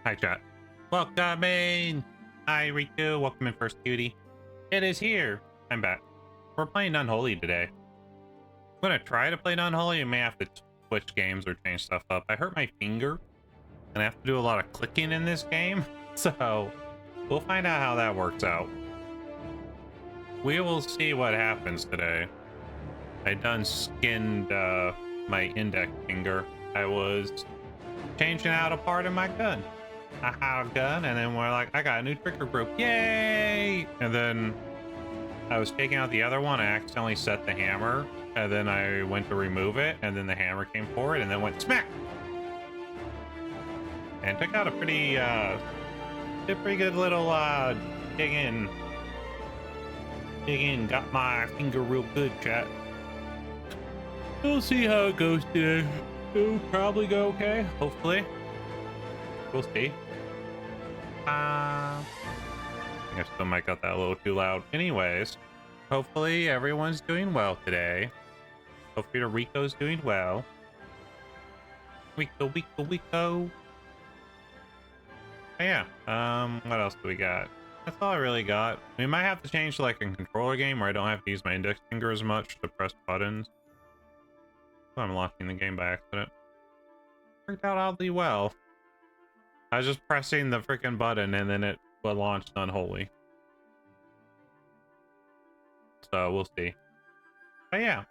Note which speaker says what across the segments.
Speaker 1: Hi, chat. Welcome in. Hi, Riku. Welcome in, first cutie. It is here. I'm back. We're playing NunHoly today. I'm gonna try to play NunHoly. I may have to switch games or change stuff up. I hurt my finger, and I have to do a lot of clicking in this game. So we'll find out how that works out. We will see what happens today. I done skinned my index finger. I was changing out a part of my gun. I had a gun, and then we're like, I got a new trigger group. Yay! And then I was taking out the other one. I accidentally set the hammer, and then I went to remove it, and then the hammer came forward, and then went smack! And took out a pretty good little dig in. Got my finger real good, chat. We'll see how it goes today. It'll probably go okay, hopefully. We'll see. I still might got that a little too loud. Anyways, hopefully everyone's doing well today. Hopefully Rico's doing well. Rico. Oh, yeah. What else do we got? That's all I really got. We might have to change to like a controller game where I don't have to use my index finger as much to press buttons. So I'm locking the game by accident. Worked out oddly well. I was just pressing the freaking button and then it will launch NunHoly. So we'll see. But yeah.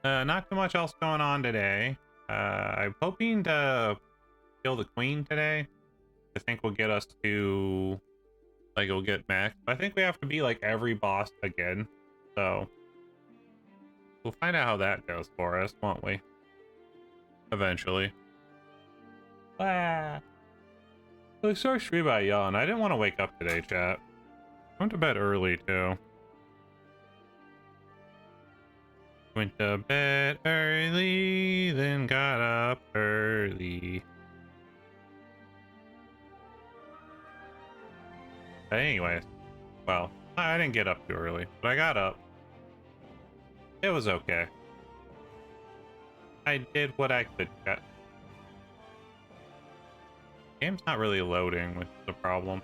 Speaker 1: Not too much else going on today. I'm hoping to kill the queen today. I think we'll get us to like we'll get max. But I think we have to be like every boss again. So we'll find out how that goes for us, won't we? Eventually. Ah. Well, sorry, stream by yawn. I didn't want to wake up today, chat. I went to bed early too. Went to bed early, then got up early. But anyways, well, I didn't get up too early, but I got up. It was okay. I did what I could, chat. Game's not really loading, which is the problem.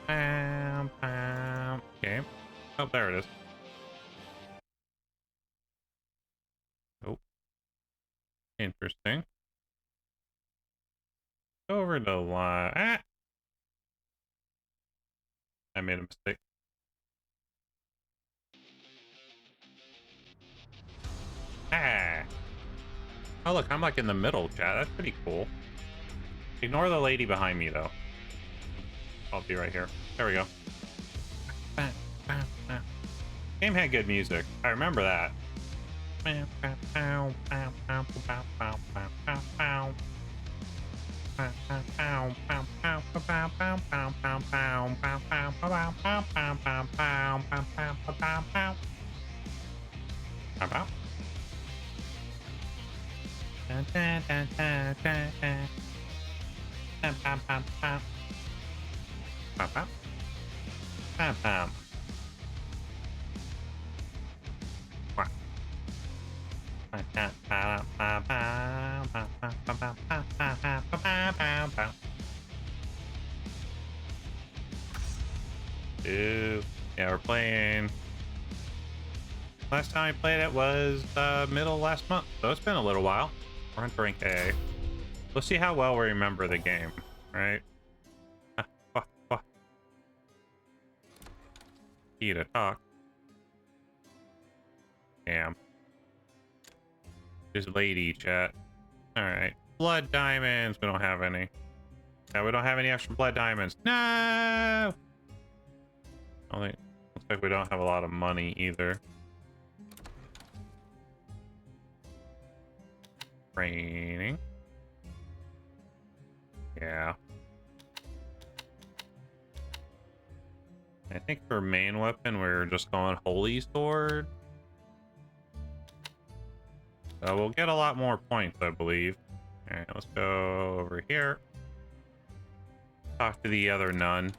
Speaker 1: Okay. Oh, there it is. Oh. Interesting. Go over to line. Ah! I made a mistake. Ah! Oh, look, I'm like in the middle, chat. That's pretty cool. Ignore the lady behind me, though. I'll be right here. There we go. Game had good music. I remember that. Ooh. Yeah, we're playing. Last time I played it was middle last month, so it's been a little while. We're on rank A. Let's see how well we remember the game, right? Key to talk. Damn. This lady, chat. Alright. Blood diamonds. We don't have any. Yeah, we don't have any extra blood diamonds. No! I don't think. Looks like we don't have a lot of money either. Training. Yeah. I think for main weapon, we're just going Holy Sword. So we'll get a lot more points, I believe. Alright, let's go over here. Talk to the other nun.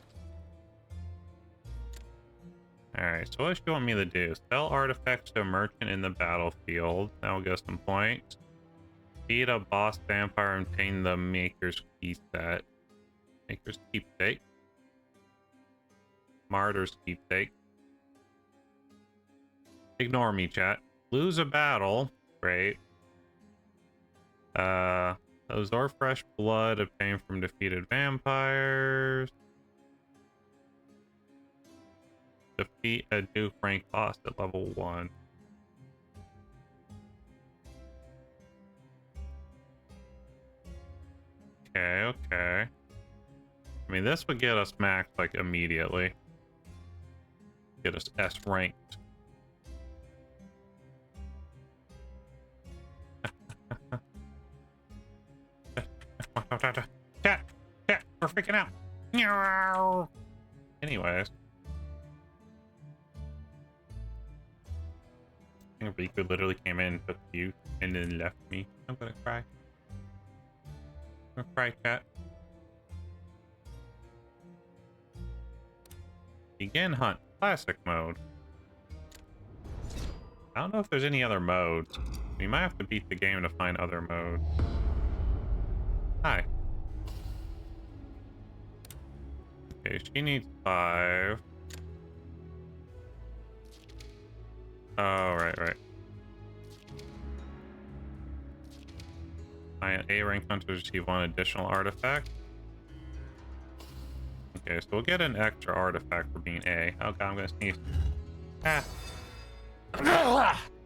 Speaker 1: Alright, so what do you want me to do? Sell artifacts to a merchant in the battlefield. That will get some points. Beat a boss vampire and obtain the Maker's Key set. Maker's Keepsake. Martyr's Keepsake. Ignore me, chat. Lose a battle. Great. Absorb fresh blood obtained from defeated vampires. Defeat a new rank boss at level 1. Okay. I mean, this would get us maxed like immediately. Get us S ranked. Cat, we're freaking out. Anyways. I think Riku literally came in, took you, and then left me. I'm gonna cry. I'm gonna cry, cat. Begin hunt. Classic mode. I don't know if there's any other modes. We might have to beat the game to find other modes. Hi. Okay, she needs 5. Oh, right. A rank hunters receive 1 additional artifact. Okay, so we'll get an extra artifact for being A. Oh god, I'm gonna sneeze. Ah.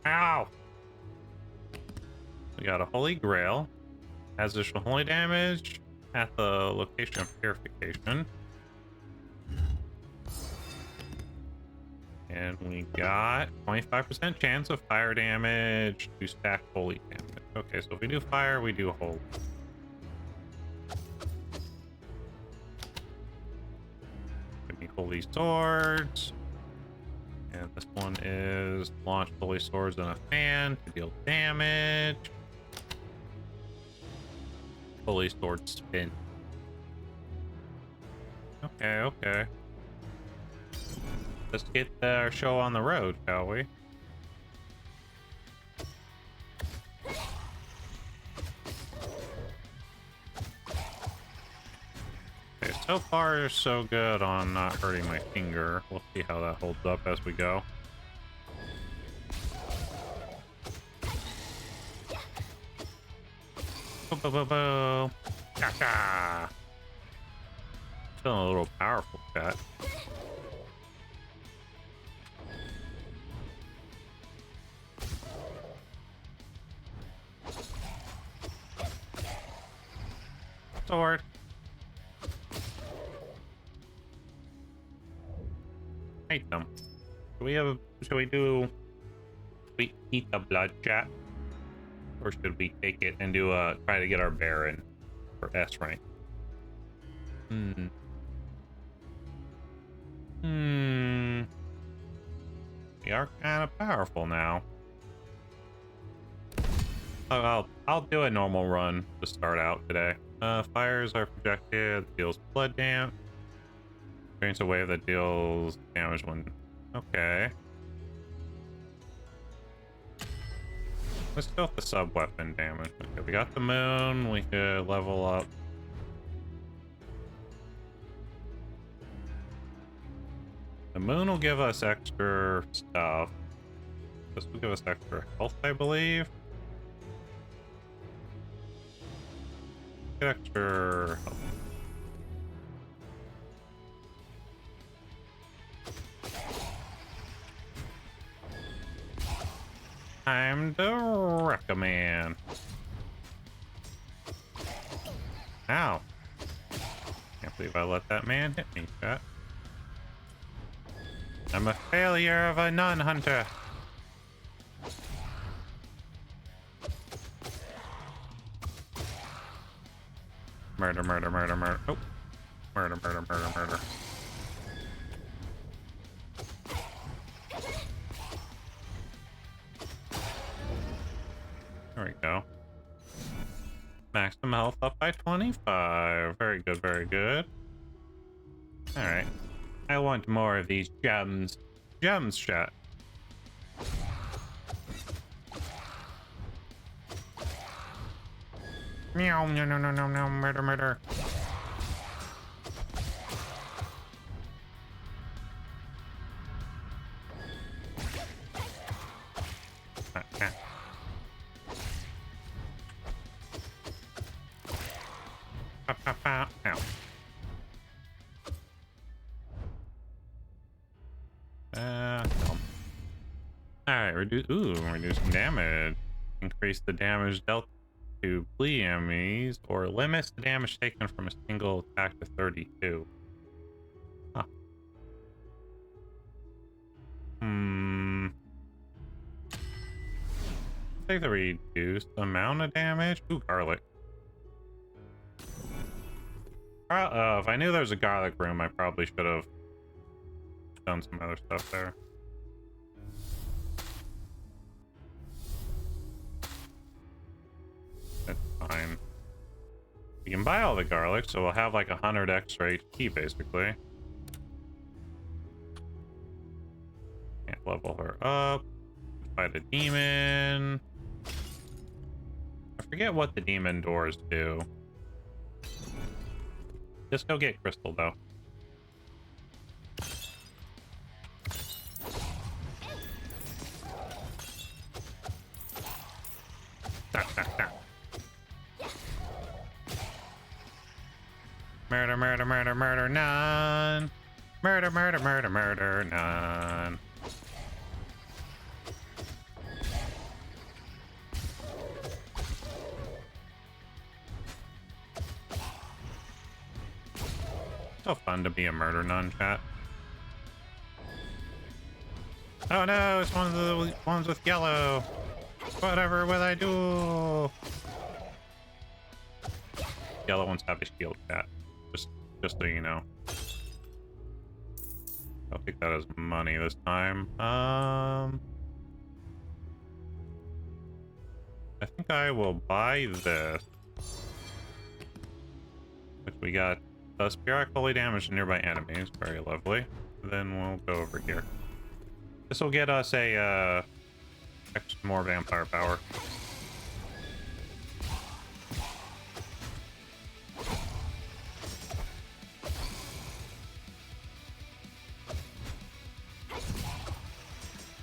Speaker 1: Ow! We got a Holy Grail. Has additional holy damage at the location of purification. And we got 25% chance of fire damage to stack holy damage. Okay, so if we do fire, we do holy. Give me holy swords. And this one is launch holy swords in a fan to deal damage. Holy sword spin. Okay. Let's get our show on the road, shall we? Okay, so far so good on not hurting my finger. We'll see how that holds up as we go. Bo. Gotcha. Feeling a little powerful, chat. Sword. Hate them. Should we eat the blood, chat? Or should we take it and do try to get our Baron for S rank? We are kind of powerful now. I'll do a normal run to start out today. Fires are projected, deals blood damage. Experience a wave that deals damage when... Okay. Let's go with the sub-weapon damage. Okay, we got the moon. We could level up. The moon will give us extra stuff. This will give us extra health, I believe. Get extra health. Time to wreck a man. Ow. Can't believe I let that man hit me, chat. I'm a failure of a nun hunter. Murder. Oh. Murder. There we go. Maximum health up by 25. Very good. Alright. I want more of these gems. gems, chat. Meow, no, no, no, no, no, murder, murder. Okay. Ow. No. Alright, reduce damage. Increase the damage dealt to flee enemies, or limits the damage taken from a single attack to 32. Huh. Take the reduced amount of damage. Ooh, garlic. If I knew there was a garlic room, I probably should have done some other stuff there. That's fine. We can buy all the garlic, so we'll have like 100 extra HP basically. Can't level her up. Fight a demon. I forget what the demon doors do. Just go get crystal though. Murder, murder, murder, murder, none. Murder, murder, murder, murder, none. So fun to be a murder nun, chat. Oh no, it's one of the ones with yellow. Whatever will I do? Yellow ones have a shield, chat. Just so you know. I'll take that as money this time. I think I will buy this. Which we got. Spirit fully damaged nearby enemies. Very lovely. Then we'll go over here. This will get us a more vampire power.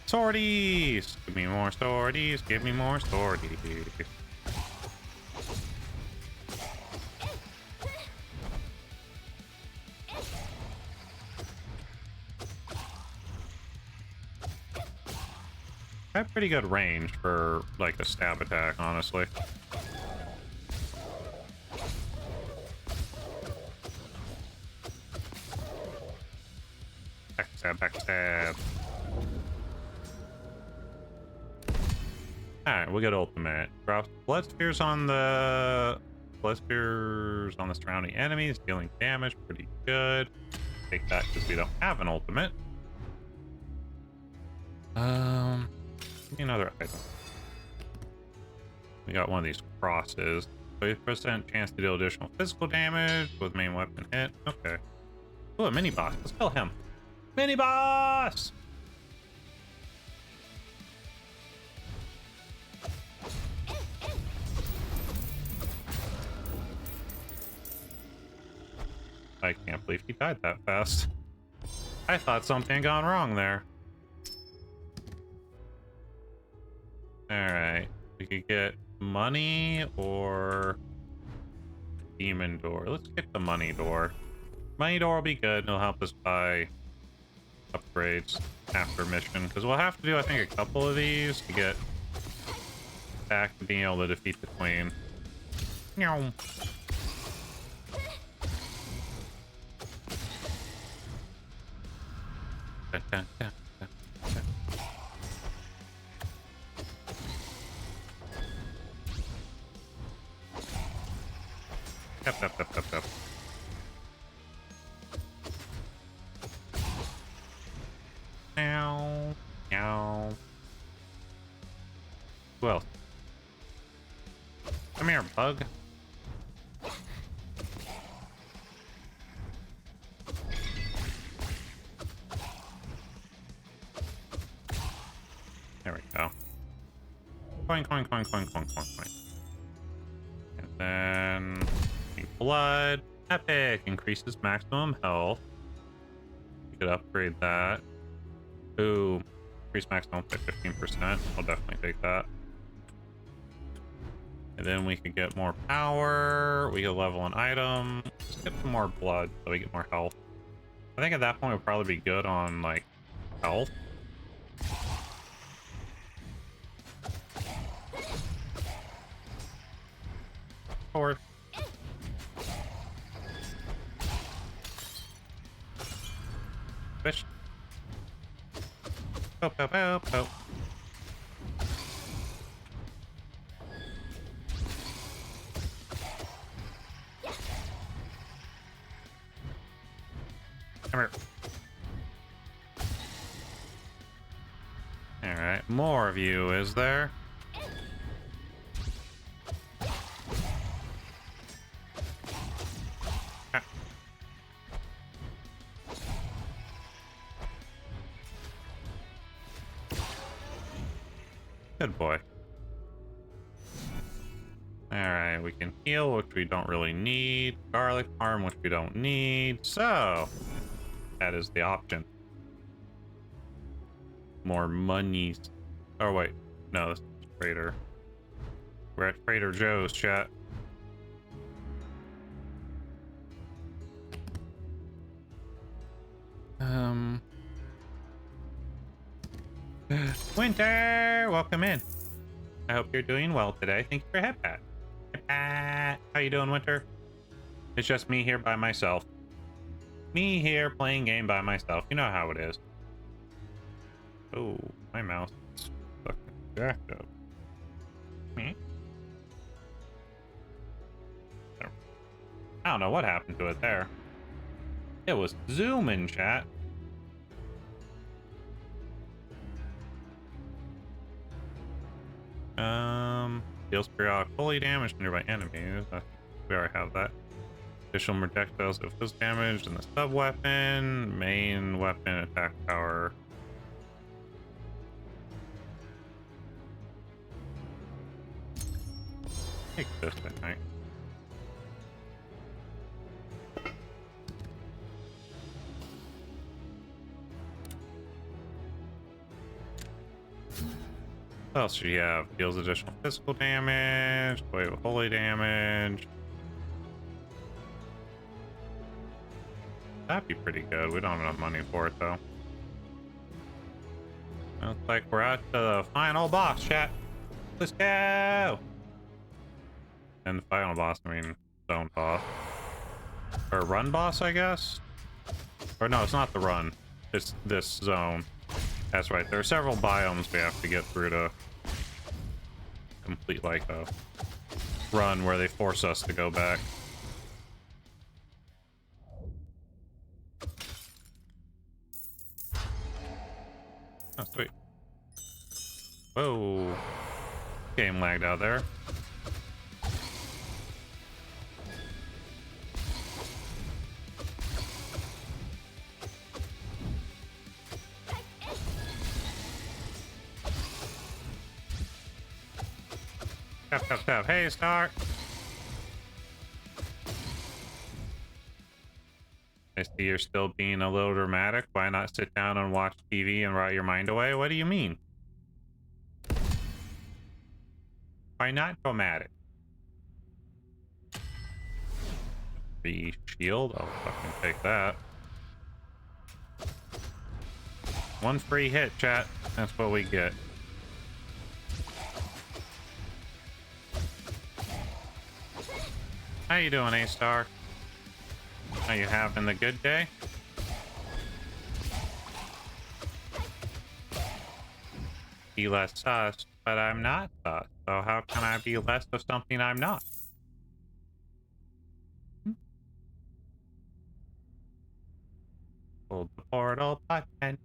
Speaker 1: Swordies! Give me more swordies. Give me more swordies. I have pretty good range for like a stab attack, honestly. Backstab, backstab. Alright, we'll get ultimate. Drops blood spears on the surrounding enemies, dealing damage, pretty good. Take that because we don't have an ultimate. Give me another item. We got one of these crosses. 30% chance to deal additional physical damage with main weapon hit. Okay. Oh, a mini boss. Let's kill him. Mini boss! I can't believe he died that fast. I thought something had gone wrong there. Alright. We could get money or demon door. Let's get the money door. Money door will be good. It'll help us buy upgrades after mission. Because we'll have to do, I think, a couple of these to get back to being able to defeat the queen. Meow. Yep. Meow. Meow. Who else? Come here, bug. Coin, coin, coin, coin, coin, coin, coin. And then blood. Epic. Increases maximum health. We could upgrade that. Ooh. Increase maximum by 15%. I'll definitely take that. And then we could get more power. We could level an item. Let's get some more blood so we get more health. I think at that point we'll probably be good on, like, health. Forward. Fish. Oh, oh, oh, oh. Come here. Alright, more of you, is there? Ah. Good boy. Alright, we can heal, which we don't really need. Garlic farm, which we don't need. So, that is the option. More monies. Oh, wait. No, this is Trader. We're at Trader Joe's, chat. Winter! Welcome in. I hope you're doing well today. Thank you for Headpat. Headpat! How you doing, Winter? It's just me here by myself. Me here playing game by myself. You know how it is. Oh, my mouse is fucking jacked up. Me? I don't know what happened to it there. It was zooming, chat. Deals periodic holy damage to nearby enemies. We already have that. Additional projectiles of this damage and the sub weapon. Main weapon attack power. Take this, I think. What else do you have? Deals additional physical damage, wave of holy damage. That'd be pretty good. We don't have enough money for it though. Looks like we're at the final boss, chat. Let's go! And the final boss, I mean, zone boss. Or run boss, I guess? Or no, it's not the run. It's this zone. That's right. There are several biomes we have to get through to complete, like, a run where they force us to go back. Oh, sweet. Whoa. Game lagged out there. Tap, tap, tap. Hey, Star. I see you're still being a little dramatic. Why not sit down and watch TV and rot your mind away? What do you mean? Why not dramatic? Free shield? I'll fucking take that. One free hit, chat. That's what we get. How you doing, A-Star? Are you having a good day? Be less sus, but I'm not sus. So how can I be less of something I'm not? Hold the portal button.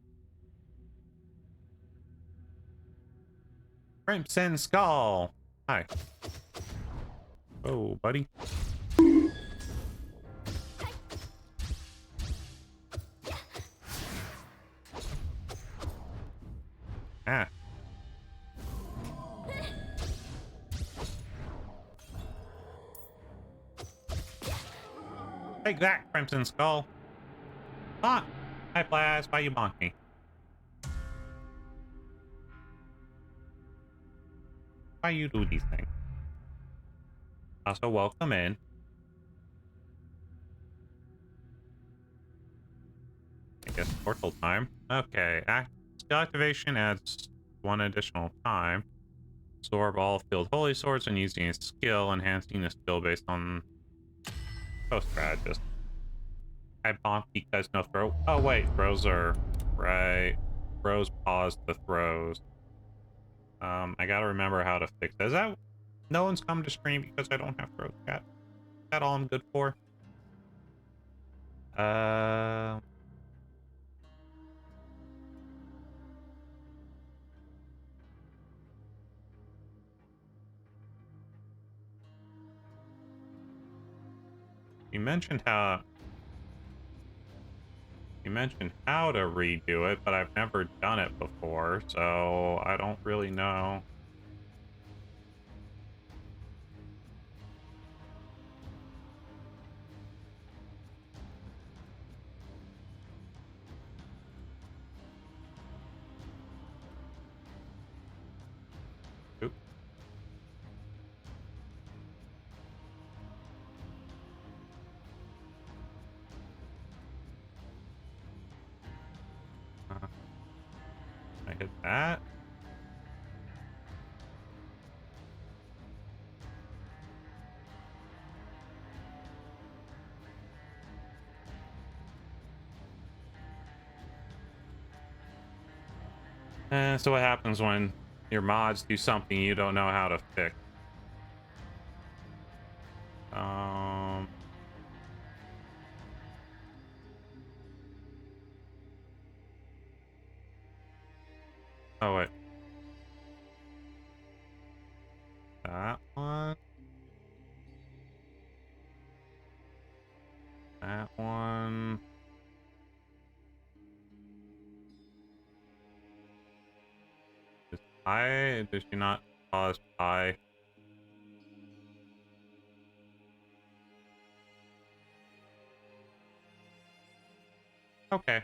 Speaker 1: Crimson Skull. Hi. Oh, buddy. Ah. Take that, Crimson Skull. Ah! Hi, Plaz. Why you bonk me? Why you do these things? Also, welcome in. I guess portal time. Okay, skill activation adds 1 additional time. Absorb all field holy swords and using a skill, enhancing the skill based on strategist. I bonk because no throw. Oh wait, throws are right. Throws pause the throws. I gotta remember how to fix that. Is that no one's come to stream because I don't have throws chat? Is that all I'm good for? You mentioned how to redo it, but I've never done it before, so I don't really know. Oop. I hit that. So what happens when your mods do something you don't know how to fix? Oh wait. That one. That one. Does she not pause pi? Okay.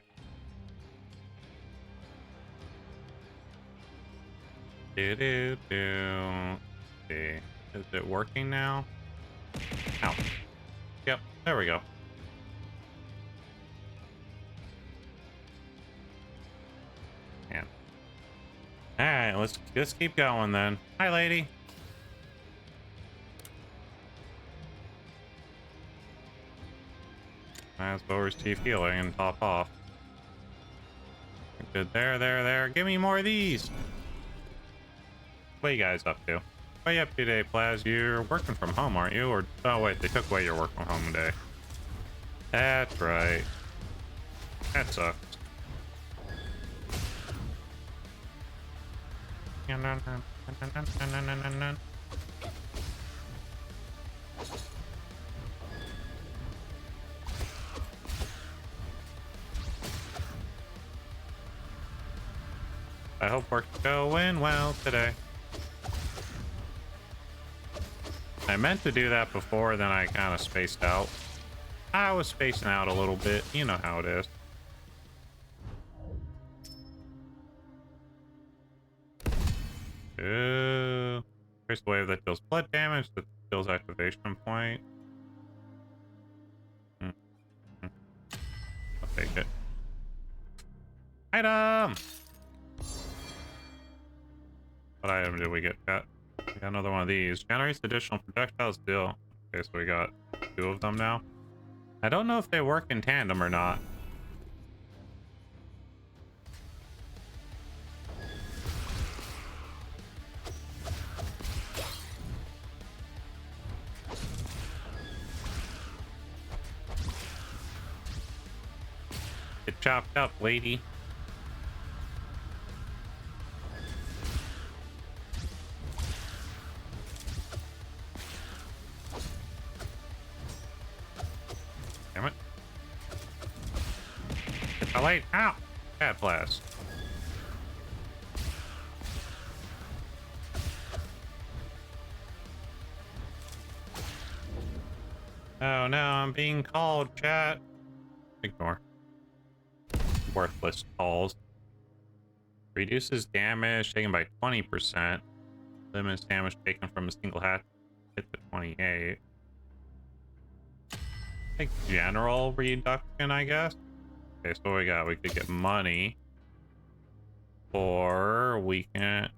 Speaker 1: Do. See. Is it working now? Ow. Yep, there we go. Man. Alright, let's just keep going then. Hi, lady. Might as well receive healing and top off. Good. There. Give me more of these. What are you guys up to? What are you up to today, Plaz? You're working from home, aren't you? Or oh wait, they took away your work from home day. That's right. That sucks. I hope work's going well today. I meant to do that before, then I kind of spaced out. I was spacing out a little bit. You know how it is. Ooh. Here's the wave that deals blood damage, that deals activation point. I'll take it. Item! What item did we get, Cat? We got another one of these. Generates additional projectiles deal. Okay, so we got 2 of them now. I don't know if they work in tandem or not. Get chopped up, lady. Damn it. Get the light out. Bad blast. Oh no, I'm being called, chat. Ignore. Worthless calls. Reduces damage taken by 20%. Limits damage taken from a single hit to 28. Like general reduction, I guess. Okay, so what we got? We could get money. Or we can...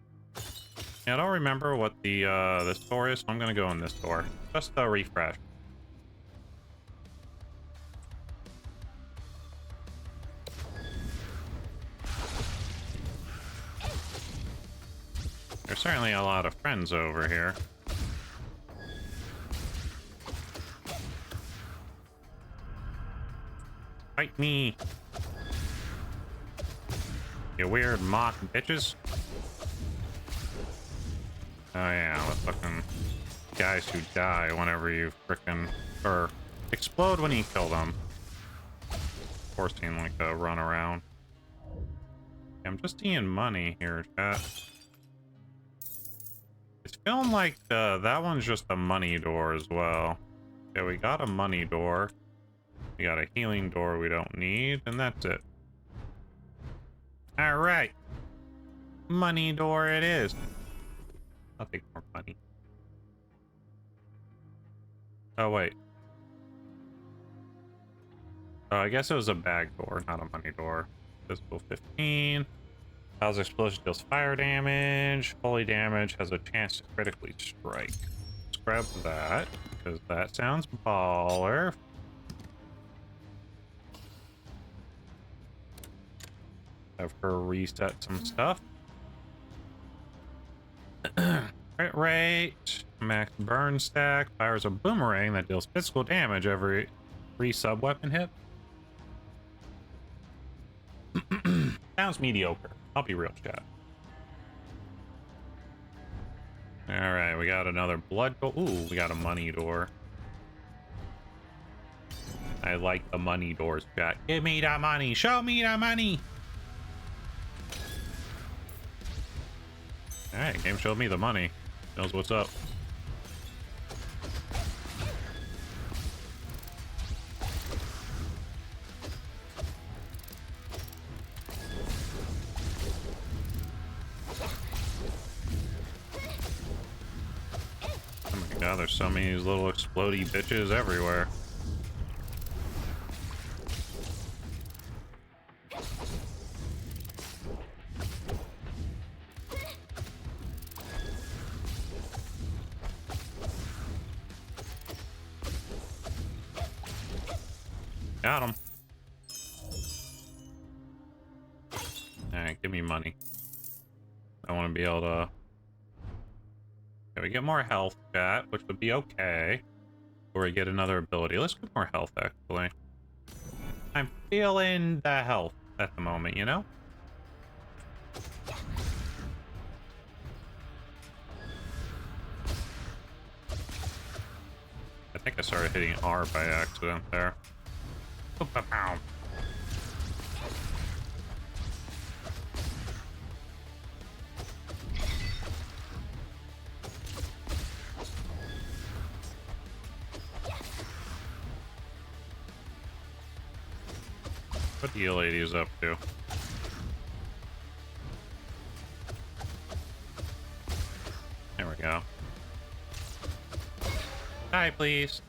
Speaker 1: Yeah, I don't remember what the this door is, so I'm gonna go in this door. Just a refresh. There's certainly a lot of friends over here. Fight me! You weird mock bitches. Oh yeah, the fucking guys who die whenever you frickin' or explode when you kill them. Forcing like a run around. I'm just seeing money here, chat. It's feeling like that one's just a money door as well. Yeah, we got a money door. We got a healing door we don't need, and that's it. Alright. Money door it is. I'll take more money. Oh, wait. Oh, I guess it was a bag door, not a money door. Physical 15. House explosion deals fire damage. Holy damage has a chance to critically strike. Let's grab that, because that sounds baller. Have her reset some stuff. Crit rate, max burn stack, fires a boomerang that deals physical damage every 3 sub-weapon hit. Sounds mediocre. I'll be real, chat. Alright, we got another blood door. Ooh, we got a money door. I like the money doors, chat. Give me the money. Show me the money. Alright, game showed me the money. Knows what's up. Oh my god, there's so many of these little explodey bitches everywhere. Got him. Alright, give me money. I want to be able to... Okay, we get more health, chat, which would be okay. Or we get another ability. Let's get more health, actually. I'm feeling the health at the moment, you know? I think I started hitting R by accident there. Ow. What the lady is up to? There we go. Hi, please.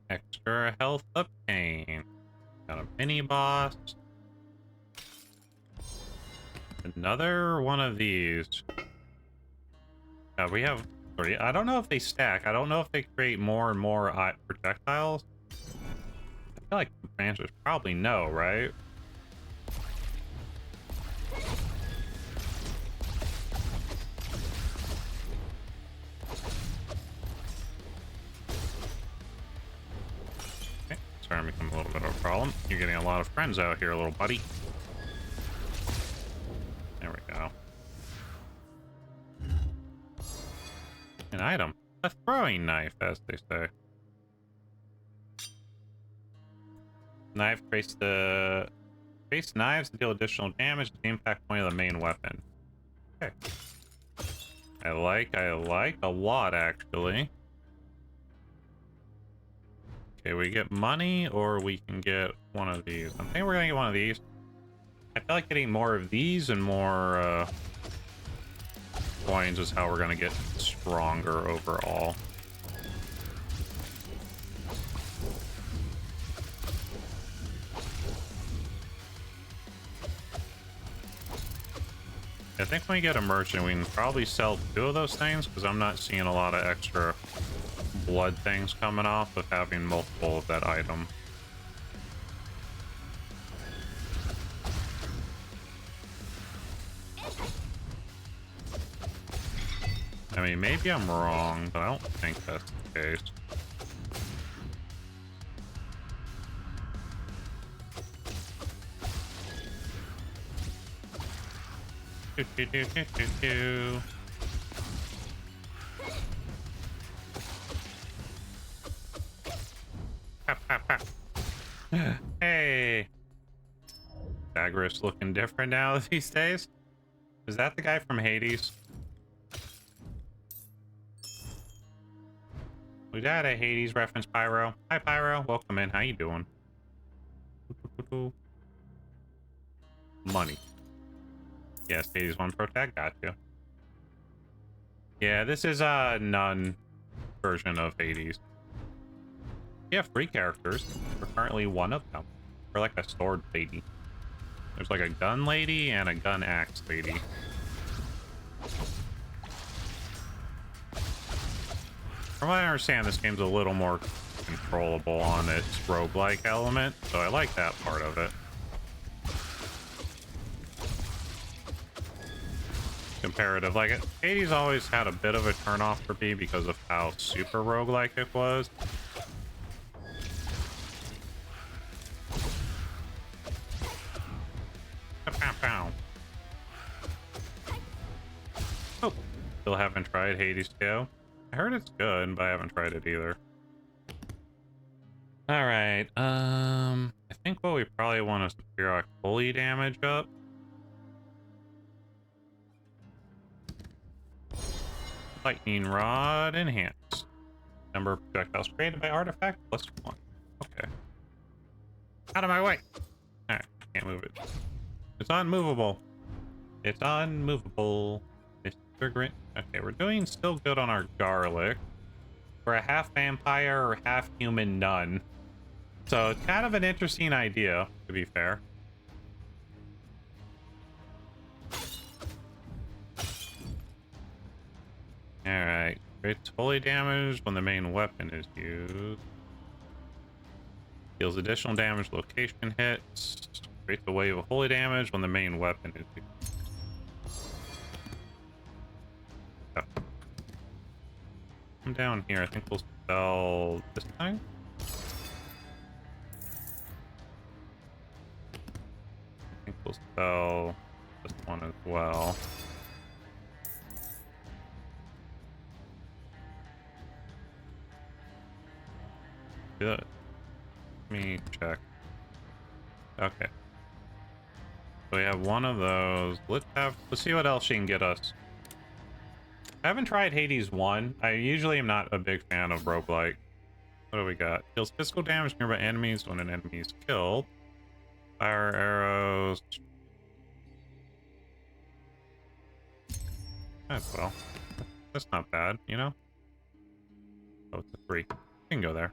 Speaker 1: Extra health obtained. Got a mini boss. Another one of these. We have 3. I don't know if they stack. I don't know if they create more and more projectiles. I feel like the answer is probably no, right? Okay, starting to become a little bit of a problem. You're getting a lot of friends out here, little buddy. There we go. An item. A throwing knife, as they say. Knife trace knives to deal additional damage to the impact point of the main weapon. Okay. I like a lot, actually. Okay, we get money, or we can get one of these. I think we're gonna get one of these. I feel like getting more of these and more coins is how we're gonna get stronger overall. I think when we get a merchant, we can probably sell 2 of those things, because I'm not seeing a lot of extra blood things coming off of having multiple of that item. I mean, maybe I'm wrong, but I don't think that's the case. Do, do, do, do, do, do. Pop, pop, pop. Hey! Zagreus looking different now these days. Is that the guy from Hades? We got a Hades reference, Pyro. Hi, Pyro. Welcome in. How you doing? Money. Yes, Hades 1 Pro Tag. Got you. Yeah, this is a Nun version of Hades. We have 3 characters. We're currently one of them. We're like a sword lady. There's like a gun lady and a gun axe lady. From what I understand, this game's a little more controllable on its roguelike element, so I like that part of it. Comparative, like, Hades always had a bit of a turnoff for me because of how super roguelike it was. Oh, still haven't tried Hades 2. I heard it's good, but I haven't tried it either. All right, I think what we probably want is to figure out holy damage up. Lightning Rod enhanced. Number of projectiles created by artifact +1. Okay. Out of my way! Alright, can't move it. It's unmovable. It's unmovable. Mr. Grit. Okay, we're doing still good on our garlic. We're a half vampire or half human nun. So it's kind of an interesting idea, to be fair. Alright. Creates holy damage when the main weapon is used. Deals additional damage location hits. Creates a wave of holy damage when the main weapon is used. Oh. Come down here. I think we'll spell this thing. I think we'll spell this one as well. Good. Let me check. Okay. So we have one of those. Let's see what else she can get us. I haven't tried Hades 1. I usually am not a big fan of roguelike. What do we got? Deals physical damage to nearby enemies when an enemy is killed. Fire arrows. Well. That's not bad, you know? Oh, it's a 3. You can go there.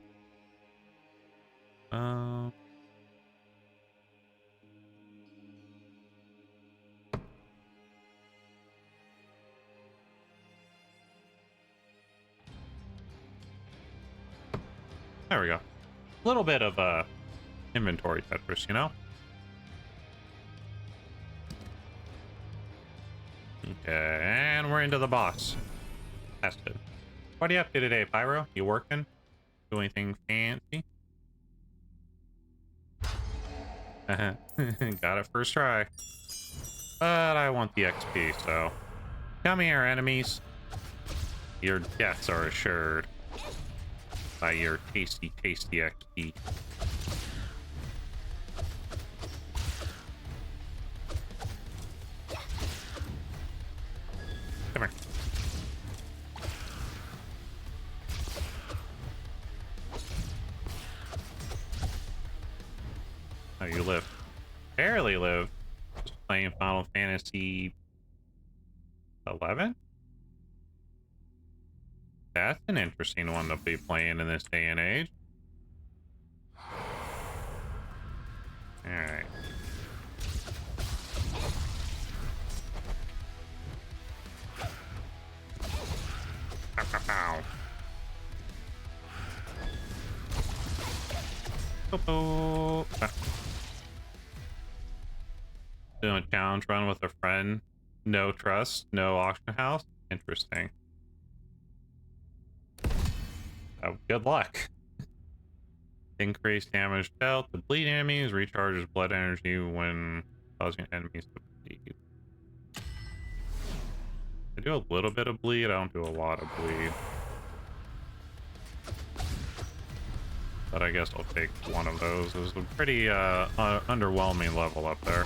Speaker 1: There we go. A little bit of inventory Tetris, you know? Okay, and we're into the boss. That's good. What are you up to today, Pyro? You working? Do anything fancy? Got it first try. But I want the XP, so... Come here, enemies. Your deaths are assured by your tasty, tasty XP. Oh, you live. Barely live. Just playing Final Fantasy 11? That's an interesting one to be playing in this day and age. Alright. Doing a challenge run with a friend. No trust, no auction house. Interesting. Oh, good luck. Increase damage dealt to bleed enemies, recharges blood energy when causing enemies to bleed. I do a little bit of bleed, I don't do a lot of bleed. But I guess I'll take one of those. It was a pretty underwhelming level up there.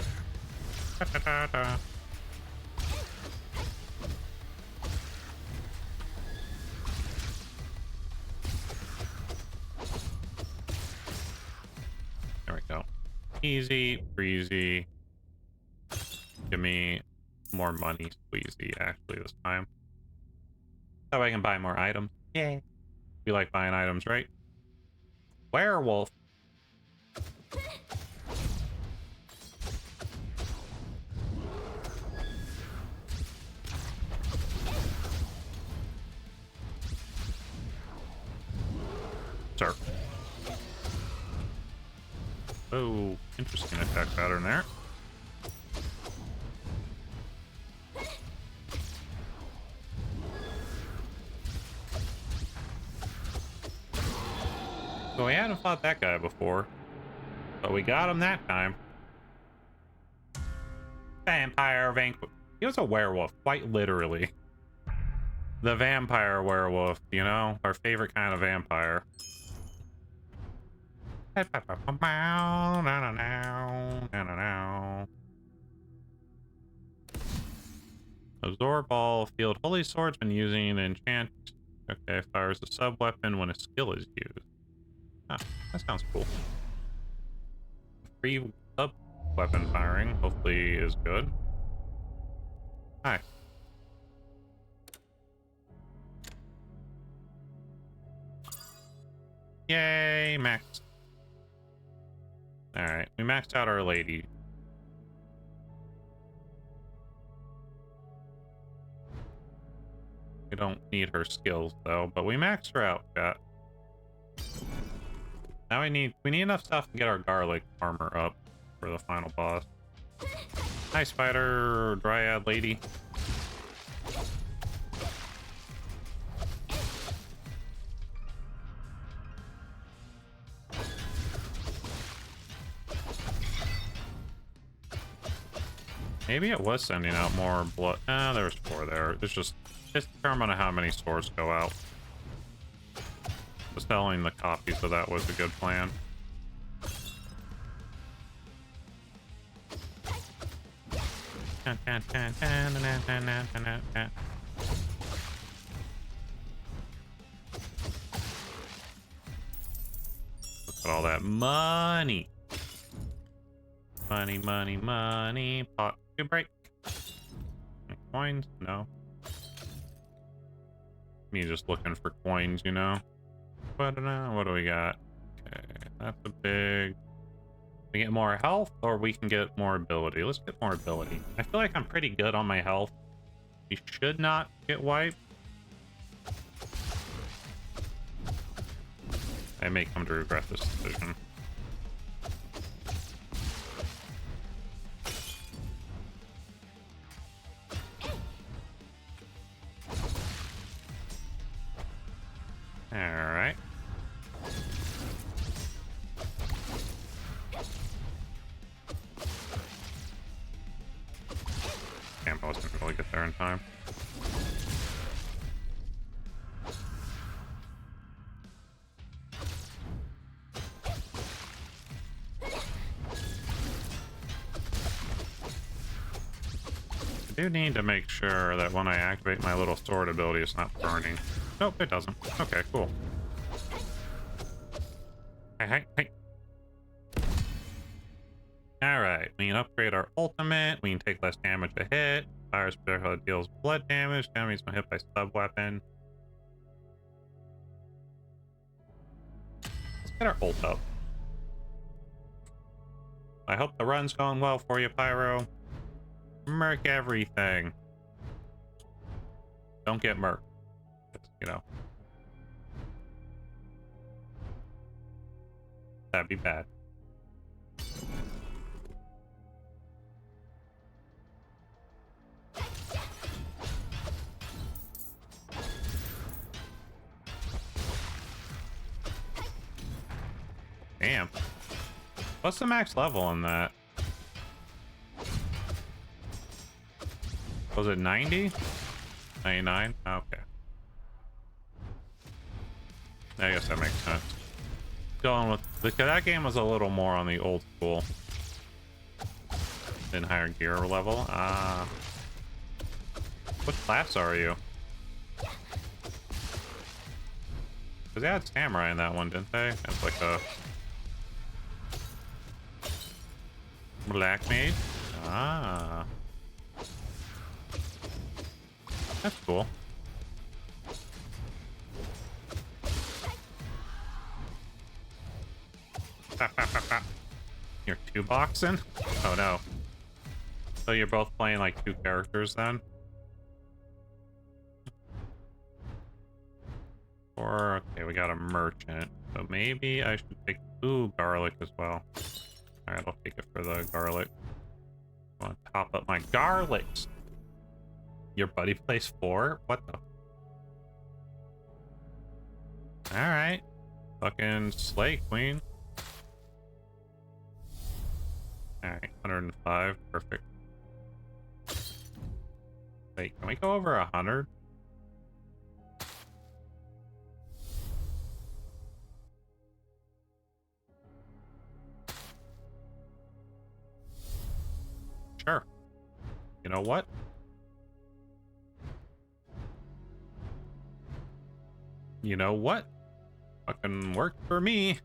Speaker 1: There we go. Easy, breezy. Give me more money, squeezy, actually, this time. So I can buy more items. Yay. We like buying items, right? Werewolf. Sir. Oh, interesting attack pattern there. So we hadn't fought that guy before, but we got him that time. Vampire vanquish. He was a werewolf, quite literally. The vampire werewolf, you know, our favorite kind of vampire. Absorb all field holy swords when using an enchant. Okay, fires a sub weapon when a skill is used. Ah, that sounds cool. Free sub weapon firing hopefully is good. Hi. Yay, max. Alright, we maxed out our lady. We don't need her skills though, but we maxed her out, chat. Now we need enough stuff to get our garlic armor up for the final boss. Hi, spider dryad lady. Maybe it was sending out more blood. Ah, there's 4 there. It's determined on how many swords go out. Just selling the copies, so that was a good plan. Look at all that money. Money, money, money. Pot to break. Coins? No. Me just looking for coins, you know? But what do we got? Okay, that's a big... We get more health, or we can get more ability. Let's get more ability. I feel like I'm pretty good on my health. We should not get wiped. I may come to regret this decision. Alright. Damn, I wasn't really get there in time. I do need to make sure that when I activate my little sword ability, it's not burning. Nope, it doesn't. Okay, cool. Hey, hey, hey. Alright, we can upgrade our ultimate. We can take less damage a hit. Fire special deals blood damage. Enemies when hit by sub weapon. Let's get our ult up. I hope the run's going well for you, Pyro. Murk everything. Don't get murked. You know. That'd be bad. Damn. What's the max level on that? Was it 90? 99? Okay. I guess that makes sense. Going with that game was a little more on the old school than higher gear level. Ah. What class are you? Because they had samurai in that one, didn't they? It's like a black mage. Ah. That's cool. You're two boxing? Oh no. So you're both playing like two characters then? Or, okay, we got a merchant. So maybe I should take, ooh, garlic as well. Alright, I'll take it for the garlic. I want to top up my garlics. Your buddy plays 4? What the? Alright. Fucking slay, queen. Alright, 105. Perfect. Wait, can we go over 100? Sure. You know what? You know what? Fucking worked for me.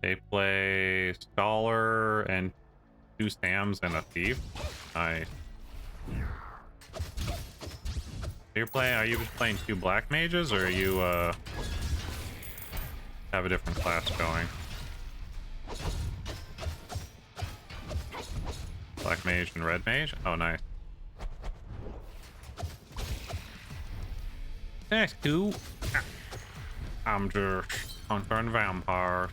Speaker 1: They play Scholar and 2 Sams and a Thief. Nice. Are you just playing 2 Black Mages, or are you, have a different class going? Black Mage and Red Mage? Oh, nice. That's cool. I'm just hunting vampires.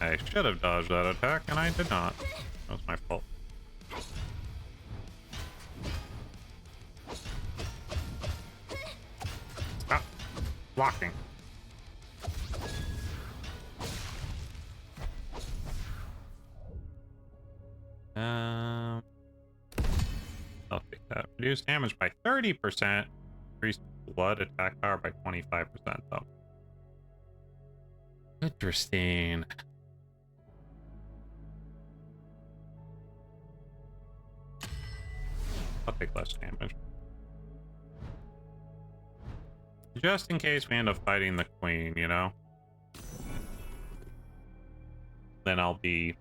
Speaker 1: I should have dodged that attack, and I did not. That was my fault. Stop blocking. I'll take that. Reduce damage by 30%. Increase blood attack power by 25%, though. Interesting. I'll take less damage. Just in case we end up fighting the queen, you know? Then I'll be...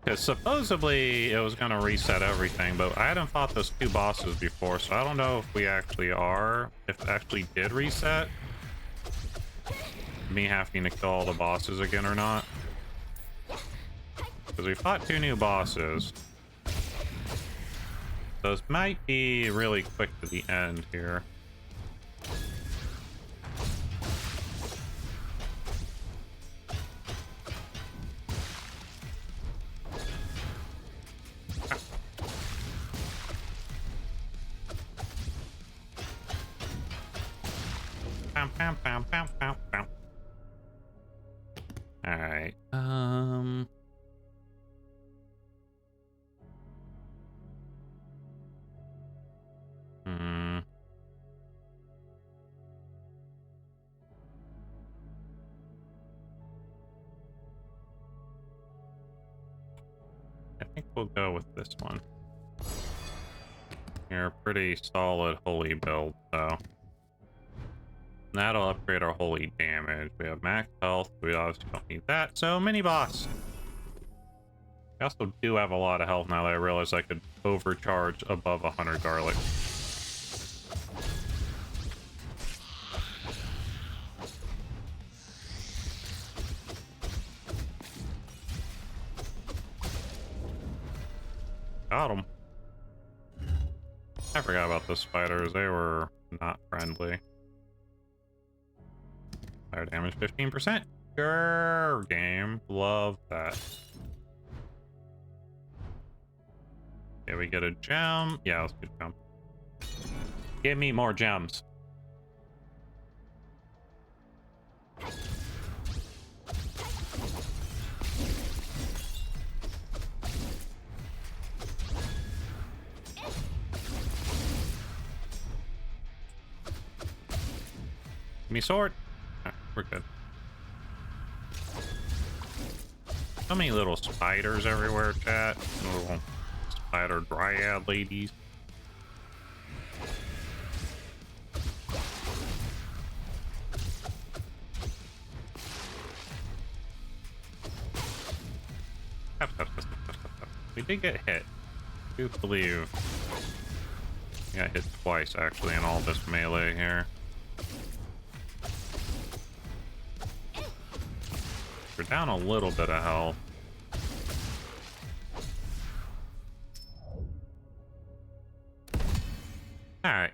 Speaker 1: Because supposedly it was going to reset everything, but I hadn't fought those 2 bosses before, so I don't know if we actually are. If it actually did reset. Me having to kill all the bosses again or not. Because we fought 2 new bosses. Those might be really quick to the end here. All right. I think we'll go with this one. You're a pretty solid holy build, so that'll upgrade our holy damage. We have max health. We obviously don't need that. So mini boss. I also do have a lot of health now that I realize I could overcharge above 100 garlic. Got him. I forgot about the spiders. They were not friendly. Fire damage 15%. Sure, game. Love that. Okay, we get a gem. Yeah, let's get a gem. Give me more gems. Give me sword. Right, we're good. So many little spiders everywhere, chat. Little spider dryad ladies. We did get hit. I do believe we got hit twice actually in all this melee here. We're down a little bit of health. Alright.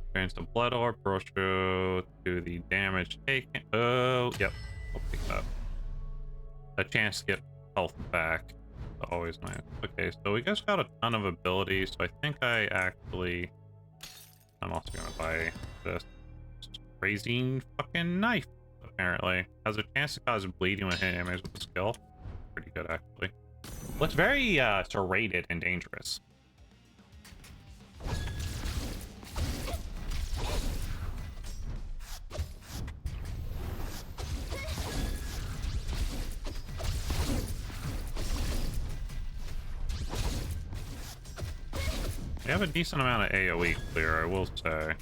Speaker 1: Experience the blood orb, ratio to the damage taken. Oh, yep. I'll pick it up. A chance to get health back. Always nice. Okay, so we just got a ton of abilities, so I think I'm also gonna buy this crazy fucking knife, apparently. Has a chance to cause bleeding when hitting enemies with a skill. Pretty good, actually. Looks very serrated and dangerous. We have a decent amount of AoE clear, I will say.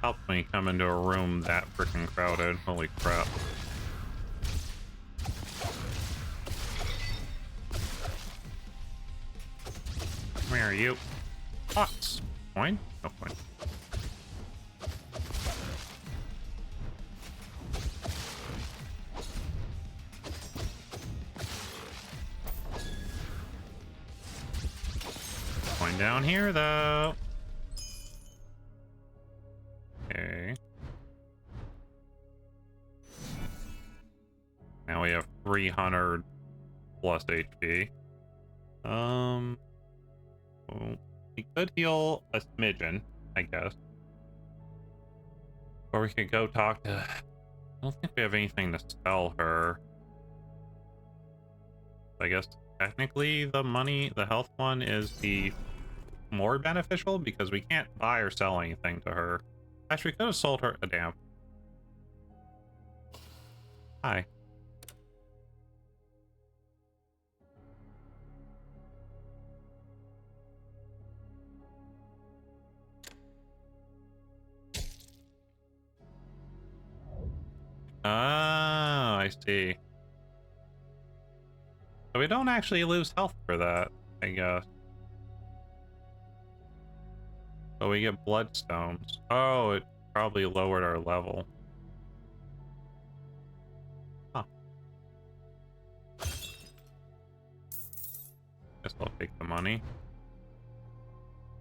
Speaker 1: Helps when you come into a room that freaking crowded. Holy crap. Where are you? Pots. Coin? No coin. Coin down here, though. Okay. Now we have 300 plus HP. Well, we could heal a smidgen, I guess. Or we could go talk to... I don't think we have anything to sell her. I guess technically the health one is the more beneficial because we can't buy or sell anything to her. Actually, we could have sold her a damn. Hi. Oh, I see. So we don't actually lose health for that, I guess. But we get bloodstones. Oh, it probably lowered our level. Huh. Guess I'll take the money.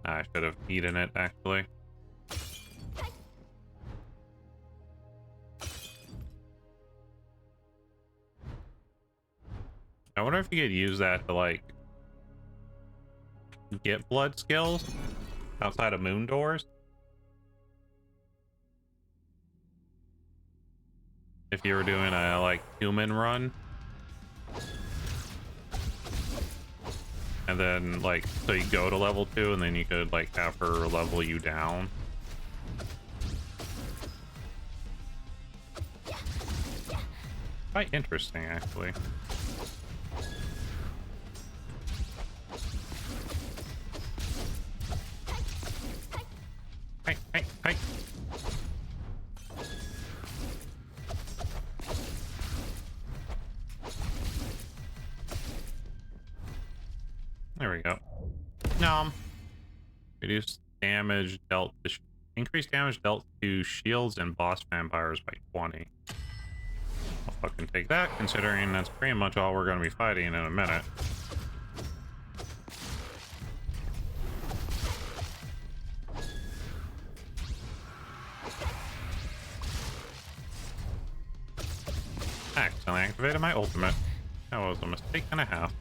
Speaker 1: I should have eaten it, actually. I wonder if you could use that to, like, get blood skills outside of moon doors. If you were doing a, like, human run. And then, like, so you go to level 2, and then you could, like, have her level you down. Quite interesting, actually. Hey, hey, hey. There we go. Nom. Reduce damage dealt to increase damage dealt to shields and boss vampires by 20. I'll fucking take that, considering that's pretty much all we're going to be fighting in a minute. Accidentally activated my ultimate. That was a mistake and a half.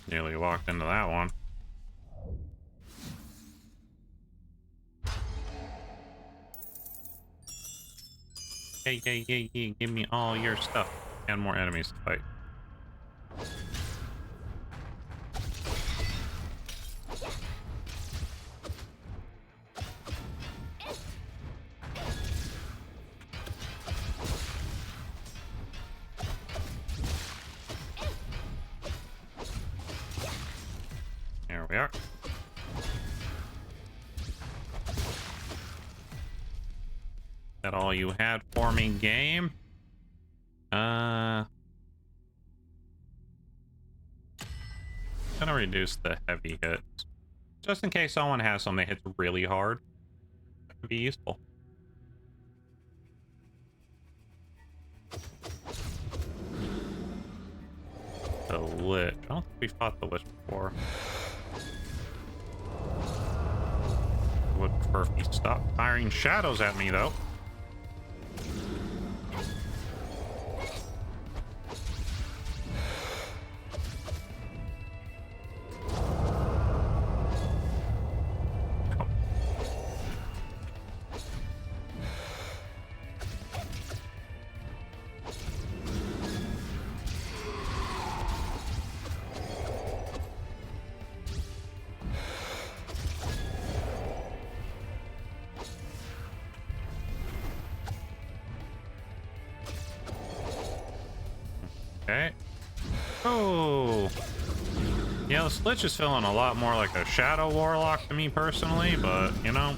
Speaker 1: Nearly walked into that one. Yay, yay, yay, yay, give me all your stuff. And more enemies to fight. There we are. That all you had for me, game? Gonna reduce the heavy hits. Just in case someone has something that hits really hard. That could be useful. The Lich. I don't think we fought the Lich before. I would prefer if you stopped firing shadows at me, though. Okay. Oh. Yeah, this Lich is feeling a lot more like a Shadow Warlock to me personally, but, you know.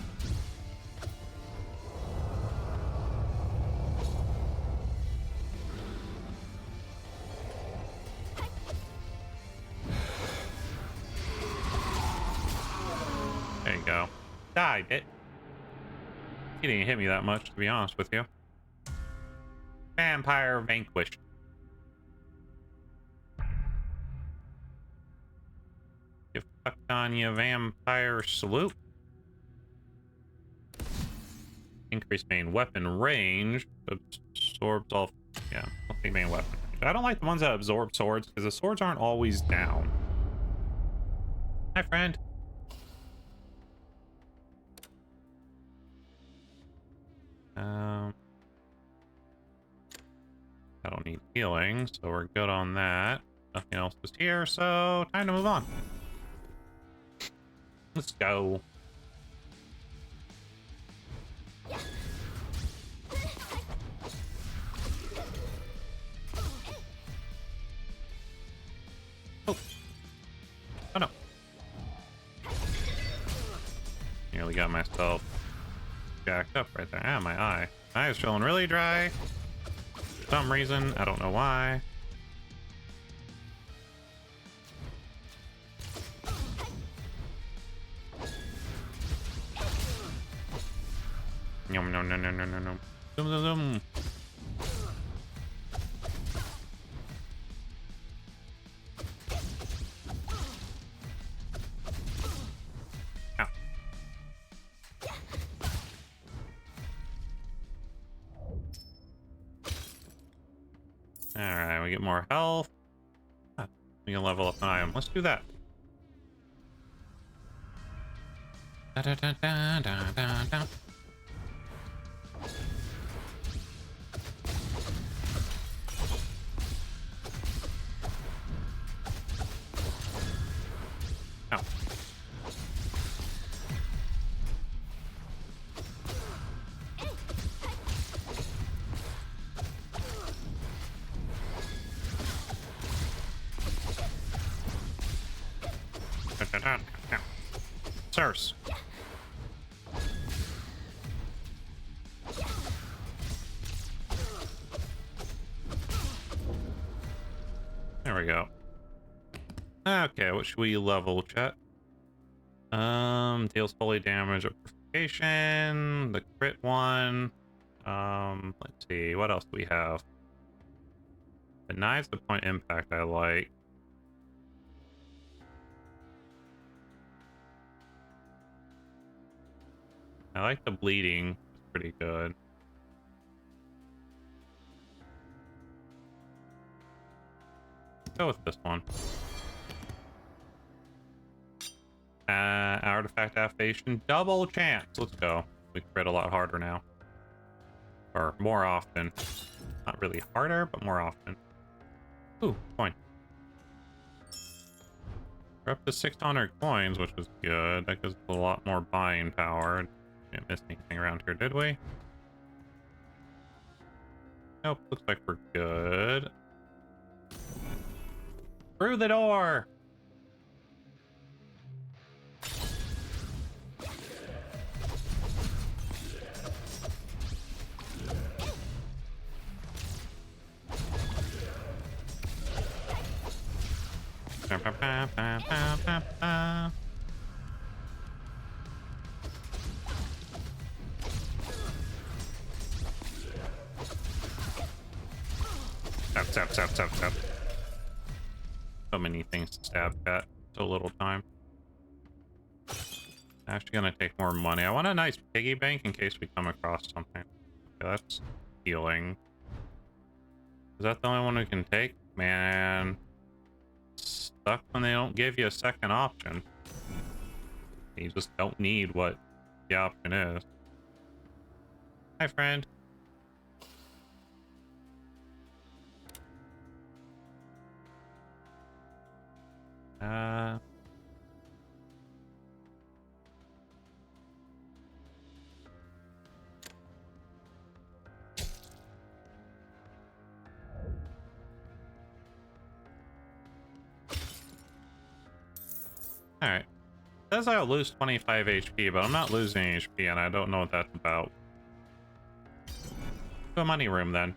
Speaker 1: There you go. Die, bitch. He didn't hit me that much, to be honest with you. Vampire vanquished. You fucked on you, vampire salute. Increased main weapon range. Absorbs all. Yeah, I'll take main weapon range. I don't like the ones that absorb swords because the swords aren't always down. Hi, friend. I don't need healing, so we're good on that. Nothing else is here, so time to move on. Let's go. Oh. Oh no. Nearly got myself jacked up right there. Ah, my eye. My eye is feeling really dry. For some reason, I don't know why. Yum, no, no, no, no, no, no. Zoom, zoom, zoom. Ow. Alright, we get more health. Ah, we can level up an item. Let's do that. Da, da, da, da, da, da, da. Oh. Da, da, da, da. Sirs. There we go. Okay, what should we level, chat? Deals holy damage amplification, the crit one. Let's see, what else do we have? Denies the point impact I like. I like the bleeding, it's pretty good. Go with this one. Artifact activation, double chance. Let's go. We crit a lot harder now. Or more often. Not really harder, but more often. Ooh, coin. We're up to 600 coins, which is good. That gives us a lot more buying power. Didn't miss anything around here, did we? Nope, looks like we're good. Through the door! Ba, ba, ba, ba, ba, ba, ba. Tap, tap, tap, tap, tap. So many things to stab at. So little time. Actually gonna take more money. I want a nice piggy bank in case we come across something. Okay, that's healing. Is that the only one we can take? Man. Stuck when they don't give you a second option. You just don't need what the option is. Hi, friend. Alright. Says I'll lose 25 HP, but I'm not losing HP, and I don't know what that's about. To a money room, then.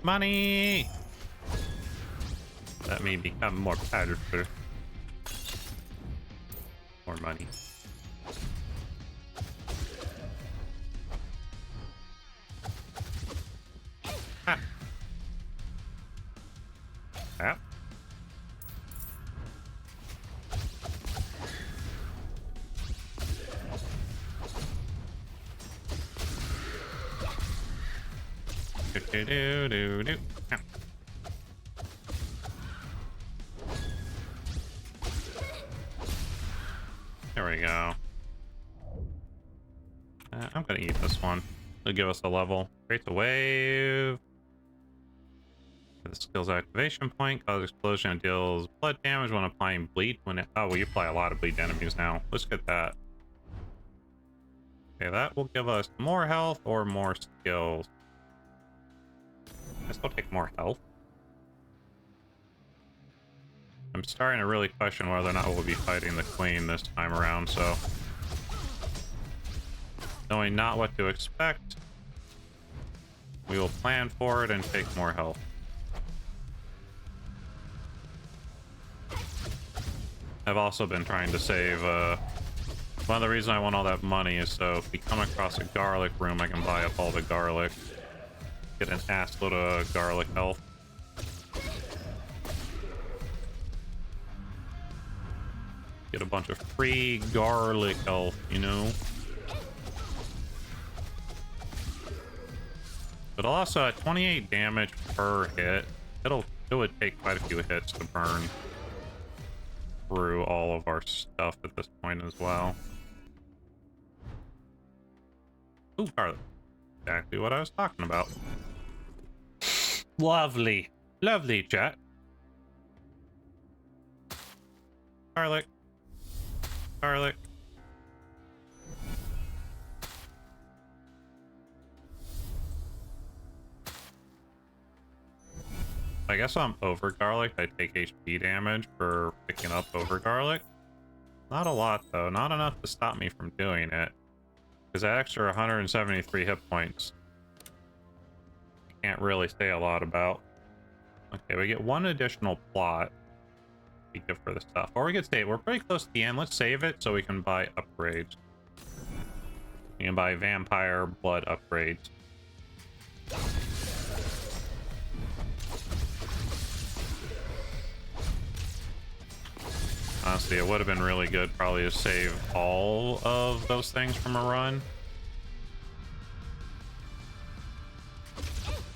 Speaker 1: Money! Let me become more powerful. More money. Ah. Ah. Do do do do. Ah. There we go. I'm gonna eat this one. It'll give us a level. Creates a wave. The skill's activation point. Cause explosion and deals blood damage when applying bleed. Oh, we apply a lot of bleed to enemies now. Let's get that. Okay, that will give us more health or more skills. I still take more health. I'm starting to really question whether or not we'll be fighting the queen this time around, so... Knowing not what to expect, we will plan for it and take more health. I've also been trying to save, one of the reasons I want all that money is so if we come across a garlic room, I can buy up all the garlic. Get an ass load of garlic health. Get a bunch of free garlic health, you know? But also at 28 damage per hit, it would take quite a few hits to burn through all of our stuff at this point as well. Ooh, garlic. Exactly what I was talking about. Lovely. Lovely, chat. Garlic. Garlic. I guess I'm over garlic. I take HP damage for picking up over garlic. Not a lot, though. Not enough to stop me from doing it. Because that extra 173 hit points, I can't really say a lot about. Okay, we get one additional plot. Be good for the stuff. Or we could save. We're pretty close to the end. Let's save it so we can buy upgrades. We can buy vampire blood upgrades. Honestly, it would have been really good probably to save all of those things from a run.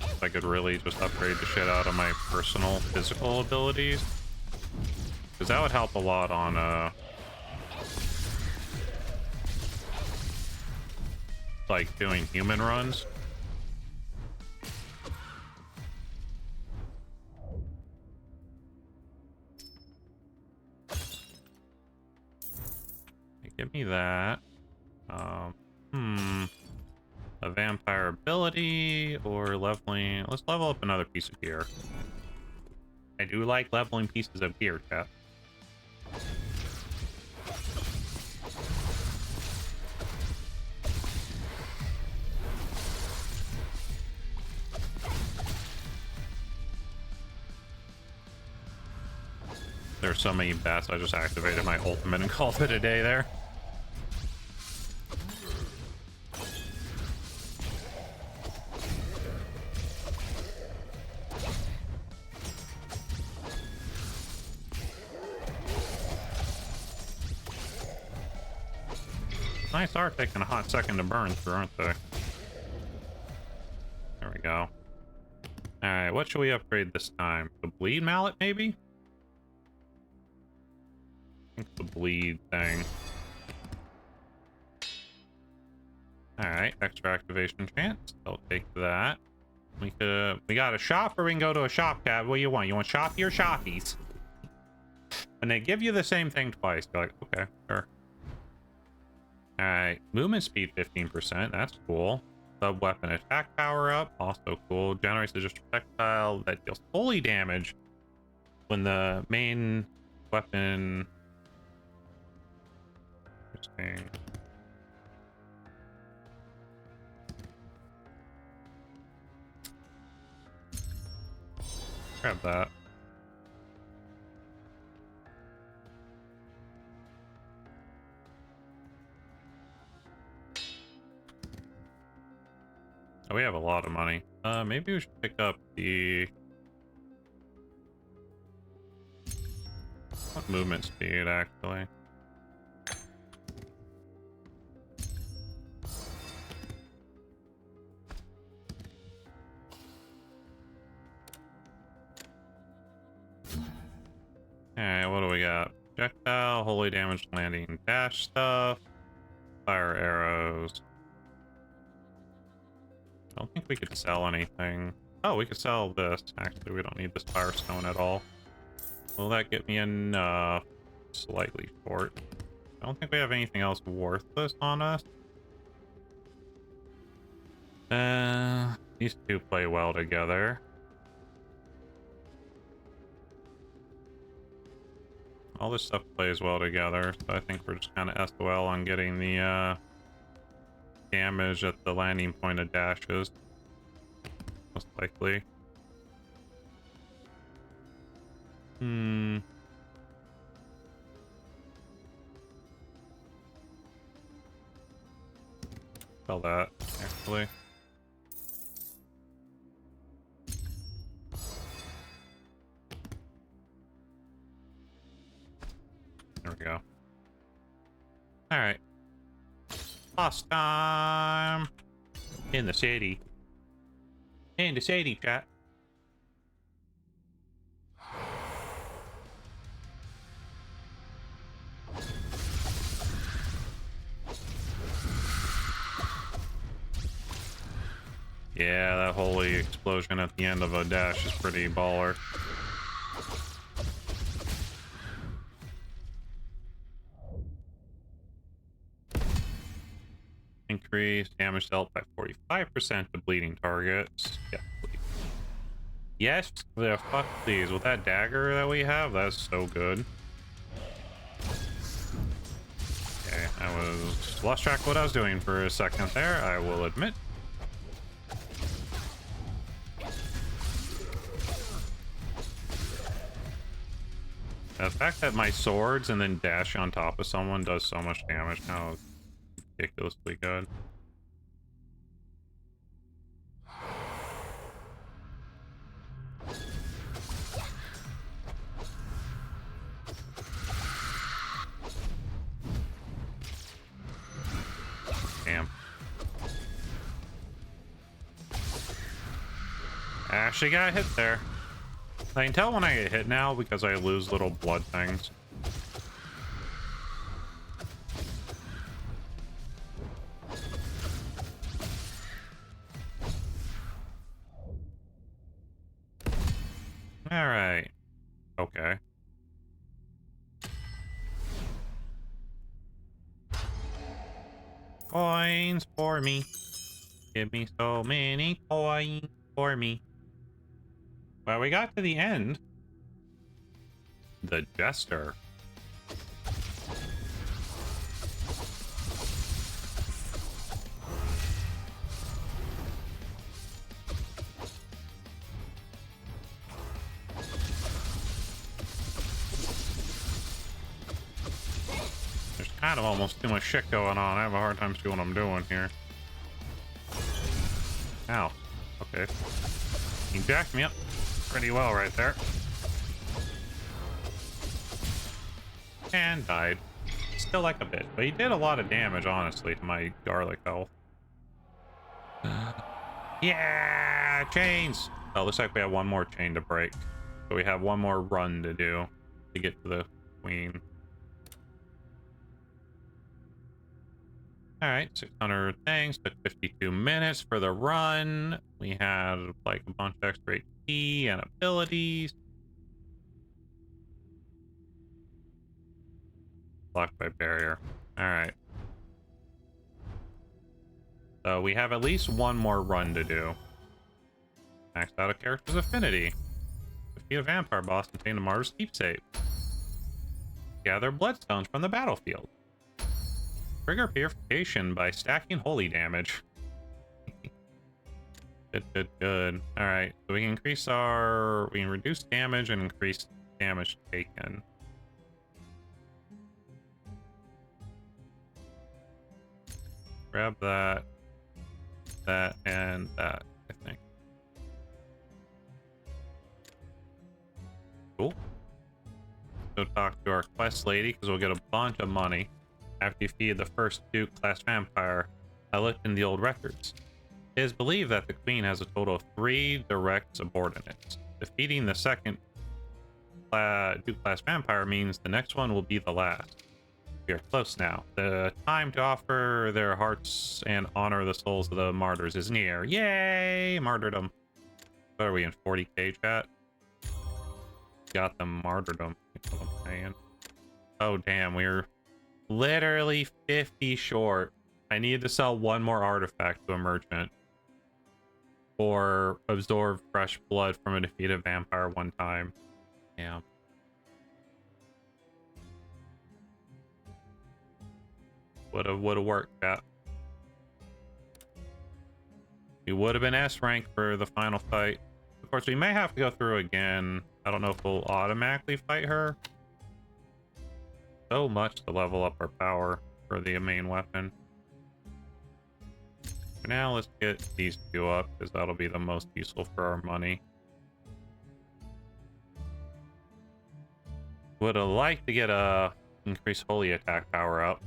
Speaker 1: If I could really just upgrade the shit out of my personal physical abilities. Because that would help a lot on, like, doing human runs. Give me that. A vampire ability or leveling. Let's level up another piece of gear. I do like leveling pieces of gear, chat. There's so many bats, I just activated my ultimate and called it a day there. Nice are taking a hot second to burn through, aren't they? There we go. Alright, what should we upgrade this time? The bleed mallet, maybe? I think the bleed thing. Alright, extra activation chance. I'll take that. We got a shop, or we can go to a shop tab. What do you want? You want shoppy or shoppies? And they give you the same thing twice. You're like, okay, sure. Alright, movement speed 15%. That's cool. Sub weapon attack power up. Also cool. Generates a just projectile that deals fully damage when the main weapon. Interesting. Grab that. Oh, we have a lot of money. Maybe we should pick up the movement speed, actually. Alright, what do we got? Projectile, holy damage landing, dash stuff, fire arrows. I don't think we could sell anything. Oh, we could sell this. Actually, we don't need this firestone at all. Will that get me enough? Slightly short. I don't think we have anything else worthless on us. These two play well together. All this stuff plays well together, so I think we're just kind of SOL on getting the damage at the landing point of dashes. Most likely. Sell that, actually. There we go. Alright. Last time in the city. Into shady chat. Yeah, that holy explosion at the end of a dash is pretty baller. Increase damage dealt by 45% to bleeding targets. Yeah, please. Yes, the fuck please. With that dagger that we have, that's so good. Okay, I was lost track of what I was doing for a second there, I will admit. The fact that my swords and then dash on top of someone does so much damage now is ridiculously good. Damn. I actually got hit there. I can tell when I get hit now because I lose little blood things. Alright. Okay. Coins for me. Give me so many coins for me. Well, we got to the end. The Jester. There's kind of almost too much shit going on. I have a hard time seeing what I'm doing here. Ow. Okay. He jacked me up pretty well right there. And died. Still like a bit, but he did a lot of damage, honestly, to my garlic health. Yeah! Chains! Oh, looks like we have one more chain to break. So we have one more run to do to get to the queen. Alright, 600 things. Took 52 minutes for the run. We had, like, a bunch of extra HP and abilities. Blocked by barrier. Alright. So we have at least one more run to do. Max out a character's affinity. Defeat a vampire boss and obtain a martyr's keepsake. Gather bloodstones from the battlefield. Trigger purification by stacking holy damage. Good. Alright, so we can we can reduce damage and increase damage taken. Grab that, and that, I think. Cool. Go talk to our quest lady, because we'll get a bunch of money. After you feed the first Duke-class vampire, I looked in the old records. It is believed that the queen has a total of 3 direct subordinates. Defeating the second Duke-class vampire means the next one will be the last. We are close now. The time to offer their hearts and honor the souls of the martyrs is near. Yay! Martyrdom. What are we in, 40k, chat? Got the martyrdom. That's what I'm saying. Oh, damn. We're literally 50 short. I needed to sell one more artifact to a merchant. Or absorb fresh blood from a defeated vampire one time. Yeah. Would've worked, chat. We would have been S rank for the final fight. Of course, we may have to go through again. I don't know if we'll automatically fight her. So much to level up our power for the main weapon. For now, let's get these 2 up, because that'll be the most useful for our money. Would have liked to get a increased holy attack power up.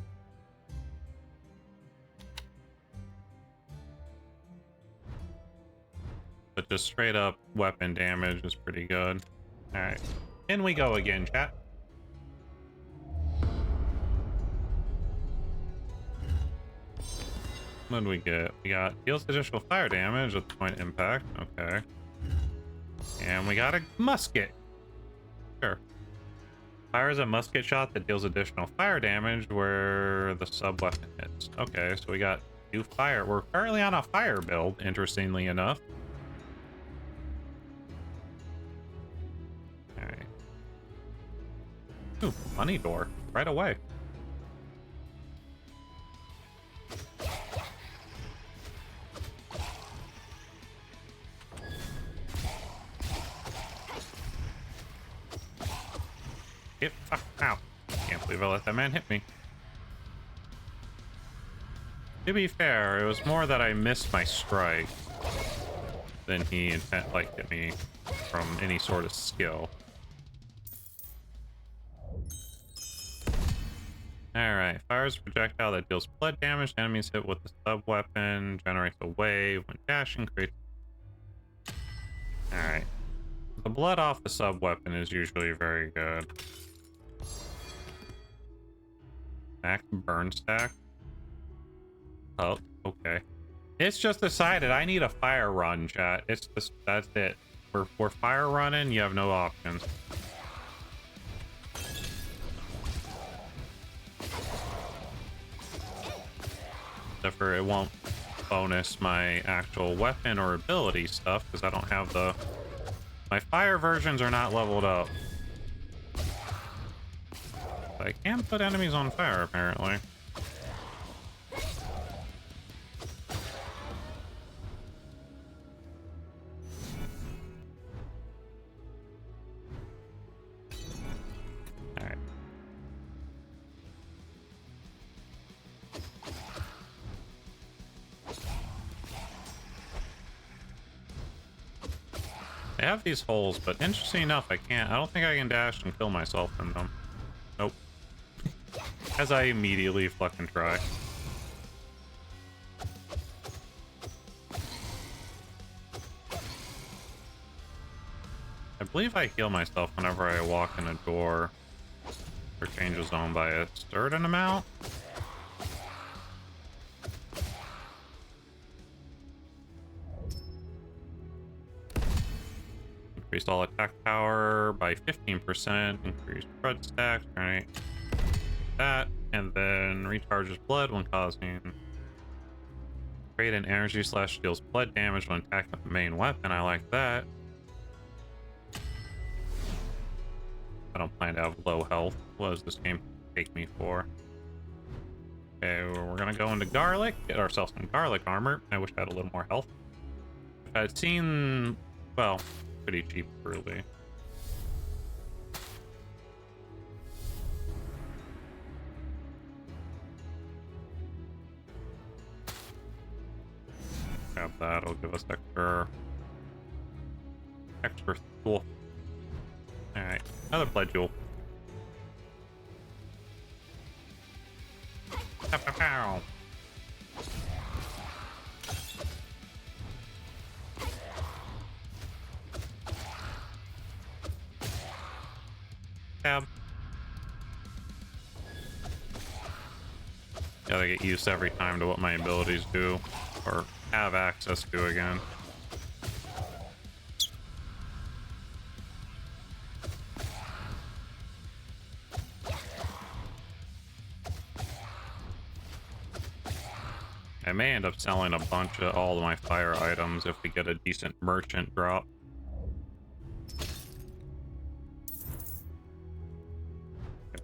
Speaker 1: But just straight up weapon damage is pretty good. Alright. In we go again, chat. What did we get? We got deals additional fire damage with point impact. Okay. And we got a musket. Sure. Fires a musket shot that deals additional fire damage where the sub weapon hits. Okay, so we got new fire. We're currently on a fire build, interestingly enough. Alright. Ooh, money door. Right away. Get fucked out. Can't believe I let that man hit me. To be fair, it was more that I missed my strike than he hit me from any sort of skill. Alright, fires a projectile that deals blood damage. Enemies hit with the sub weapon, generates a wave when dashing, creates. Alright. The blood off the sub weapon is usually very good. Max burn stack. Oh, okay. It's just decided I need a fire run, chat. It's just, that's it. We're fire running, you have no options. Except for it won't bonus my actual weapon or ability stuff because I don't have the... My fire versions are not leveled up. I can put enemies on fire, apparently. Alright. I have these holes, but interesting enough, I don't think I can dash and kill myself in them. Nope. As I immediately fucking try. I believe I heal myself whenever I walk in a door or change a zone by a certain amount. Increased all attack power by 15%. Increased crud stacks, right? That, and then recharges blood when causing. Create an energy slash deals blood damage when attacking with the main weapon. I like that. I don't plan to have low health. What does this game take me for? Okay, we're gonna go into garlic, get ourselves some garlic armor. I wish I had a little more health. If I'd seen, well, pretty cheap early. Grab that, it'll give us extra fuel. Alright, another blood jewel. Pow, pow, pow. Tab. Gotta get used every time to what my abilities do, or have access to again. I may end up selling a bunch of all of my fire items if we get a decent merchant drop.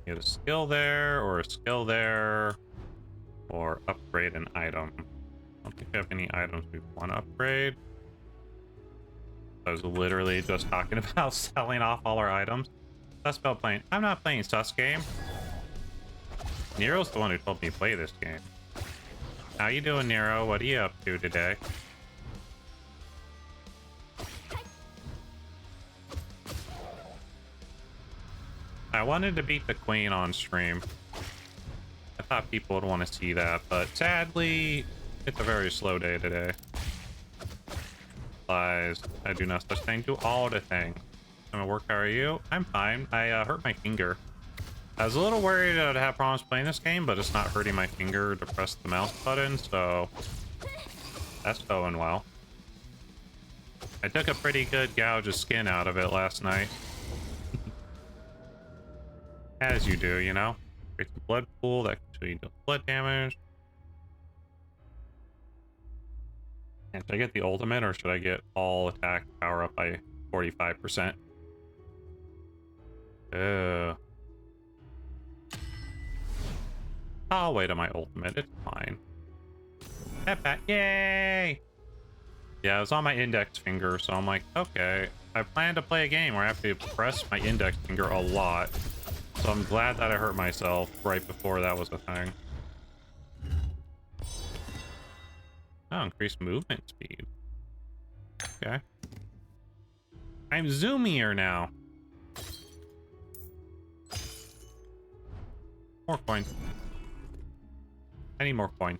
Speaker 1: Get a skill there, or a skill there, or upgrade an item. I don't think we have any items we want to upgrade. I was literally just talking about selling off all our items. Sus about playing. I'm not playing Sus game. Nero's the one who told me to play this game. How you doing, Nero? What are you up to today? I wanted to beat the queen on stream. I thought people would want to see that, but sadly, it's a very slow day today. supplies. I do no such thing. Do all the things. I'm gonna work. How are you? I'm fine. I hurt my finger. I was a little worried I'd have problems playing this game, but it's not hurting my finger to press the mouse button, so that's going well. I took a pretty good gouge of skin out of it last night. As you do, you know? Creates a blood pool that can show you the blood damage. And should I get the ultimate, or should I get all attack power up by 45%? I'll wait on my ultimate. It's fine. Back. Yay! Yeah, it was on my index finger, so I'm like, okay. I plan to play a game where I have to press my index finger a lot. So I'm glad that I hurt myself right before that was a thing. Oh, increased movement speed. Okay. I'm zoomier now. More coins. I need more coins.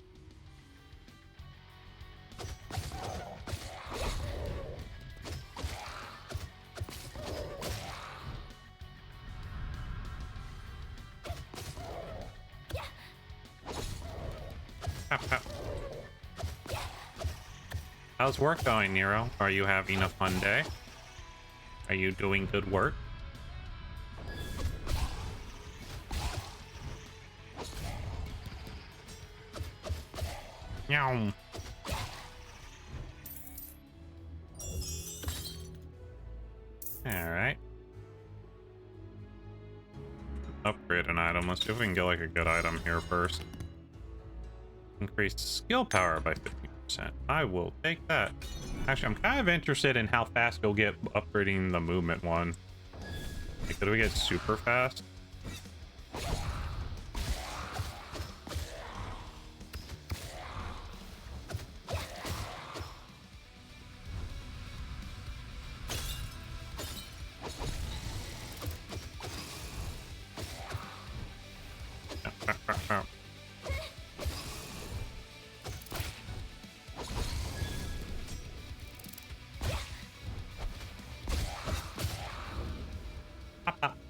Speaker 1: How's work going, Nero? Are you having a fun day? Are you doing good work? Meow. Alright. Upgrade an item. Let's see if we can get like a good item here first. Increase skill power by 50%. I will take that. Actually, I'm kind of interested in how fast you'll get upgrading the movement one. Like, could we get super fast?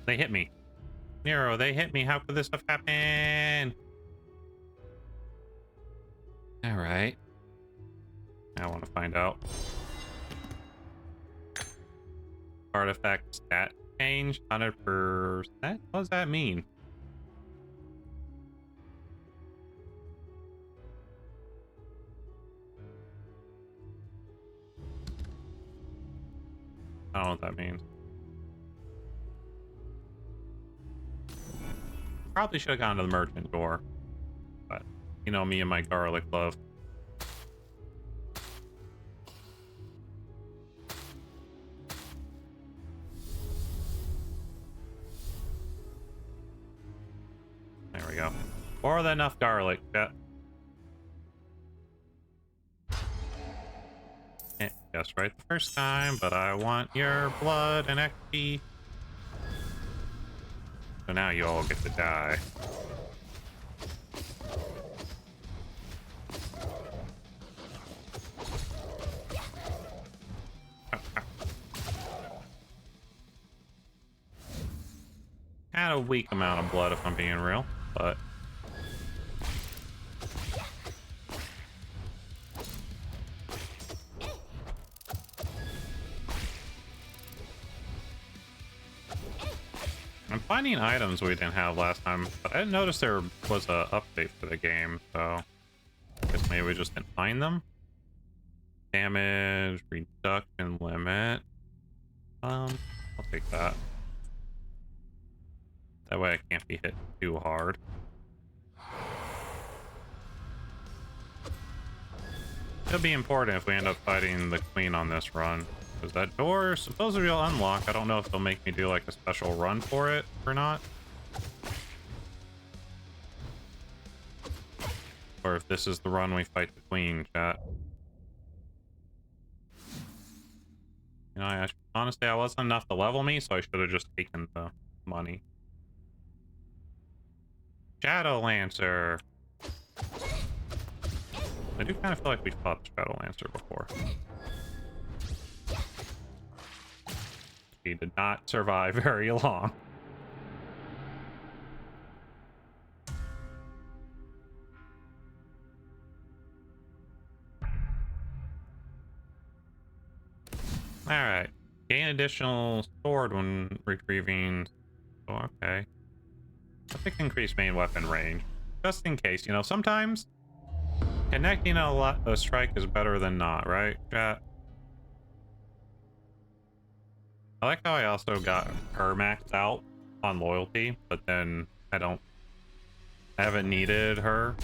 Speaker 1: They hit me. Nero, they hit me. How could this have happened? Alright. I want to find out. Artifact stat change 100%. What does that mean? I don't know what that means. Probably should have gone to the merchant door, but you know me and my garlic love. There we go. More than enough garlic. Yeah. Can't guess right the first time, but I want your blood and XP. So now you all get to die. Kind of weak amount of blood if I'm being real, but I'm finding items we didn't have last time, but I didn't notice there was an update for the game, so I guess maybe we just didn't find them. Damage reduction limit. I'll take that. That way I can't be hit too hard. It'll be important if we end up fighting the queen on this run. Because that door supposedly will unlock. I don't know if they'll make me do like a special run for it or not. Or if this is the run we fight the queen, chat. You know, honestly, I wasn't enough to level me, so I should have just taken the money. Shadow Lancer. I do kind of feel like we fought the Shadow Lancer before. She did not survive very long. Alright. Gain additional sword when retrieving. Oh, okay. I think increase main weapon range. Just in case, you know, sometimes connecting a strike is better than not, right, chat? I like how I also got her maxed out on loyalty, but then I haven't needed her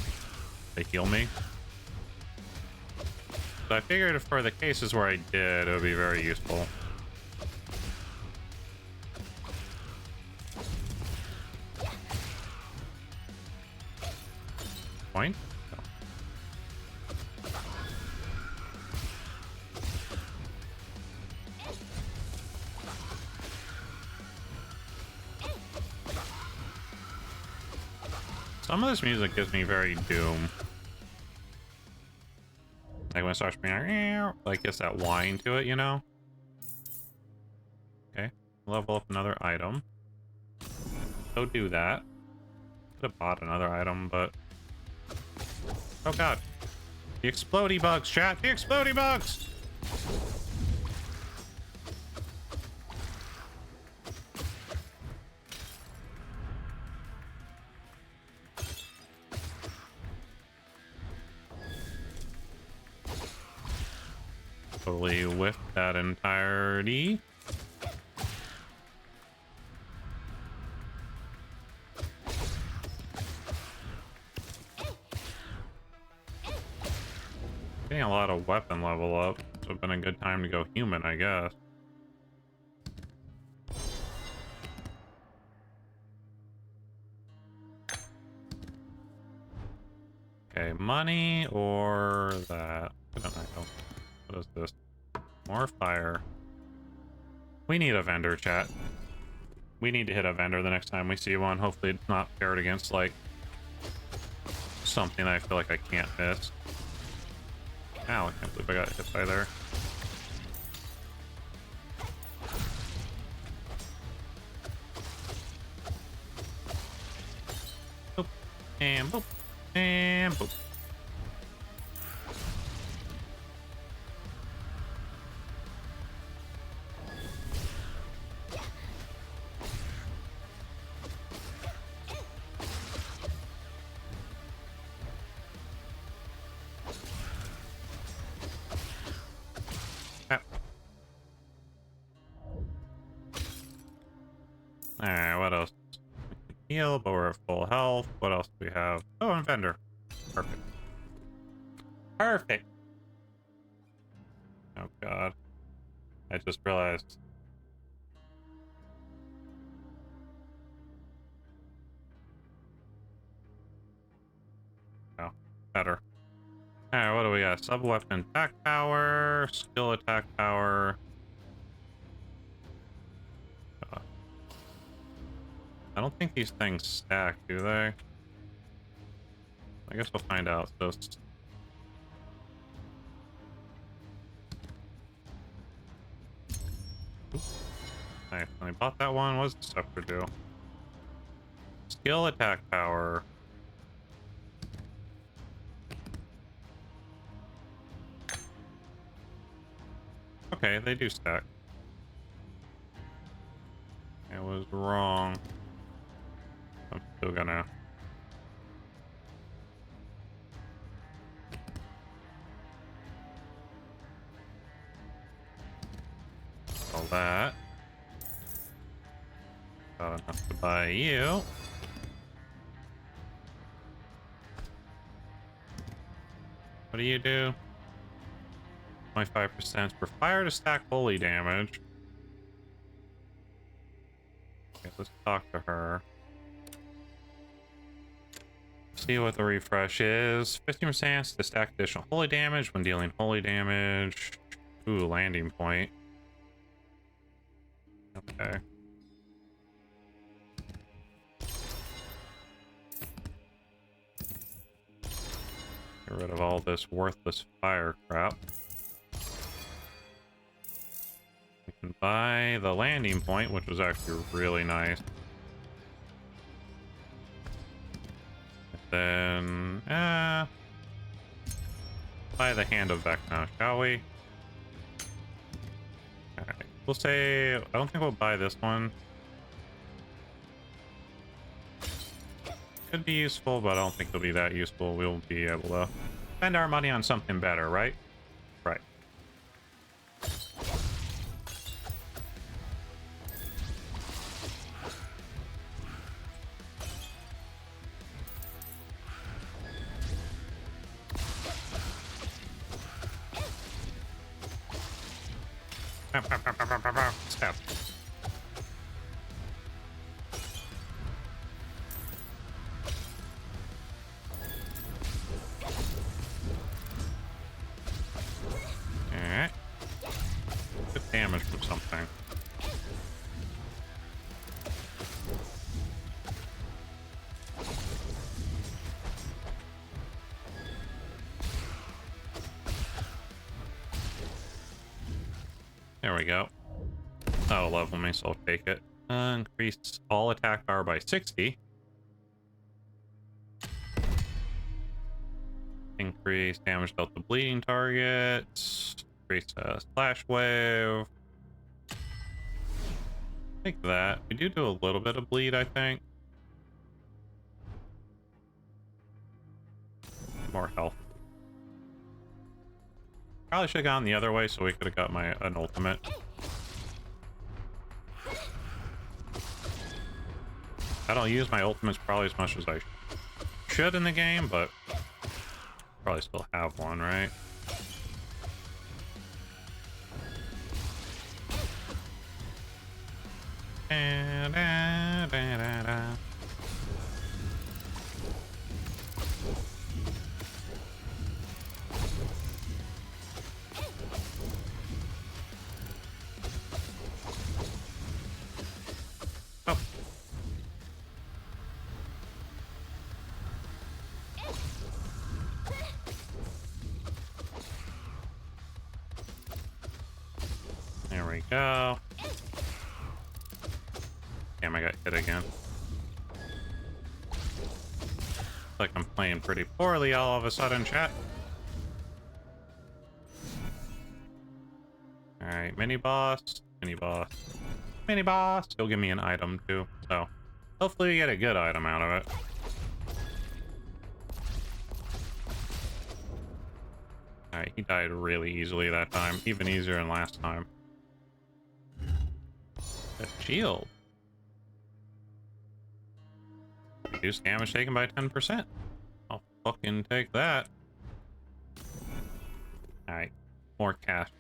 Speaker 1: to heal me. So I figured for the cases where I did, it would be very useful. Point? No. Some of this music gives me very Doom. Like when it starts being like gets that whine to it, you know? Okay. Level up another item. Go do that. Could have bought another item, but oh god. The explodey bugs, chat! The explodey bugs! Totally whiffed that entirety. Getting a lot of weapon level up. So it's been a good time to go human, I guess. Okay, money or that. I don't know. What is this? More fire. We need a vendor, chat. We need to hit a vendor the next time we see one. Hopefully it's not paired against, like, something I feel like I can't miss. Ow, I can't believe I got hit by there. Boop. And boop. And boop. Alright, what else? Heal, but we're at full health. What else do we have? Oh, and vendor. Perfect. Perfect! Oh god. I just realized. Oh, better. Alright, what do we got? Sub-weapon attack power, skill attack power. I don't think these things stack, do they? I guess we'll find out. So, I finally bought that one. What does the scepter do? Skill attack power. Okay, they do stack. I was wrong. I'm still gonna. All that. Got enough to buy you. What do you do? 25% for fire to stack holy damage. Okay, let's talk to her. See what the refresh is. 15% to stack additional holy damage when dealing holy damage. Ooh, landing point. Okay. Get rid of all this worthless fire crap. We can by the landing point, which was actually really nice. Then, by the Hand of Vecna, shall we? Alright, we'll say, I don't think we'll buy this one. Could be useful, but I don't think it'll be that useful. We'll be able to spend our money on something better, right? Right. Step. Alright. Good damage from something. There we go. That'll level me, so I'll take it. Increase all attack power by 60. Increase damage dealt to bleeding targets. Increase splash wave. Take that. We do a little bit of bleed, I think. More health. Probably should have gone the other way so we could have got an ultimate. I don't use my ultimates probably as much as I should in the game, but probably still have one, right? Oh. There we go. Damn, I got hit again. Looks like I'm playing pretty poorly all of a sudden, chat. Alright, mini boss, mini boss, mini boss. He'll give me an item too, so hopefully we get a good item out of it. Alright, he died really easily that time, even easier than last time. A shield. Reduce damage taken by 10%. I'll fucking take that. Alright, more cash.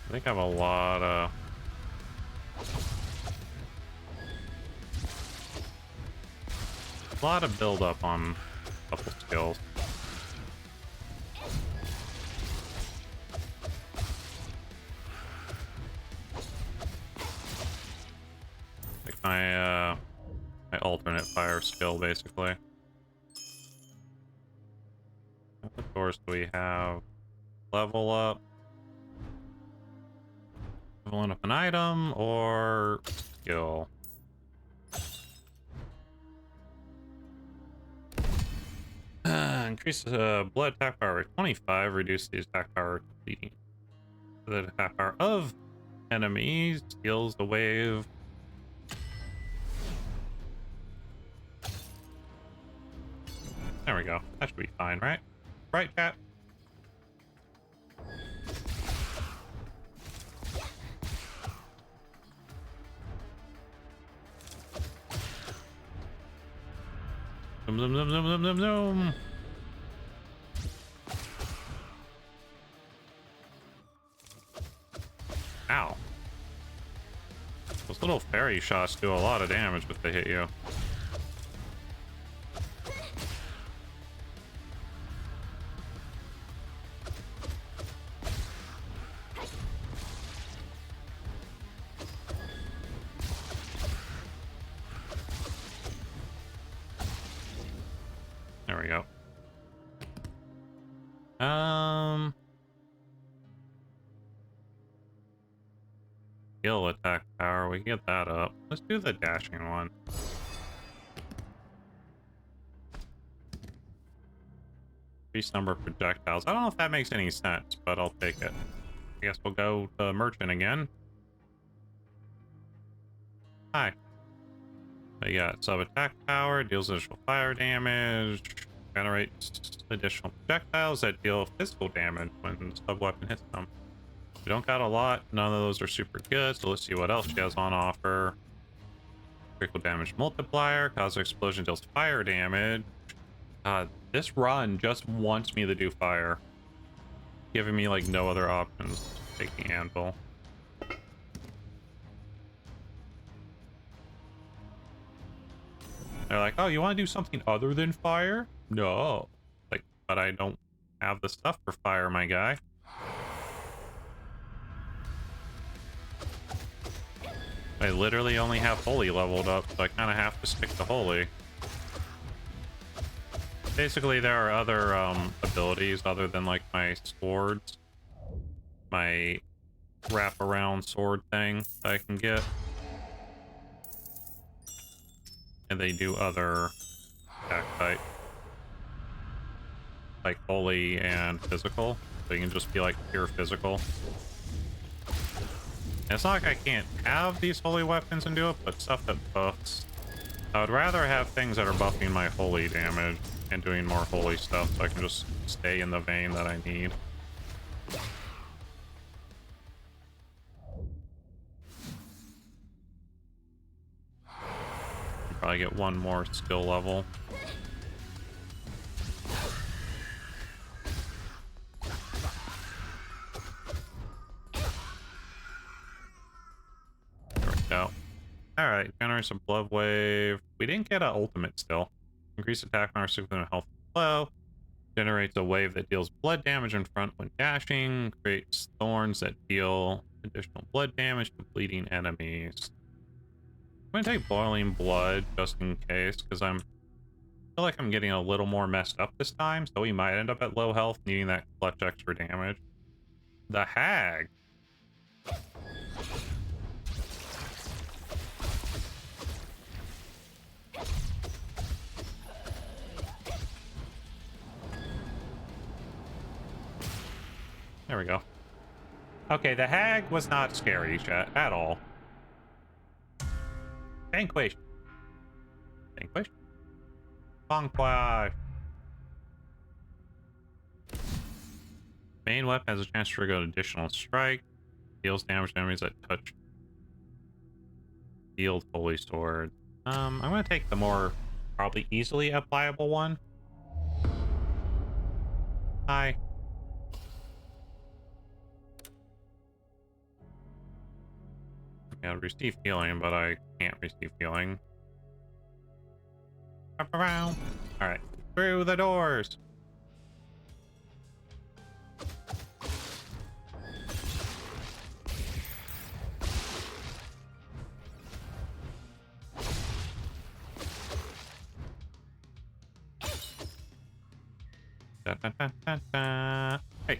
Speaker 1: I think I have a lot of build up on a couple skills. Like my alternate fire skill, basically. What doors do we have? Level up. Leveling up an item or skill. Increase blood attack power by 25, reduce the attack power to bleeding. The attack power of enemies heals the wave. There we go. That should be fine, right? Right, chat? Zoom, zoom, zoom, zoom, zoom, zoom, zoom. Ow. Those little fairy shots do a lot of damage if they hit you. There we go. Skill attack power, we get that up. Let's do the dashing one. Increase number of projectiles. I don't know if that makes any sense, but I'll take it. I guess we'll go to merchant again. Hi. But yeah, sub attack power, deals additional fire damage, generates additional projectiles that deal physical damage when the sub weapon hits them. We don't got a lot. None of those are super good, so let's see what else she has on offer. Critical damage multiplier, cause explosion deals fire damage. This run just wants me to do fire, giving me like no other options. Take the anvil. They're like, oh, you want to do something other than fire? No. Like, but I don't have the stuff for fire, my guy. I literally only have holy leveled up, so I kind of have to stick to holy. Basically, there are other abilities other than like my swords, my wraparound sword thing that I can get, and they do other attack type, like holy and physical. So you can just be like pure physical. And it's not like I can't have these holy weapons and do it, but stuff that buffs. I would rather have things that are buffing my holy damage and doing more holy stuff, so I can just stay in the vein that I need. Probably get one more skill level. There we go. Alright, generates a blood wave. We didn't get an ultimate still. Increase attack power, 6% health flow. Generates a wave that deals blood damage in front when dashing. Creates thorns that deal additional blood damage to bleeding enemies. I'm gonna take boiling blood just in case, because I feel like I'm getting a little more messed up this time, so we might end up at low health needing that clutch extra damage. The hag. There we go. Okay, the hag was not scary, chat, at all. Vanquish. Vanquish. Vanquish. Main weapon has a chance to trigger an additional strike. Deals damage to enemies that touch field holy sword. I'm gonna take the more probably easily applicable one. Hi. Yeah, receive healing, but I can't receive healing. Up around. Alright, through the doors. Da, da, da, da, da. Hey.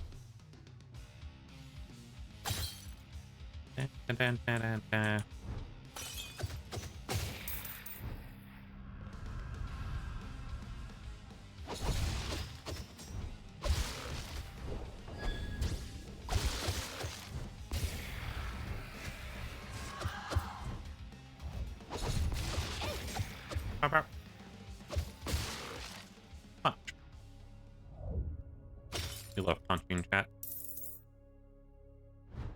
Speaker 1: Da, da, da, da, da. Punch. You love punching, chat.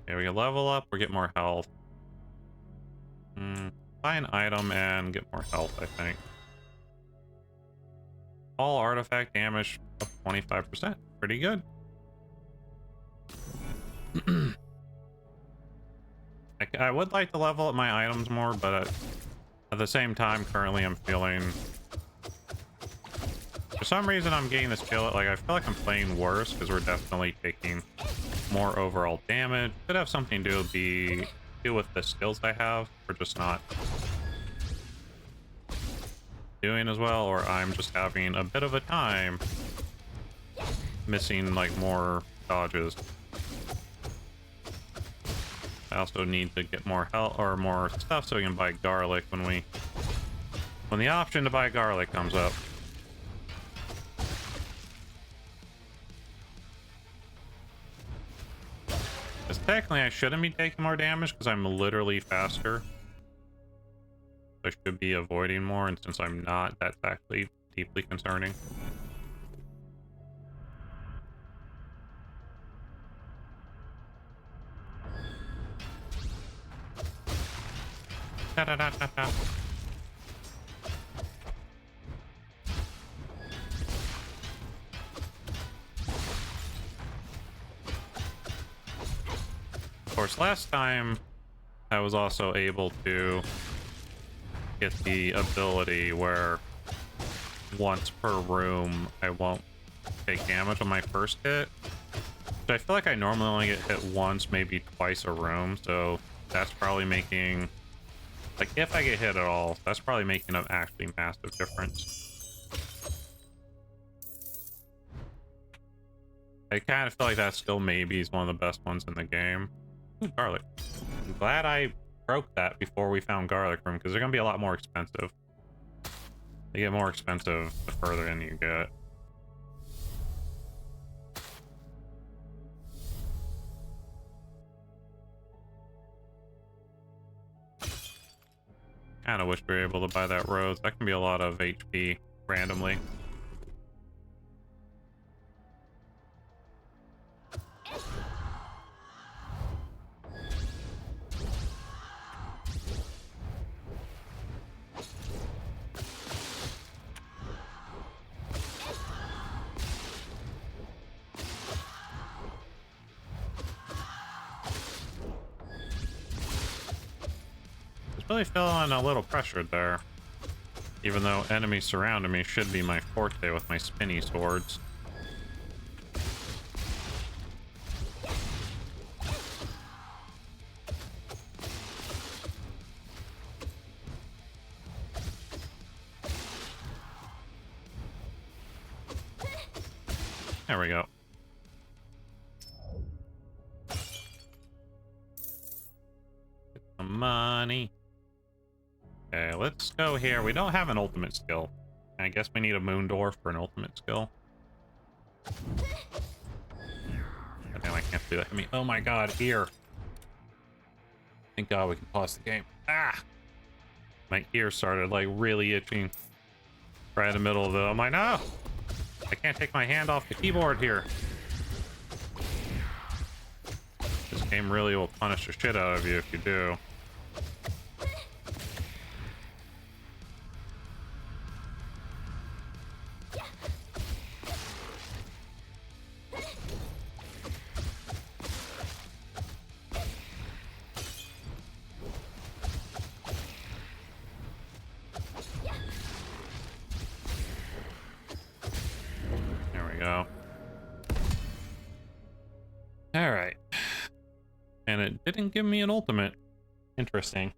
Speaker 1: Okay, we can level up or get more health. Buy an item and get more health, I think. All artifact damage up 25%. Pretty good. I would like to level up my items more, but at the same time, currently I'm feeling... For some reason, I'm getting this feel like I feel like I'm playing worse because we're definitely taking more overall damage. Could have something to do with the skills I have, or just not doing as well, or I'm just having a bit of a time missing like more dodges. I also need to get more health or more stuff so we can buy garlic when the option to buy garlic comes up. Because technically I shouldn't be taking more damage because I'm literally faster. I should be avoiding more, and since I'm not, that's actually deeply concerning. Da, da, da, da, da. Of course, last time I was also able to get the ability where once per room I won't take damage on my first hit. But I feel like I normally only get hit once, maybe twice a room, so that's probably making, like, if I get hit at all, that's probably making an actually massive difference. I kind of feel like that still maybe is one of the best ones in the game. Ooh, garlic. I'm glad I broke that before we found garlic room, because they're going to be a lot more expensive. They get more expensive the further in you get. Kind of wish we were able to buy that rose. That can be a lot of HP randomly. Really feeling a little pressured there, even though enemies surrounding me should be my forte with my spinny swords. There we go. Get some money. Okay, let's go here. We don't have an ultimate skill. I guess we need a moon door for an ultimate skill. Damn, I can't do that to me. Oh my god, ear. Thank god we can pause the game. Ah! My ear started like really itching right in the middle of it. I'm like, no! I can't take my hand off the keyboard here. This game really will punish the shit out of you if you do. Alright. And it didn't give me an ultimate. Interesting.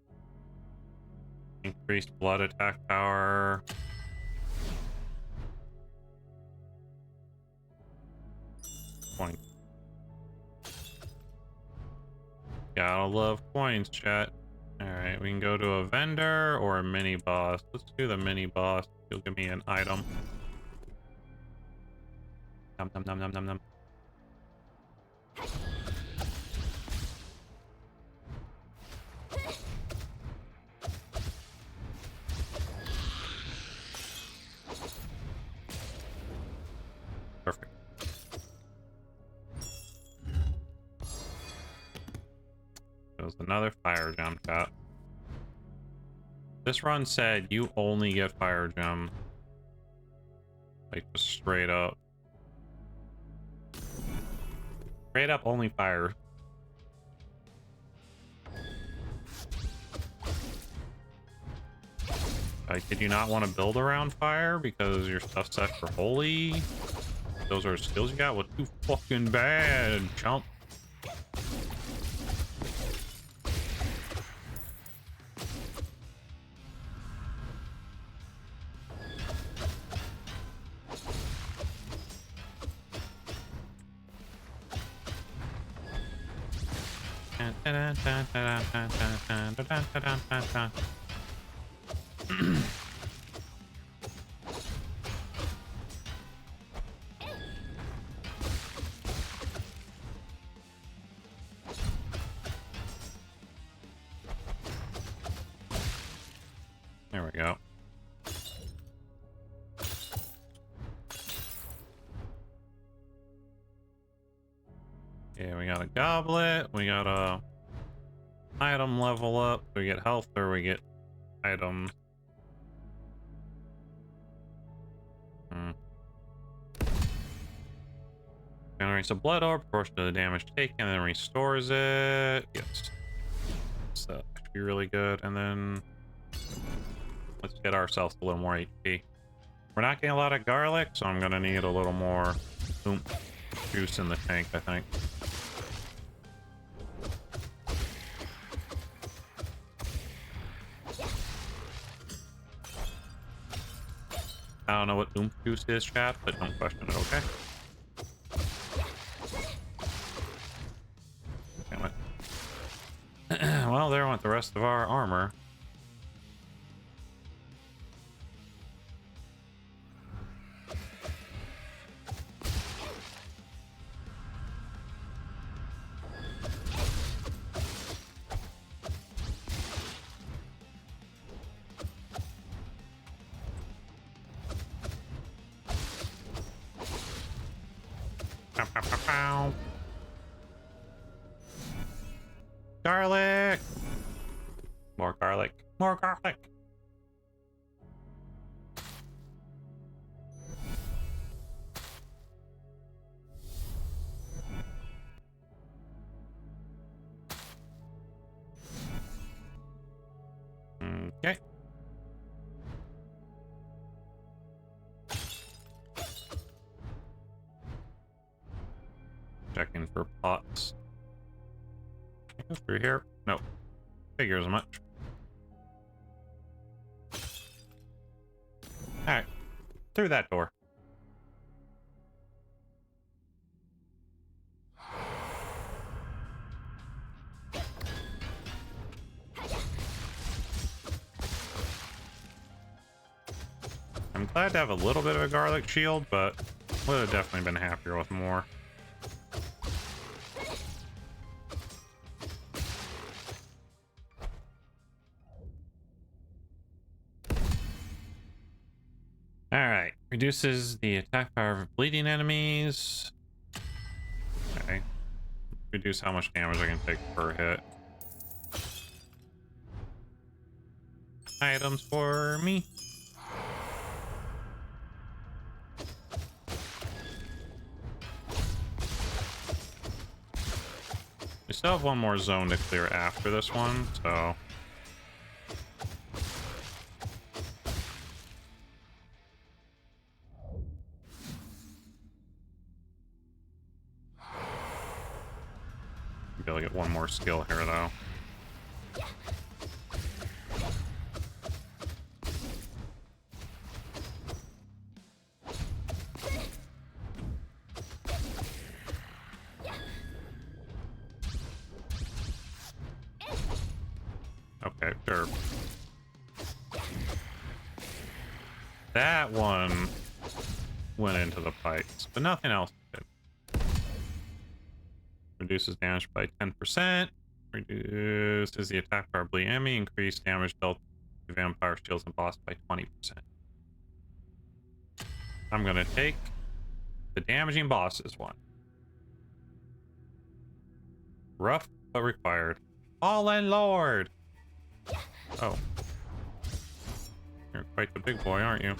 Speaker 1: Increased blood attack power. Coin. Gotta love coins, chat. Alright, we can go to a vendor or a mini boss. Let's do the mini boss. He'll give me an item. Nom nom nom nom nom nom. Perfect. There's another fire gem chat. This run said you only get fire gem. Like just straight up. Straight up only fire. Like, did you not want to build around fire because your stuff's set for holy? Those are skills you got? Well, too fucking bad, chump. There we go. Yeah, we got a goblet. We got a item level up. We get health or we get items. Generates a blood orb, proportion to the damage taken, and then restores it. Yes. So that should be really good. And then let's get ourselves a little more HP. We're not getting a lot of garlic, so I'm gonna need a little more juice in the tank, I think. I don't know what oomph juice is, chat, but don't question it, okay? Damn it. Well, there went the rest of our armor. Garlic! More garlic. More garlic! Okay. Checking for pots. Go through here. Nope. Figures as much. Alright. Through that door. I'm glad to have a little bit of a garlic shield, but would have definitely been happier with more. Alright. Reduces the attack power of bleeding enemies. Okay. Reduce how much damage I can take per hit. Items for me. We still have one more zone to clear after this one, so... Be able to get one more skill here, though. Okay, sure. That one went into the pipes, but nothing else did. Reduces damage by 10%. Reduces the attack power of bleeding enemy. Increase damage dealt to vampire shields and boss by 20%. I'm gonna take the damaging bosses one. Rough but required. Fallen Lord! Oh. You're quite the big boy, aren't you?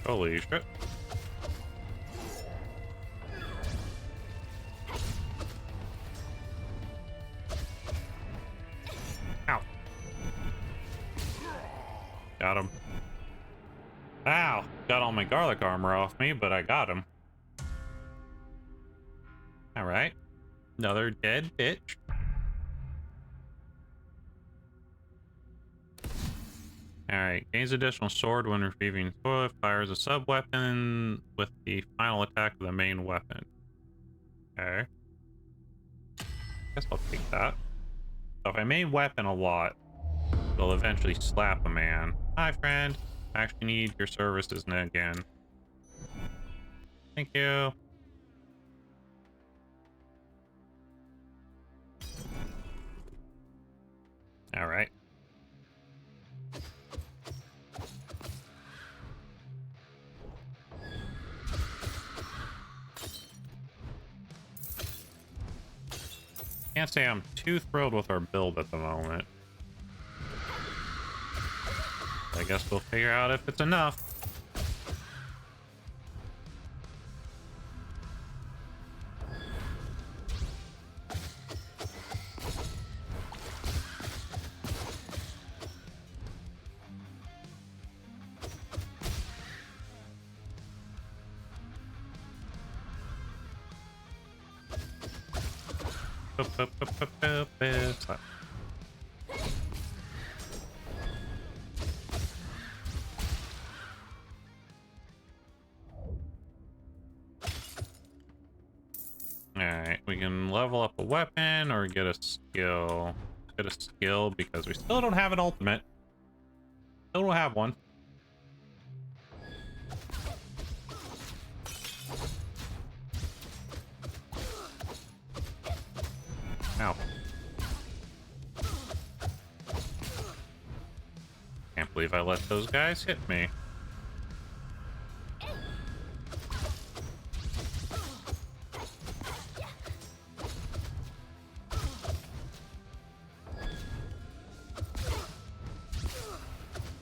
Speaker 1: Holy shit. Ow. Got him. Ow. Got all my garlic armor off me, but I got him. Alright. Another dead bitch. Alright, gains additional sword when retrieving toilet, fires a sub-weapon with the final attack of the main weapon. Okay. Guess I'll take that. So if I main weapon a lot, it'll eventually slap a man. Hi, friend. I actually need your services again. Thank you. Alright. Can't say I'm too thrilled with our build at the moment. I guess we'll figure out if it's enough. Alright, we can level up a weapon or get a skill. Get a skill because we still don't have an ultimate. Still don't have one. Ow. Can't believe I let those guys hit me.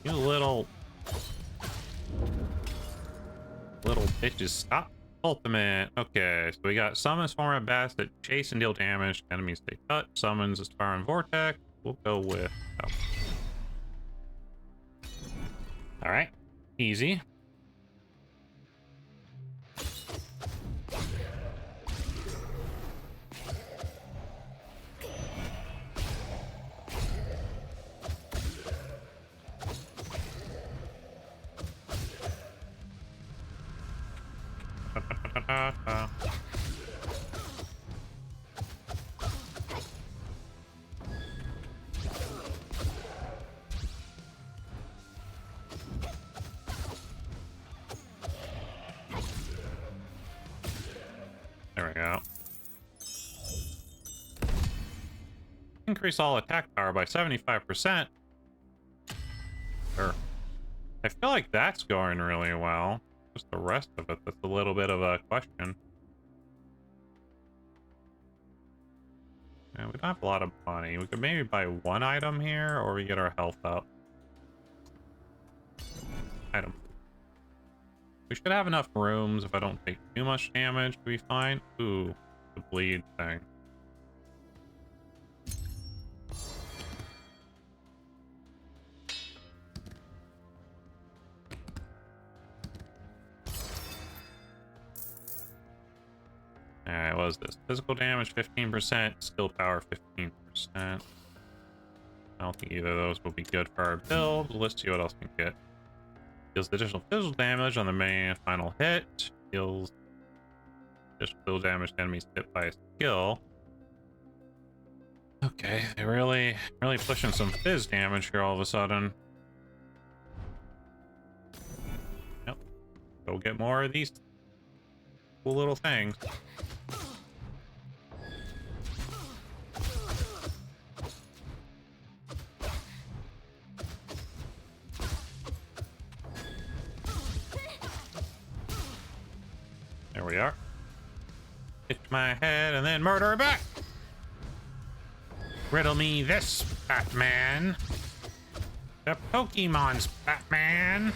Speaker 1: You little bitches, stop. Ultimate. Okay, so we got summons form of bats that chase and deal damage. Enemies take cut. Summons a star and vortex. We'll go with Alright. Easy. There we go. Increase all attack power by 75%. Sure. I feel like that's going really well. Just the rest of it, that's a little bit of a question. Yeah, we don't have a lot of money. We could maybe buy one item here, or we get our health up. Item. We should have enough rooms if I don't take too much damage to be fine. Ooh, the bleed thing. Alright, what is this? Physical damage 15%, skill power 15%. I don't think either of those will be good for our build. Let's see what else we can get. Deals additional physical damage on the main final hit. Deals additional physical damage to enemies hit by a skill. Okay, they're really pushing some fizz damage here all of a sudden. Yep. Go get more of these cool little things. There we are. Hit my head and then murder her back. Riddle me this, Batman. The Pokemon's Batman.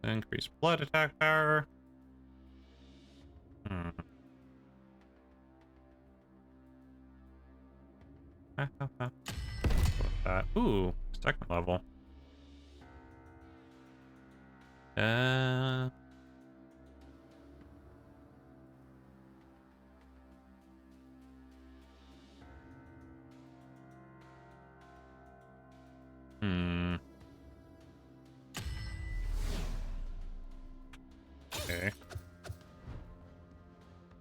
Speaker 1: Increase blood attack power. What's that? Ooh, second level. Uh... Hmm. Okay.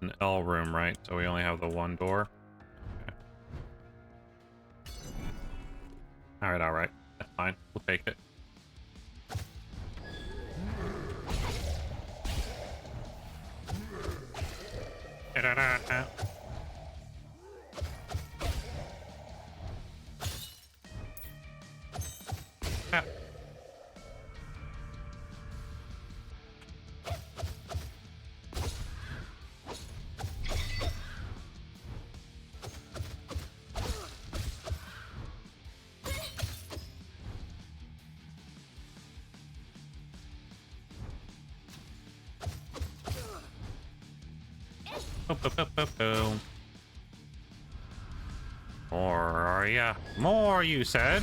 Speaker 1: An L room, right? So we only have the one door. Okay. All right. That's fine. We'll take it. Da-da-da-da. Ah. Boom. More, are ya? More, you said.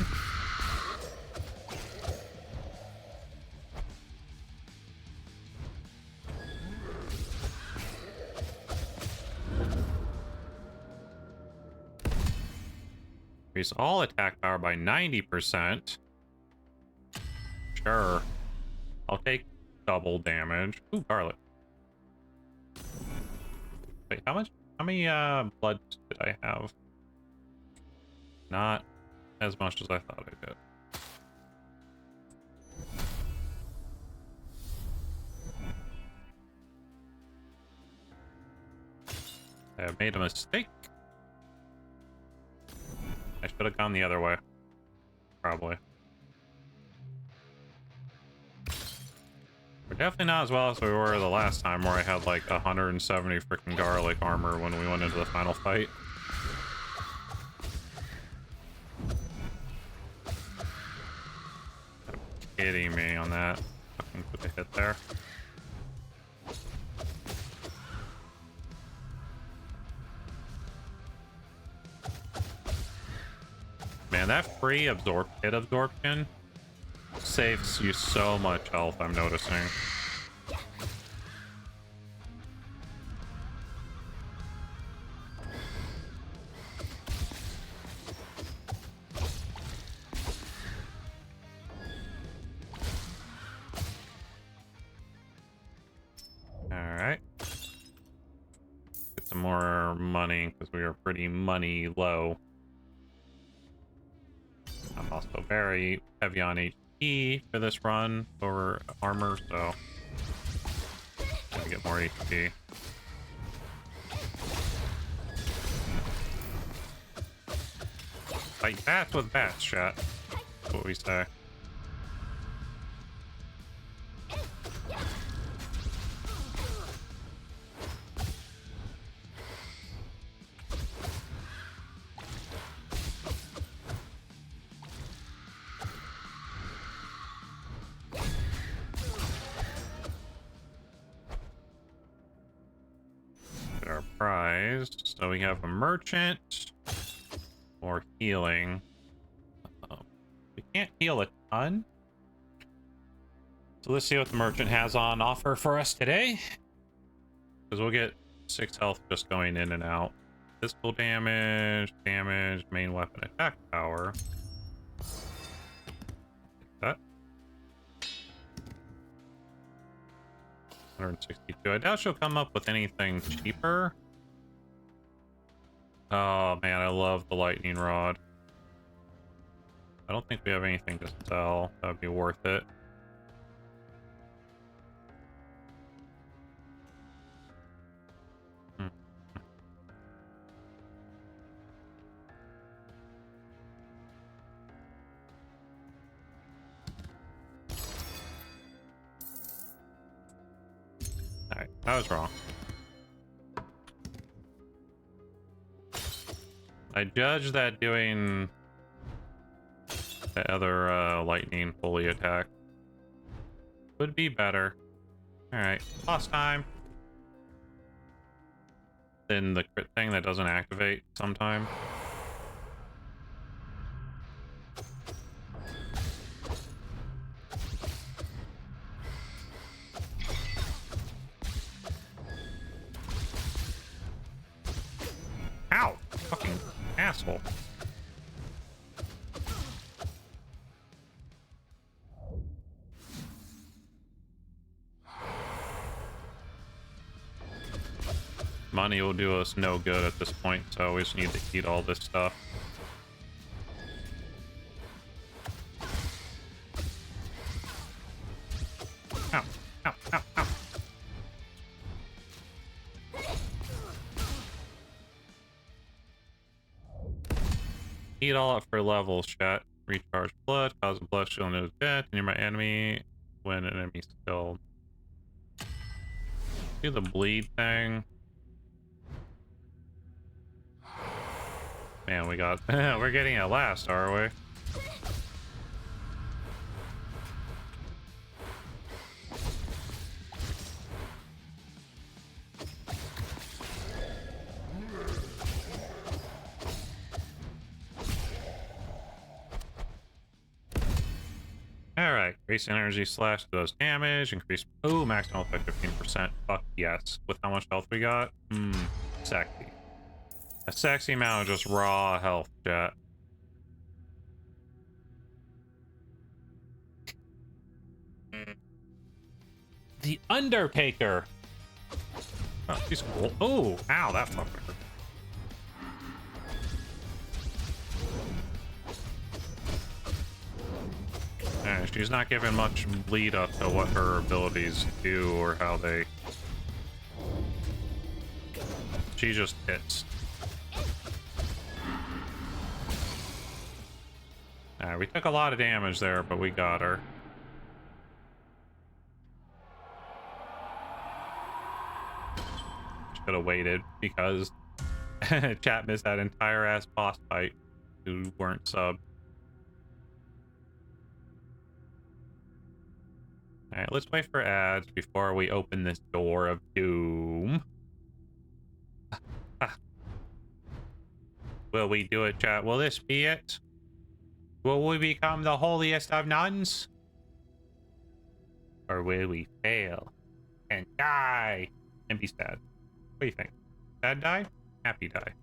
Speaker 1: Increase all attack power by 90%. Sure. I'll take double damage. Ooh, garlic. Wait, how much? How many blood did I have? Not as much as I thought I did. I made a mistake. I should have gone the other way. Probably. We're definitely not as well as we were the last time where I had like 170 freaking garlic armor when we went into the final fight. Kidding me on that. Fucking put a hit there. Man, that free hit absorption saves you so much health, I'm noticing. Alright. Get some more money, because we are pretty money low. I'm also very heavy on HP for this run over armor, so gotta get more HP. Fight bats with bats, chat. That's what we say. Our prize. So we have a merchant or healing. We can't heal a ton. So let's see what the merchant has on offer for us today. Because we'll get 6 health just going in and out. Physical damage, main weapon attack power. That. 162. I doubt she'll come up with anything cheaper. Oh man, I love the lightning rod. I don't think we have anything to sell. That would be worth it. Alright, I was wrong. I judge that doing the other lightning fully attack would be better. Alright, boss time. Then the crit thing that doesn't activate sometime. asshole. Money will do us no good at this point, so we just need to eat all this stuff. Ow, ow, ow, ow. Eat all up for levels, chat. Recharge blood, cause a blood shield into death near my enemy when an enemy's killed. Do the bleed thing. Man, we got we're getting it last, are we? Alright, increase energy slash does damage, increase maximum effect 15%. Fuck yes. With how much health we got? Sexy. A sexy amount of just raw health, chat. The Undertaker! Oh, she's cool. Oh, ow, that fucking hurt. She's not giving much lead up to what her abilities do or how they... She just hits. We took a lot of damage there, but we got her. Should have waited because chat missed that entire ass boss fight who weren't subbed. Alright, let's wait for ads before we open this door of doom. Will we do it, chat? Will this be it? Will we become the holiest of nuns? Or will we fail and die and be sad? What do you think? Sad die? Happy die?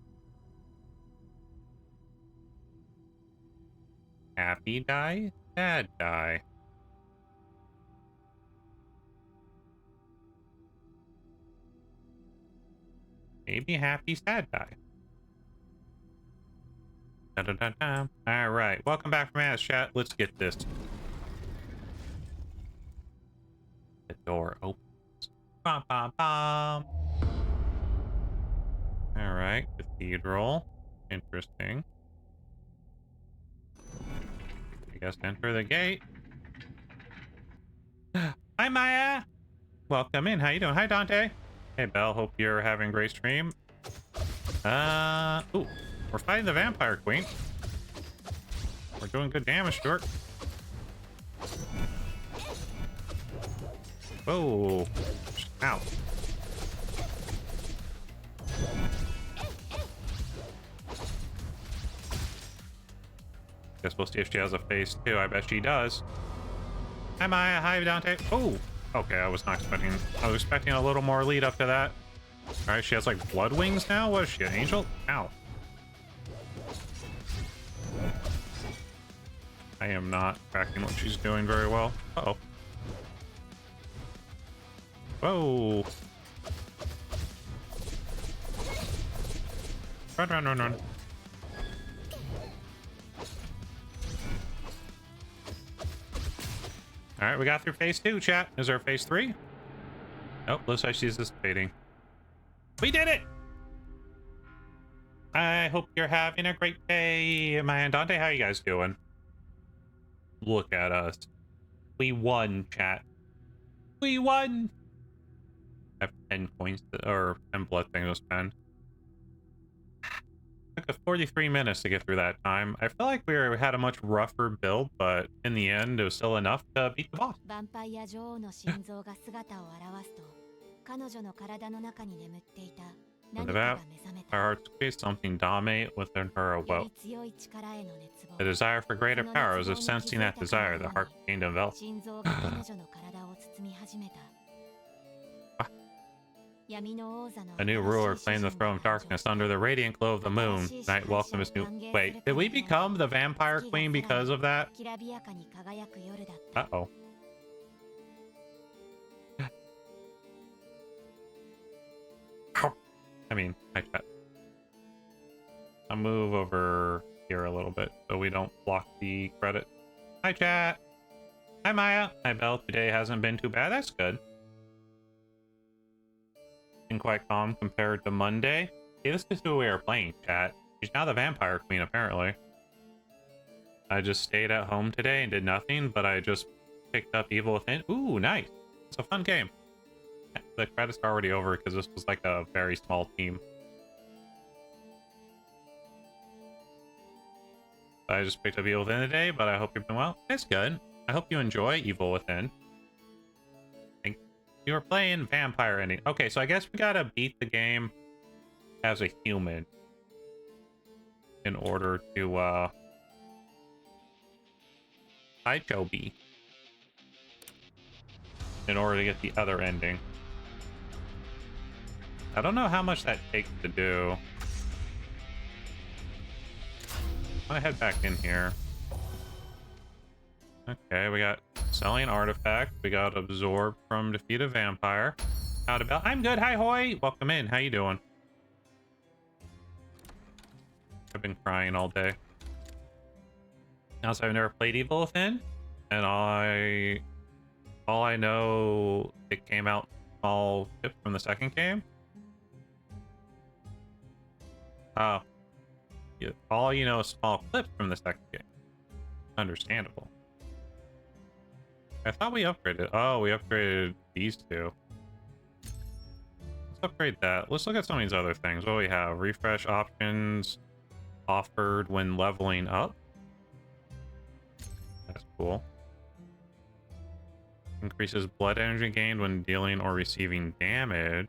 Speaker 1: Happy die? Sad die? Maybe happy sad die. Da, da, da, da. All right, welcome back from ads, chat. Let's get this. The door opens. Bum, bum, bum. All right, cathedral. Interesting. I guess enter the gate. Hi, Maya. Welcome in. How you doing? Hi, Dante. Hey, Belle. Hope you're having a great stream. Ooh. We're fighting the Vampire Queen. We're doing good damage to her. Whoa. Ow. Guess we'll see if she has a face too. I bet she does. Hi, Maya. Hi, Dante. Oh. Okay, I was expecting a little more lead up to that. Alright, she has like blood wings now? What is she, an angel? Ow. I am not tracking what she's doing very well. Uh-oh. Whoa. Run, run, run, run. Alright, we got through phase 2, chat. Is there a phase 3? Nope, looks like she's dissipating. We did it! I hope you're having a great day. Maya and Dante, how you guys doing? Look at us. We won, chat. We won! I have 10 coins, or 10 blood things to spend. Took us 43 minutes to get through that time. I feel like we had a much rougher build, but in the end, it was still enough to beat the boss. Look at that. Our hearts create something dominate within her awoke. The desire for greater power, as if sensing that desire, the heart gained enveloped. A new ruler claimed the throne of darkness under the radiant glow of the moon. Night welcomed his new... Wait, did we become the vampire queen because of that? Uh-oh. I mean, hi chat. I'll move over here a little bit so we don't block the credit. Hi chat. Hi Maya. Hi Belle. Today hasn't been too bad. That's good. Been quite calm compared to Monday. Hey, this is who we are playing, chat. She's now the vampire queen, apparently. I just stayed at home today and did nothing, but I just picked up Evil Within. Ooh, nice. It's a fun game. The credits are already over because this was like a very small team. I just picked up Evil Within today, but I hope you've been well. It's good. I hope you enjoy Evil Within. You were playing vampire ending. Okay, so I guess we gotta beat the game as a human in order to hi Chobi. In order to get the other ending. I don't know how much that takes to do. I'm gonna head back in here. Okay, we got selling artifact. We got absorb from defeat a vampire. Out of bell. I'm good. Hi Hoy. Welcome in. How you doing? I've been crying all day. Also, I've never played Evil Within, and all I know, it came out small tip from the second game. Oh, yeah, all you know is small clips from the second game. Understandable. I thought we upgraded. Oh, we upgraded these two. Let's upgrade that. Let's look at some of these other things. What do we have? Refresh options offered when leveling up. That's cool. Increases blood energy gained when dealing or receiving damage.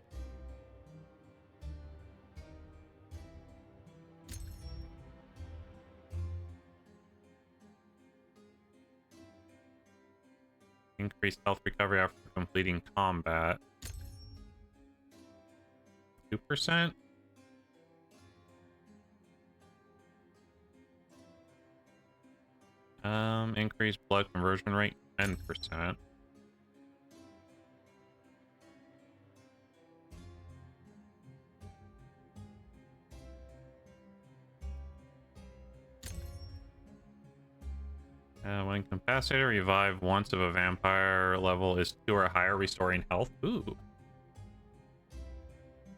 Speaker 1: Increased health recovery after completing combat. 2%. Increased blood conversion rate 10%. When incapacitated, revive once if a vampire level is 2 or higher, restoring health. Ooh.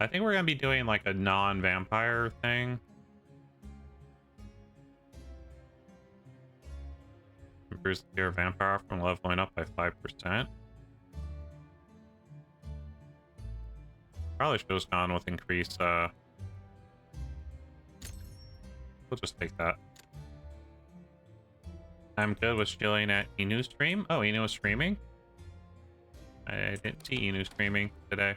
Speaker 1: I think we're gonna be doing like a non-vampire thing. Improves your vampire from leveling up by 5%. Probably should have gone with increase. We'll just take that. I'm good with chilling at Inu stream. Oh, Inu is streaming? I didn't see Inu streaming today.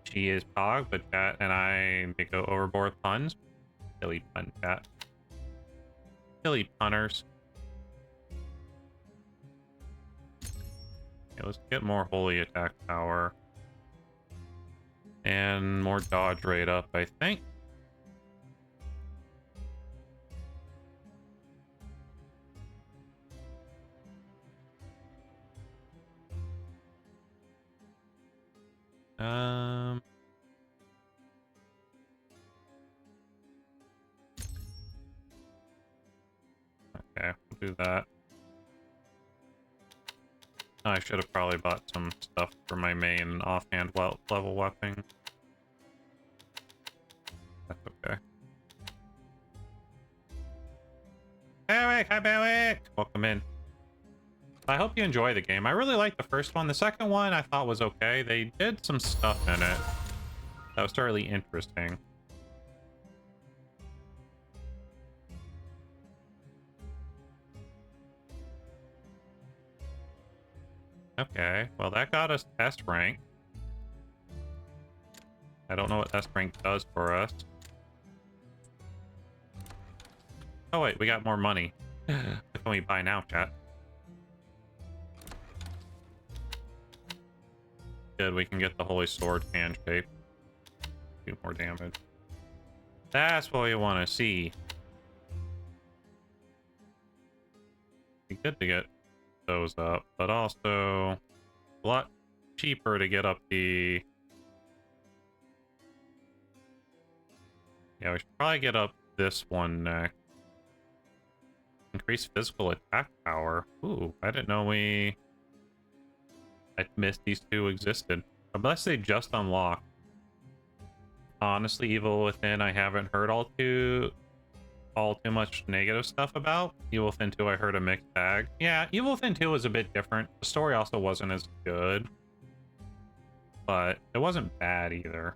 Speaker 1: She is Pog, but chat and I may go overboard with puns. Silly pun chat. Silly punners. Okay, let's get more holy attack power. And more dodge rate up, I think. Okay, we'll do that. I should have probably bought some stuff for my main offhand level weapon. That's okay. Barwick! Hi, Barwick! Welcome in. I hope you enjoy the game. I really liked the first one. The second one I thought was okay. They did some stuff in it that was thoroughly interesting. Okay, well that got us S rank. I don't know what S rank does for us. Oh wait, we got more money. What can we buy now, chat? good. We can get the Holy Sword hand shape. Do more damage. That's what we want to see. Be good to get those up, but also a lot cheaper to get up the... Yeah, we should probably get up this one next. Increase physical attack power. Ooh, I didn't know I missed these two existed. Unless they just unlocked. Honestly, Evil Within I haven't heard all too much negative stuff about. Evil Within 2 I heard a mixed bag. Yeah, Evil Within 2 was a bit different. The story also wasn't as good. But it wasn't bad either.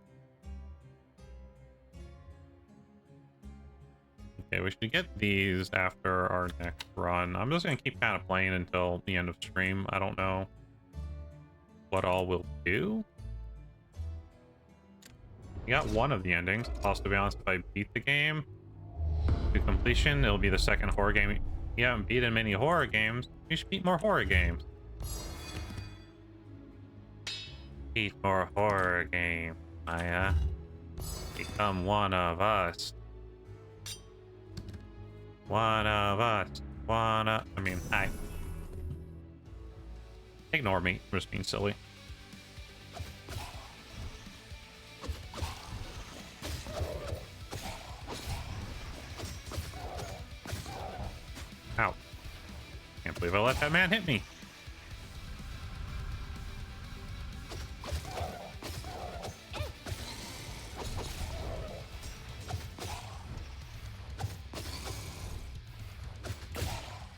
Speaker 1: Okay, we should get these after our next run. I'm just gonna keep kind of playing until the end of stream. I don't know what all we'll do. We got one of the endings. Also, to be honest, if I beat the game to completion, it'll be the second horror game. You haven't beaten many horror games. You should beat more horror games. Beat more horror games, Maya. Become one of us. One of us. I mean, hi. Ignore me. I'm just being silly. Ow. Can't believe I let that man hit me.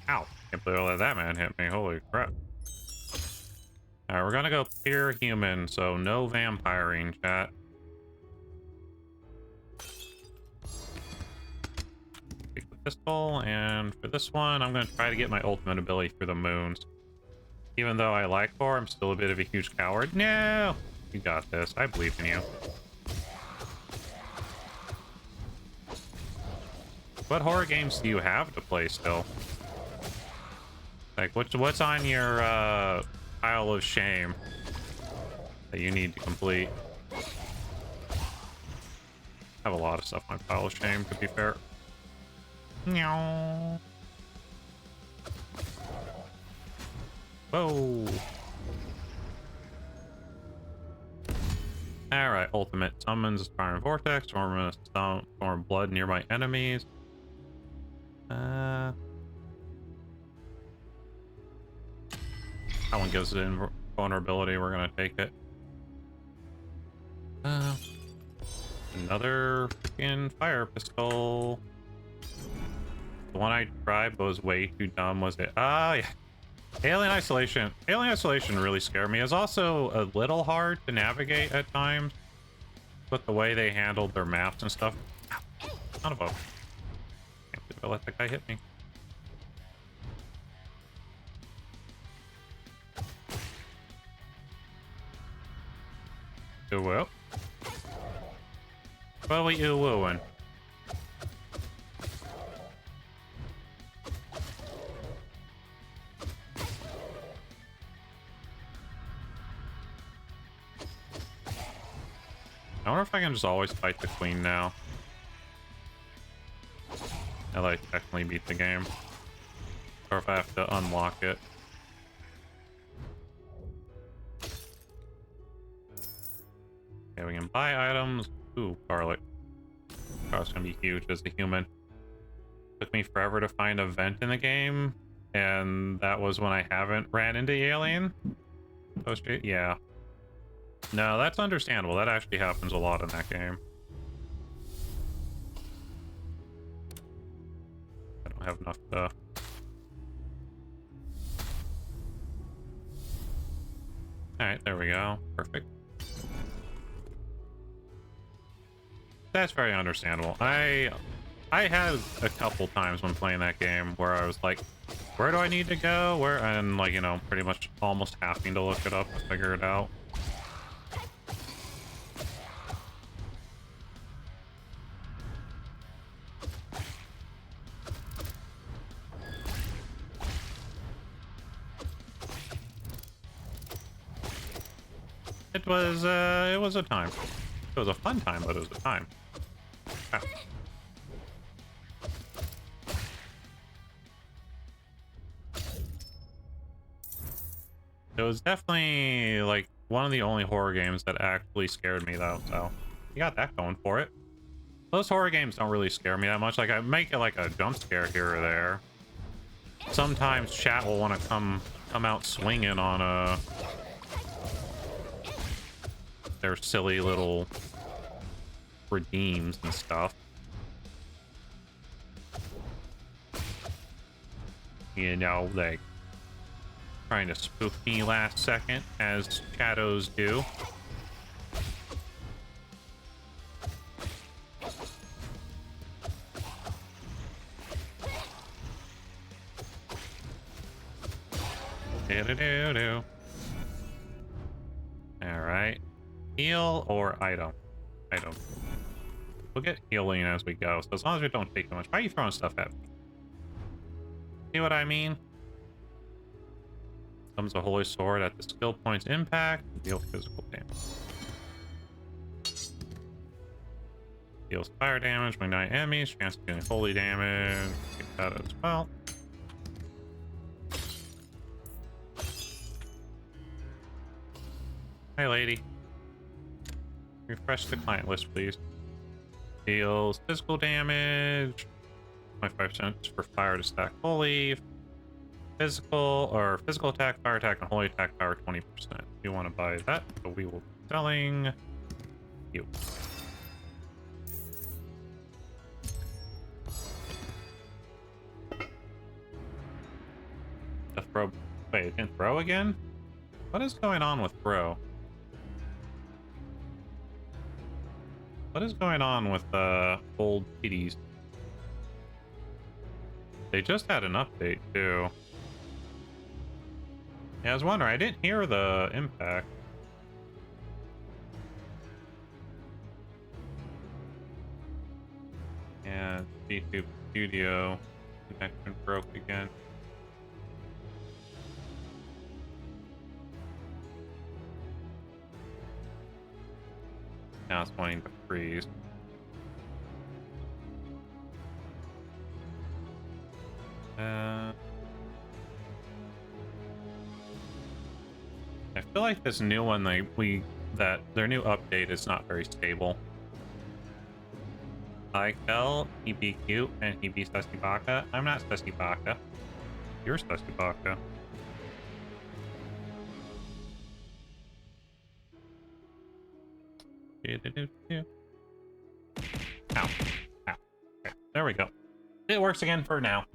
Speaker 1: Ow. Can't believe I let that man hit me. Holy crap. Alright, we're gonna go pure human, so no vampiring, chat. Take the pistol, and for this one, I'm gonna try to get my ultimate ability through the moons. Even though I like horror, I'm still a bit of a huge coward. No! You got this. I believe in you. What horror games do you have to play still? Like, what's on your pile of shame that you need to complete? I have a lot of stuff on my pile of shame, to be fair. Meow. Whoa. Alright, ultimate summons Inspiring Vortex, form blood nearby enemies. That one gives it invulnerability. We're gonna take it. Another freaking fire pistol. The one I tried was way too dumb, was it? Ah, yeah. Alien Isolation. Alien Isolation really scared me. It's also a little hard to navigate at times, but the way they handled their maps and stuff. Son of a... Can't believe I let that guy hit me. Do well. What are you doing? I wonder if I can just always fight the queen now. I like technically beat the game. Or if I have to unlock it. Okay, we can buy items. Ooh, garlic. Garlic's gonna be huge as a human. Took me forever to find a vent in the game, and that was when I haven't ran into alien. Yeah. No, that's understandable. That actually happens a lot in that game. I don't have enough to... Alright, there we go. Perfect. That's very understandable. I had a couple times when playing that game where I was like, where do I need to go? Where? And like, you know, pretty much almost having to look it up to figure it out. It was a time. It was a fun time, but it was a time. Ah. It was definitely like one of the only horror games that actually scared me though, so you got that going for it. Those horror games don't really scare me that much. Like I make it like a jump scare here or there. Sometimes chat will want to come out swinging on their silly little redeems and stuff. You know, like trying to spook me last second, as shadows do. Do-do-do-do. Alright. Heal or item? Item. We'll get healing as we go, so as long as we don't take too much. Why are you throwing stuff at me? See what I mean? Comes a holy sword at the skill point's impact. Deal physical damage. Deals fire damage when 9 enemies. Chance of doing holy damage. Take that as well. Hi, lady. Refresh the client list, please. Deals physical damage. 25% for fire to stack holy. Physical attack, fire attack, and holy attack power 20%. You want to buy that, so we will be selling you. The throw. Wait, it didn't throw again? What is going on with throw? What is going on with old titties? They just had an update too. Yeah, I was wondering. I didn't hear the impact. Yeah, YouTube Studio connection broke again. Now it's wanting to freeze. I feel like this new one, that their new update is not very stable. I tell he be cute and he be Sussy Baka. I'm not Sussy Baka. You're Sussy Baka. Ow. Ow. Okay, there we go. It works again for now.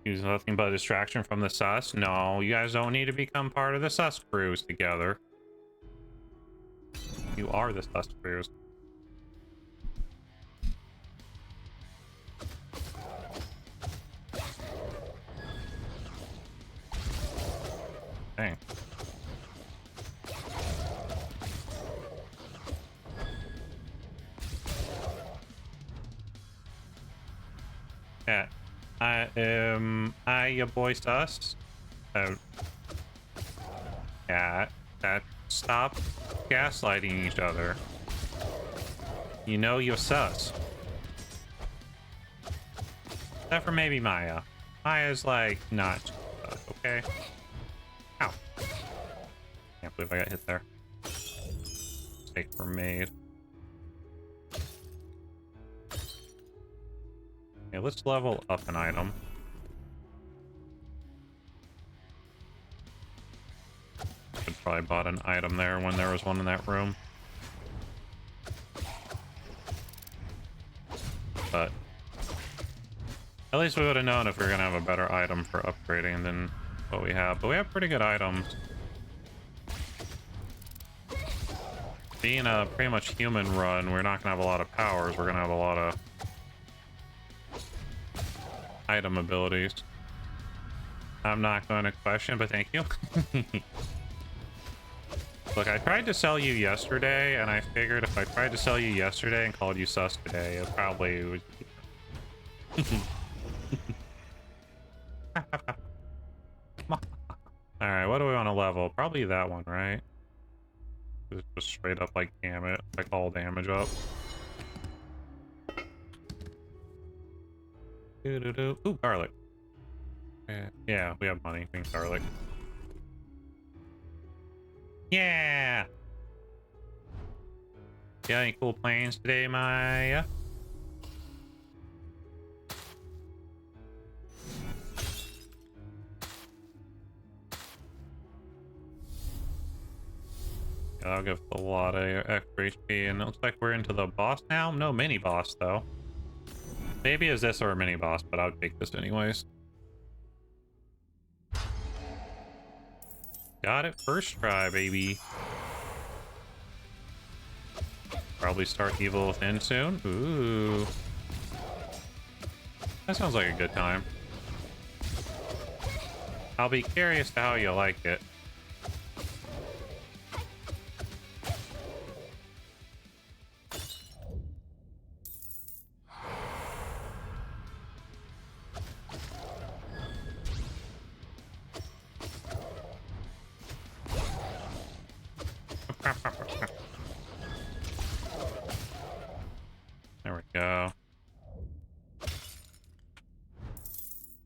Speaker 1: Use nothing but a distraction from the sus. No, you guys don't need to become part of the sus crews together. You are the sus crews. Dang. Yeah. Your boy sus. Yeah, stop gaslighting each other. You know you're sus. Except for maybe Maya. Maya's like not sus, okay? Ow. Can't believe I got hit there. Mistake were made. Okay, let's level up an item. Should probably bought an item there when there was one in that room. But at least we would have known if we were gonna have a better item for upgrading than what we have. But we have pretty good items. Being a pretty much human run, we're not gonna have a lot of powers. We're gonna have a lot of item abilities. I'm not going to question, but thank you. Look, I tried to sell you yesterday, and I figured if I tried to sell you yesterday and called you sus today, it probably would. Alright, what do we want want to level? Probably that one, right? It's just straight up like damage, like all damage up. Ooh, garlic. Yeah, we have money. Think garlic. Yeah. Got any cool plans today, Maya? I'll give a lot of extra HP, and it looks like we're into the boss now. No mini boss though. Maybe is this or a mini boss, but I would take this anyways. Got it first try, baby. Probably start Evil Within soon. Ooh. That sounds like a good time. I'll be curious to how you like it. There we go.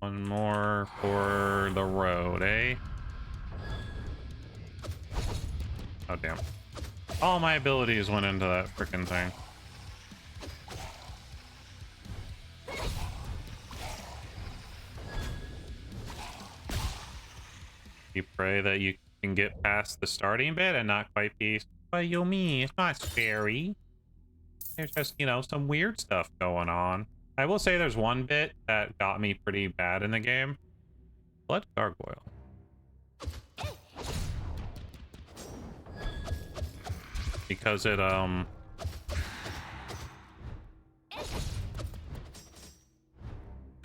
Speaker 1: One more for the road, eh? Oh, damn. All my abilities went into that freaking thing. You pray that you can get past the starting bit and not quite be... What you mean? It's not scary. There's just, you know, some weird stuff going on. I will say there's one bit that got me pretty bad in the game. Blood gargoyle. Because it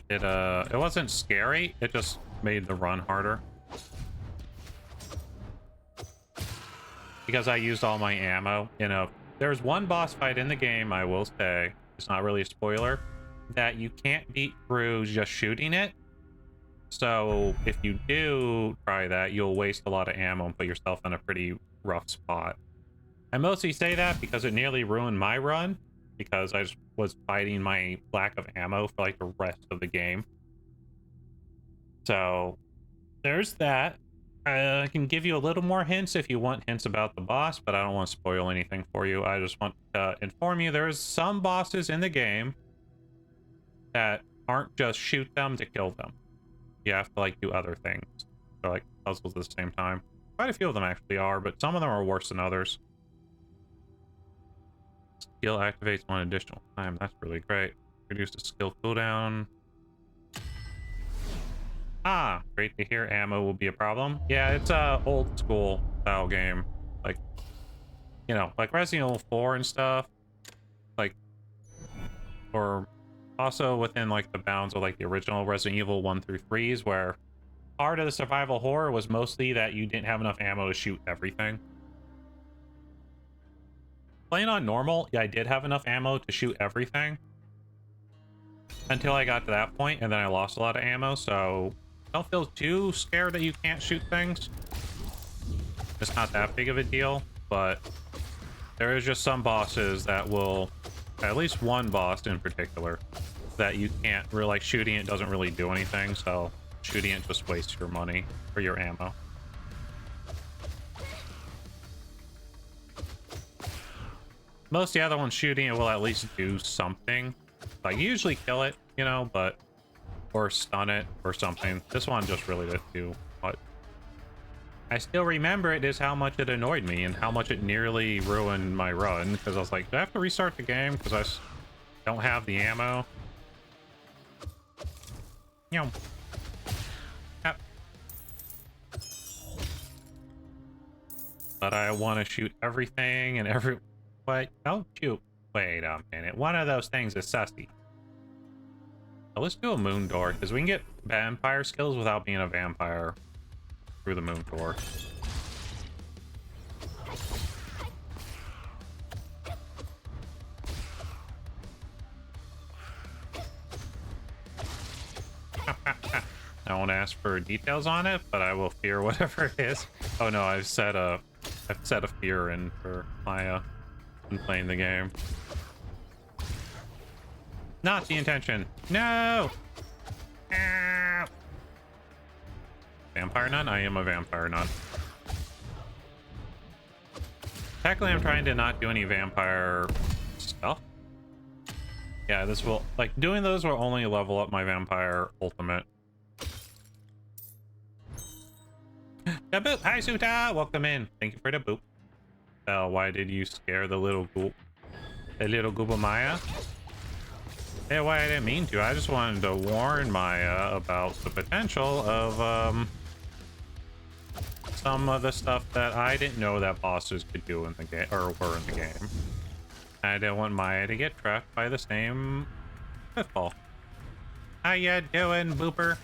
Speaker 1: it wasn't scary, it just made the run harder. Because I used all my ammo, you know. There's one boss fight in the game, I will say, it's not really a spoiler, that you can't beat through just shooting it. So if you do try that, you'll waste a lot of ammo and put yourself in a pretty rough spot. I mostly say that because it nearly ruined my run, because I just was fighting my lack of ammo for like the rest of the game. So there's that. I can give you a little more hints if you want hints about the boss, but I don't want to spoil anything for you. I just want to inform you there's some bosses in the game that aren't just shoot them to kill them. You have to like do other things. So like puzzles at the same time. Quite a few of them actually are, but some of them are worse than others. Skill activates one additional time. That's really great. Reduce the skill cooldown. Ah, great to hear. Ammo will be a problem. Yeah, it's a old school style game. Like, you know, like Resident Evil 4 and stuff. Like, or also within like the bounds of like the original Resident Evil 1 through 3s, where part of the survival horror was mostly that you didn't have enough ammo to shoot everything. Playing on normal, yeah, I did have enough ammo to shoot everything. Until I got to that point, and then I lost a lot of ammo, so don't feel too scared that you can't shoot things. It's not that big of a deal, but there is just some bosses that will, at least one boss in particular, that you can't really, like shooting it doesn't really do anything, so shooting it just wastes your money or your ammo. Most of the other ones shooting it will at least do something. Like usually kill it, you know, but or stun it or something. This one just really didn't do what. I still remember it is how much it annoyed me and how much it nearly ruined my run, because I was like, do I have to restart the game because I don't have the ammo? You know. Yep. But I want to shoot everything and every... What? Don't shoot. Wait a minute. One of those things is sussy. So let's do a moon door, because we can get vampire skills without being a vampire through the moon door. That won't ask for details on it, but I will fear whatever it is. Oh no, I've set a fear in for Maya when playing the game. Not the intention. No! Ow! Vampire nun? I am a vampire nun. Technically, I'm trying to not do any vampire stuff. Yeah, this will, like, doing those will only level up my vampire ultimate. Yeah, boop. Hi, Suta. Welcome in. Thank you for the boop. Why did you scare the little goop? The little goopa Maya? Yeah, why I didn't mean to. I just wanted to warn Maya about the potential of, some of the stuff that I didn't know that bosses could do in the game, or were in the game. I didn't want Maya to get trapped by the same pitfall. How ya doing, Booper?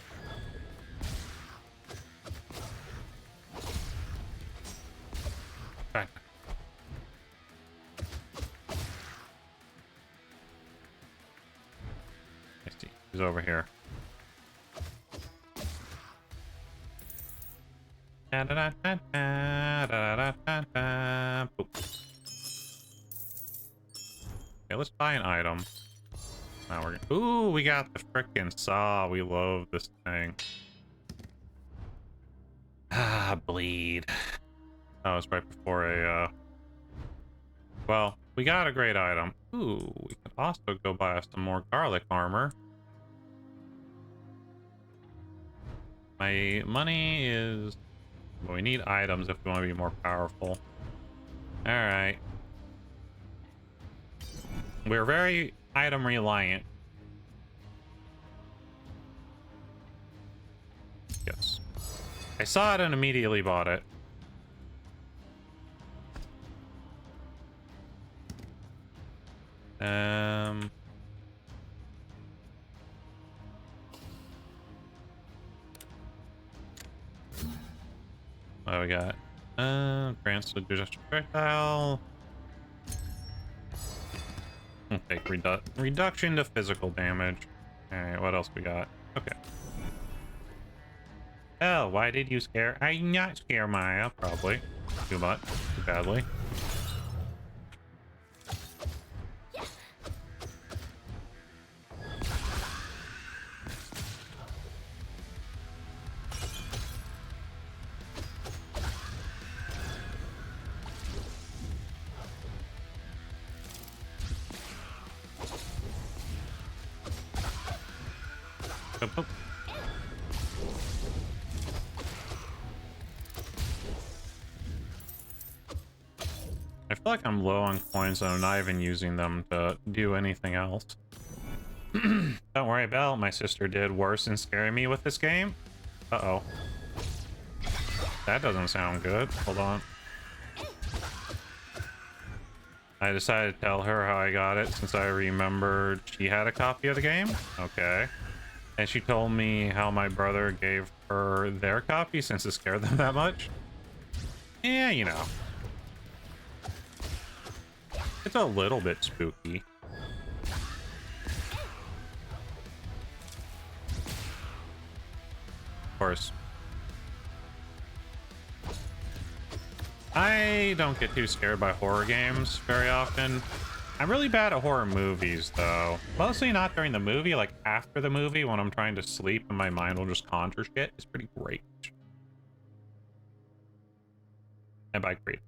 Speaker 1: Right. I see. He's over here. Da, da, da, da, da, da, da, da. Okay, let's buy an item. Now we're gonna... Ooh, we got the frickin' saw. We love this thing. Ah, bleed. That was right before a, Well, we got a great item. Ooh, we could also go buy us some more garlic armor. My money is... Well, we need items if we want to be more powerful. Alright. We're very item reliant. Yes. I saw it and immediately bought it. What do we got? Grants the just projectile. Take reduction to physical damage. Alright, what else we got? Okay. Oh, why did you scare? I not scare Maya, probably. Too much. Too badly. Boop, boop. I feel like I'm low on coins and I'm not even using them to do anything else. Don't worry, Belle. My sister did worse than scaring me with this game. Uh-oh. That doesn't sound good. Hold on. I decided to tell her how I got it since I remembered she had a copy of the game. Okay. And she told me how my brother gave her their copy since it scared them that much. Yeah, you know. It's a little bit spooky. Of course. I don't get too scared by horror games very often. I'm really bad at horror movies, though. Mostly not during the movie, like after the movie when I'm trying to sleep and my mind will just conjure shit. It's pretty great. And by great.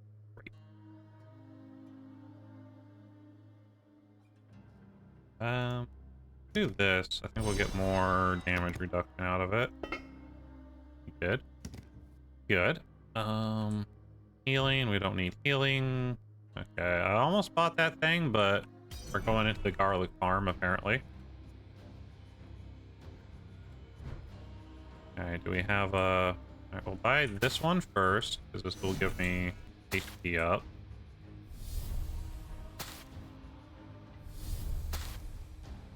Speaker 1: Do this. I think we'll get more damage reduction out of it. Good. Good. Healing. We don't need healing. Okay, I almost bought that thing, but we're going into the garlic farm, apparently. Alright, do we have a... Alright, we'll buy this one first, because this will give me HP up.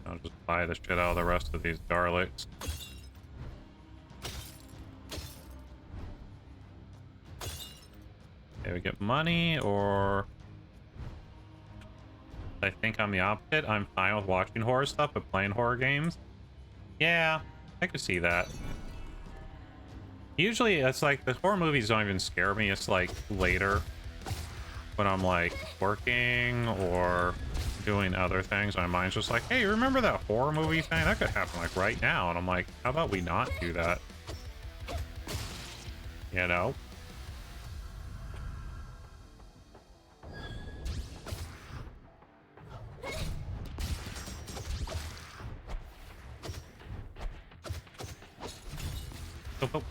Speaker 1: I'll just buy the shit out of the rest of these garlics. Okay, we get money, or... I think I'm the opposite. I'm fine with watching horror stuff, but playing horror games? Yeah, I could see that. Usually it's like the horror movies don't even scare me. It's like later when I'm like working or doing other things. My mind's just like, hey, remember that horror movie thing? That could happen like right now. And I'm like, how about we not do that? You know? Oh, oh.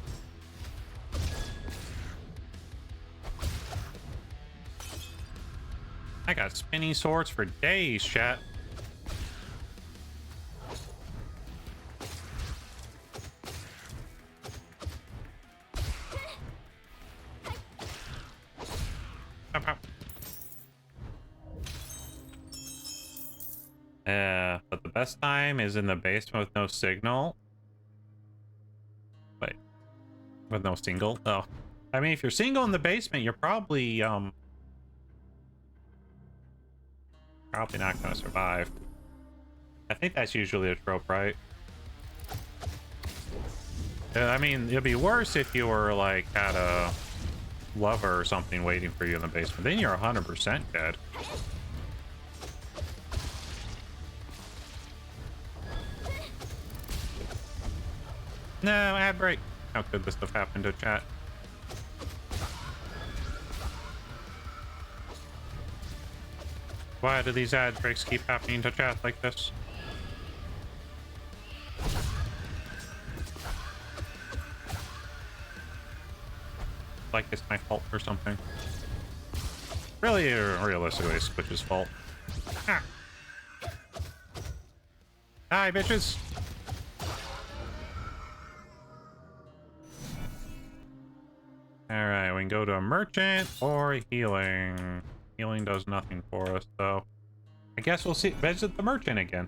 Speaker 1: I got spinny swords for days, chat. But the best time is in the basement with no signal. Wait, with no single? Oh, I mean, if you're single in the basement, you're probably not gonna survive. I think that's usually a trope, right? I mean, it'd be worse if you were like had a lover or something waiting for you in the basement. Then you're 100% dead. No, ad break. How could this stuff happen to chat? Why do these ad breaks keep happening to chat like this? Like it's my fault or something. Really, realistically, it's Twitch's fault. Ah. Hi, bitches! Alright, we can go to a merchant or healing. Healing does nothing for us, so I guess we'll visit the merchant again.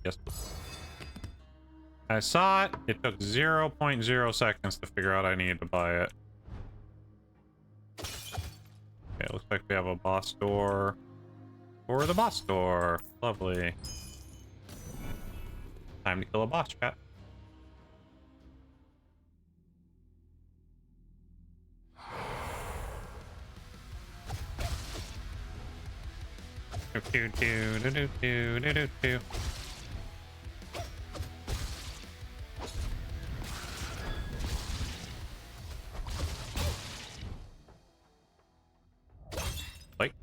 Speaker 1: Yes. I saw it. It took 0.0 seconds to figure out I needed to buy it. Okay, looks like we have a boss door. Or the boss door. Lovely. Time to kill a boss, chat. Do do do do do do do do. Like,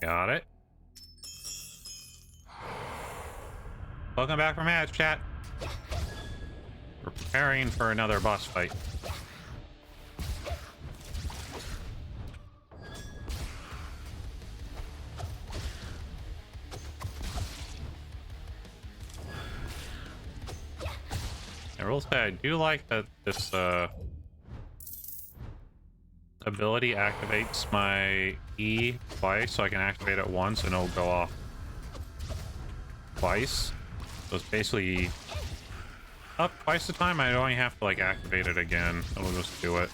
Speaker 1: got it. Welcome back from ads, chat. We're preparing for another boss fight. I will say I do like that this ability activates my E twice, so I can activate it once and it'll go off twice. So it's basically up twice the time. I don't even have to like activate it again. It'll just do it.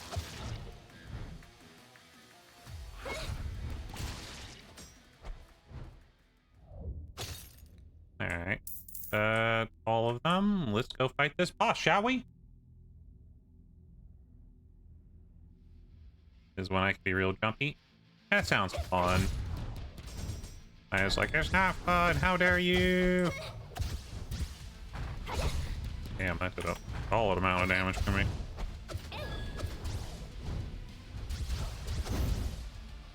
Speaker 1: Alright. All of them. Let's go fight this boss, shall we? Is when I can be real jumpy. That sounds fun. I was like, it's not fun. How dare you? Damn, that did a solid amount of damage to me.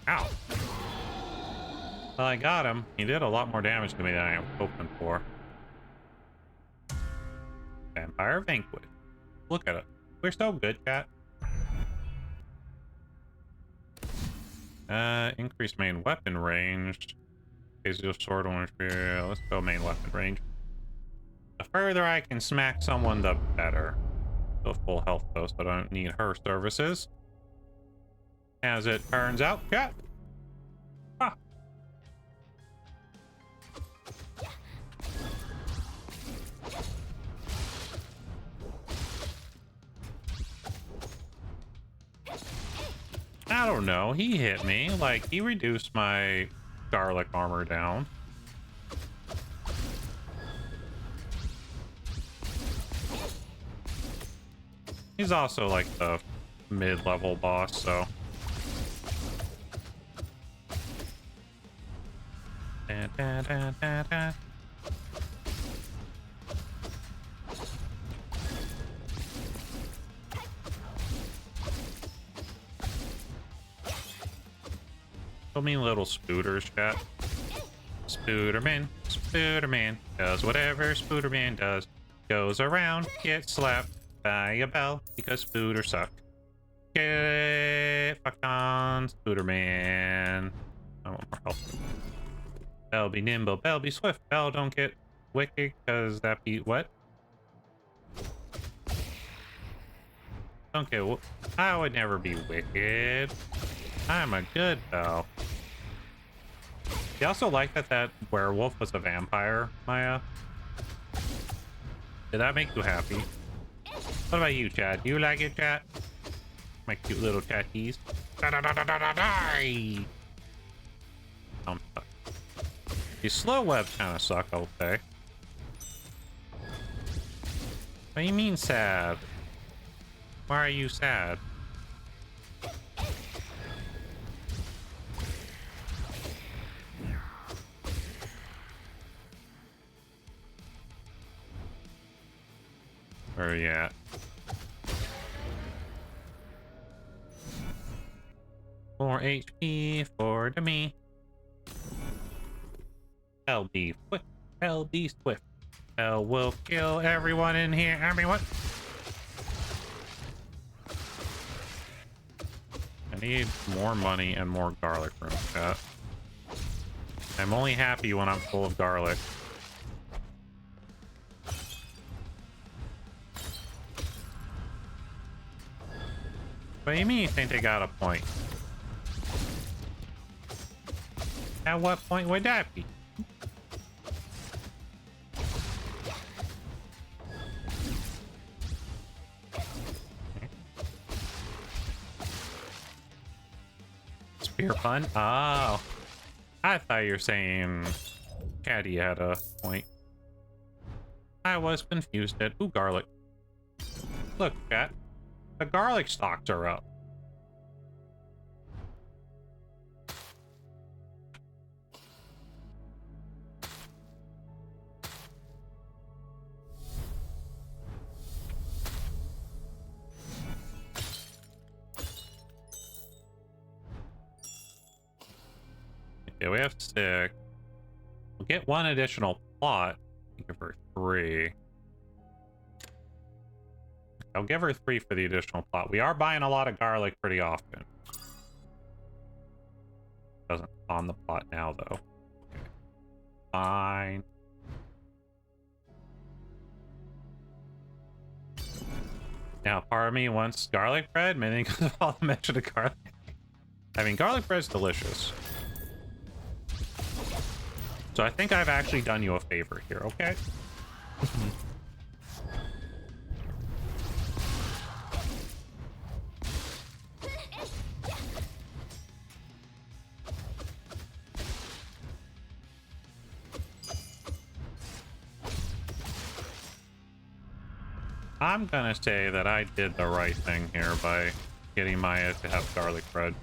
Speaker 1: Ow. Well, I got him. He did a lot more damage to me than I was hoping for. Vampire Vanquish. Look at it. We're so good, chat. Increase main weapon range. Your sword orange. Let's go main weapon range. The further I can smack someone, the better. Go full health though, so I don't need her services. As it turns out, chat. Ah. I don't know. He hit me. Like, he reduced my garlic armor down. He's also like the mid-level boss, so. Da, da, da, da, da. So many little spooters, chat. Spooderman does whatever Spooderman does. Goes around, gets slapped by a bell because spooters suck. Get fucked on, Spooderman. I want more help. Bell be nimble, Bell be swift. Bell don't get wicked because that be what? Don't get. I would never be wicked. I'm a good Bell. You also like that werewolf was a vampire, Maya? Did that make you happy? What about you, Chad? Do you like it, chat? My cute little chatties. Die! These slow webs kind of suck, I'll say. What do you mean sad? Why are you sad? Where are you at? More HP for the me. LB Swift. LB Swift. L will kill everyone in here. Everyone. I need more money and more garlic room, chat. I'm only happy when I'm full of garlic. What do you mean you think they got a point? At what point would that be? Spear pun? Oh. I thought you were saying Caddy had a point. I was confused at ooh, garlic. Look, chat. The garlic stocks are up. Okay, we have 6. We'll get 1 additional plot. Give her 3. I'll give her 3 for the additional plot. We are buying a lot of garlic pretty often. Doesn't on the plot now, though. Okay. Fine. Now, part of me wants garlic bread, mainly because of all the mention of garlic. I mean, garlic bread's delicious. So I think I've actually done you a favor here, okay? I'm gonna say that I did the right thing here by getting Maya to have garlic bread.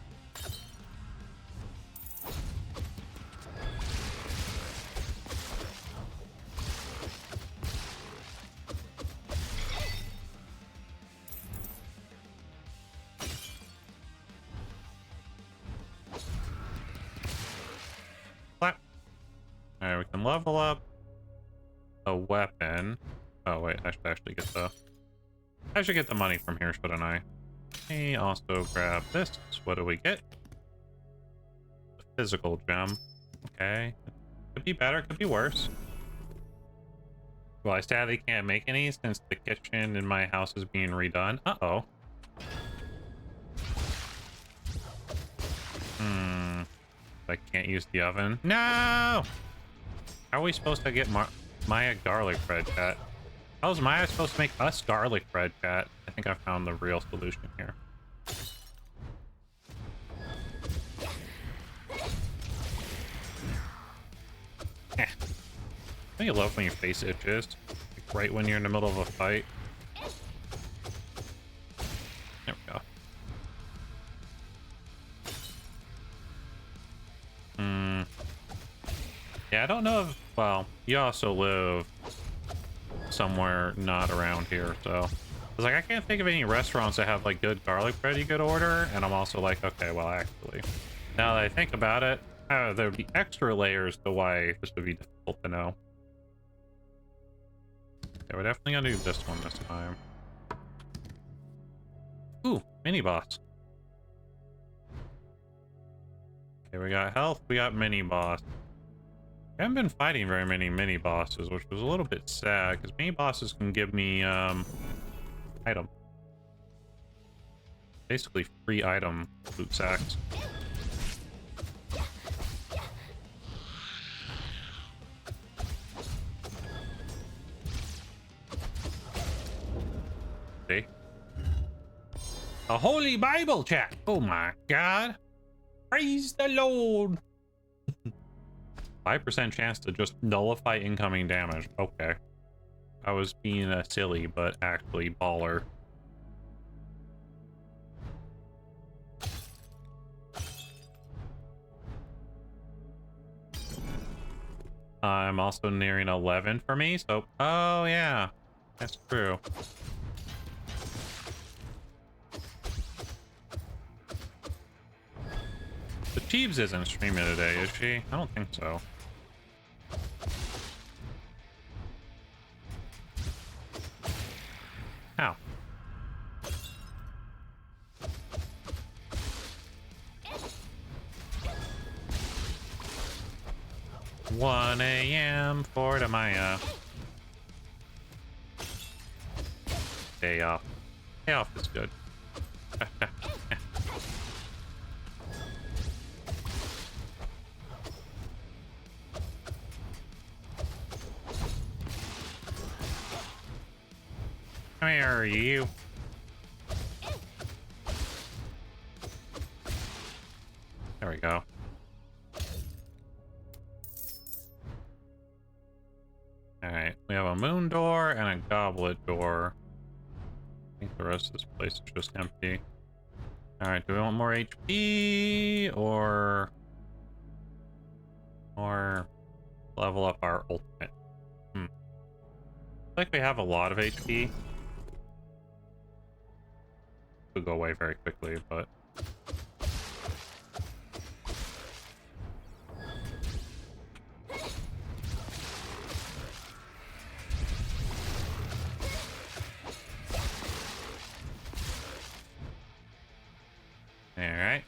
Speaker 1: Clap. Alright, we can level up a weapon. Oh wait, I should actually get the... I should get the money from here, shouldn't I? Hey, also grab this. What do we get? A physical gem. Okay. Could be better, could be worse. Well, I sadly can't make any since the kitchen in my house is being redone. Uh-oh. I can't use the oven. No! How are we supposed to get Maya garlic bread, chat? How is Maya supposed to make us garlic bread, chat? I think I found the real solution here. Don't you love when your face itches? Like right when you're in the middle of a fight? You also live somewhere not around here, so I was like, I can't think of any restaurants that have like good garlic bread you could order, and I'm also like, okay, well, actually, now that I think about it, there would be extra layers to why this would be difficult to know. Okay, we're definitely gonna do this one this time. Ooh, mini boss. Okay, we got health, we got mini boss. I haven't been fighting very many mini bosses, which was a little bit sad, because mini bosses can give me, item. Basically free item loot sacks. See? A holy Bible chat! Oh my god! Praise the Lord! 5% chance to just nullify incoming damage. Okay. I was being a silly, but actually baller. I'm also nearing 11 for me, so... Oh, yeah. That's true. The Chiebs isn't streaming today, is she? I don't think so. How? 1 a.m. for the Maya. Day off. Day off is good. Come here, you. There we go. Alright, we have a moon door and a goblet door. I think the rest of this place is just empty. Alright, do we want more HP or level up our ultimate? I feel like we have a lot of HP. Could go away very quickly, but alright.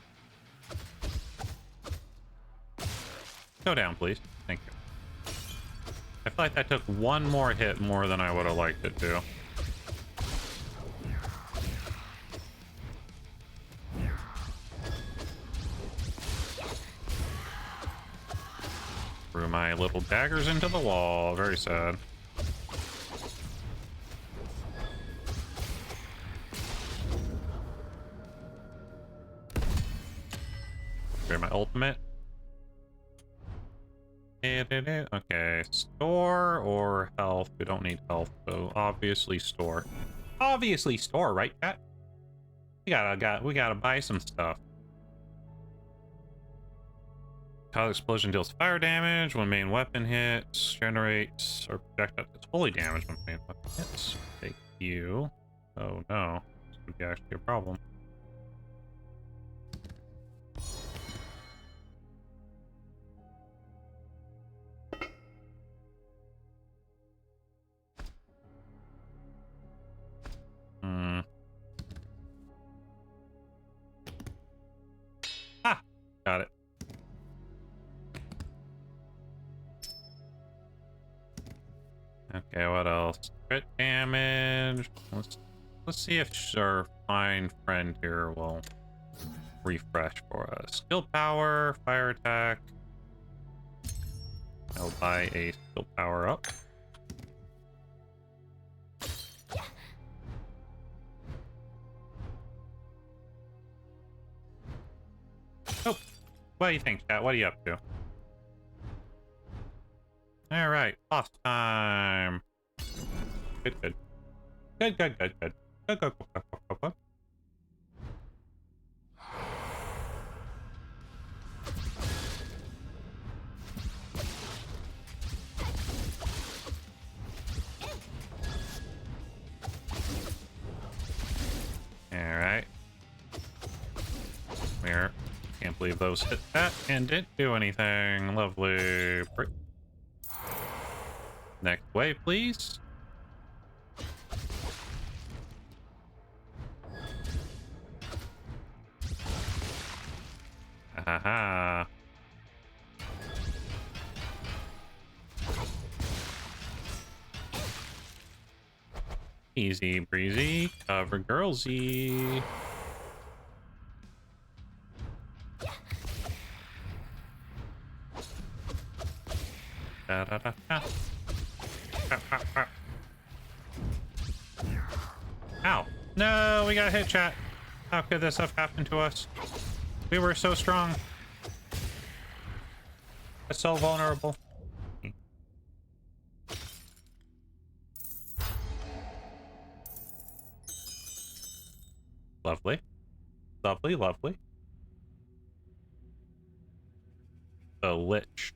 Speaker 1: Go down, please. Thank you. I feel like that took one more hit more than I would have liked it to. Threw my little daggers into the wall. Very sad. Here's my ultimate. Okay, store or health? We don't need health, so obviously store. Obviously store, right, chat? We gotta buy some stuff. Tile explosion deals fire damage when main weapon hits. Generates or projectile that's fully damaged when main weapon hits. Thank you. Oh no, this would be actually a problem. Ah, got it. Okay, what else? Crit damage. Let's see if our fine friend here will refresh for us. Skill power, fire attack. I'll buy a skill power up. Oh, what do you think, chat? What are you up to? All right, boss time. Good. Good. Go. believe those hit that and didn't do anything. Lovely. Next wave, please. Haha. Easy breezy. Cover girlsy. Da, da, da, da. Ow. No, we got hit, chat. How could this have happened to us? We were so strong. We're so vulnerable. Lovely. Lovely, lovely. The Lich.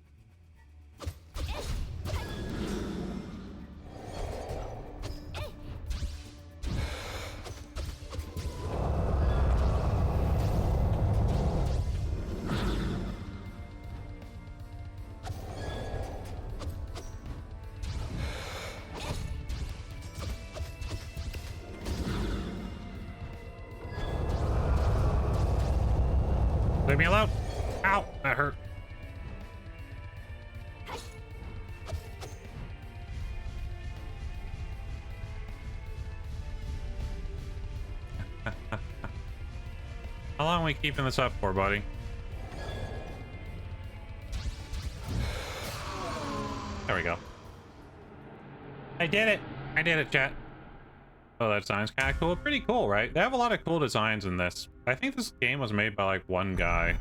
Speaker 1: Leave me alone. Ow, that hurt. How long are we keeping this up for, buddy? There we go. I did it. I did it, chat. Oh, that design's kind of cool. Pretty cool, right? They have a lot of cool designs in this. I think this game was made by like one guy.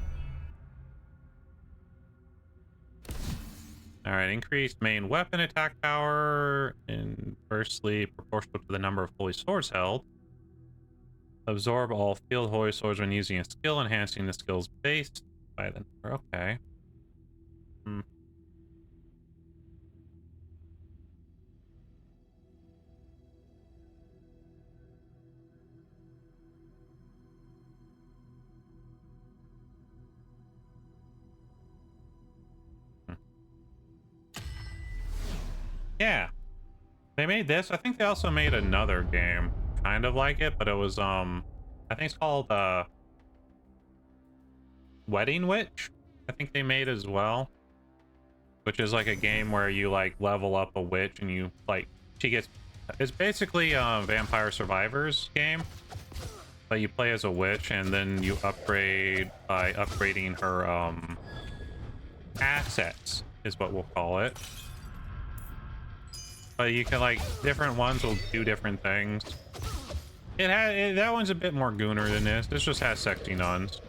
Speaker 1: All right, increased main weapon attack power inversely proportional to the number of holy swords held. Absorb all field holy swords when using a skill, enhancing the skill's base by the number. Okay. Yeah. They made this. I think they also made another game kind of like it, but it was I think it's called Wedding Witch. I think they made as well, which is like a game where you like level up a witch and you like it's basically a Vampire Survivors game, but you play as a witch and then you upgrade by upgrading her assets is what we'll call it. But you can, like, different ones will do different things. That one's a bit more gooner than this. This just has sexy nuns.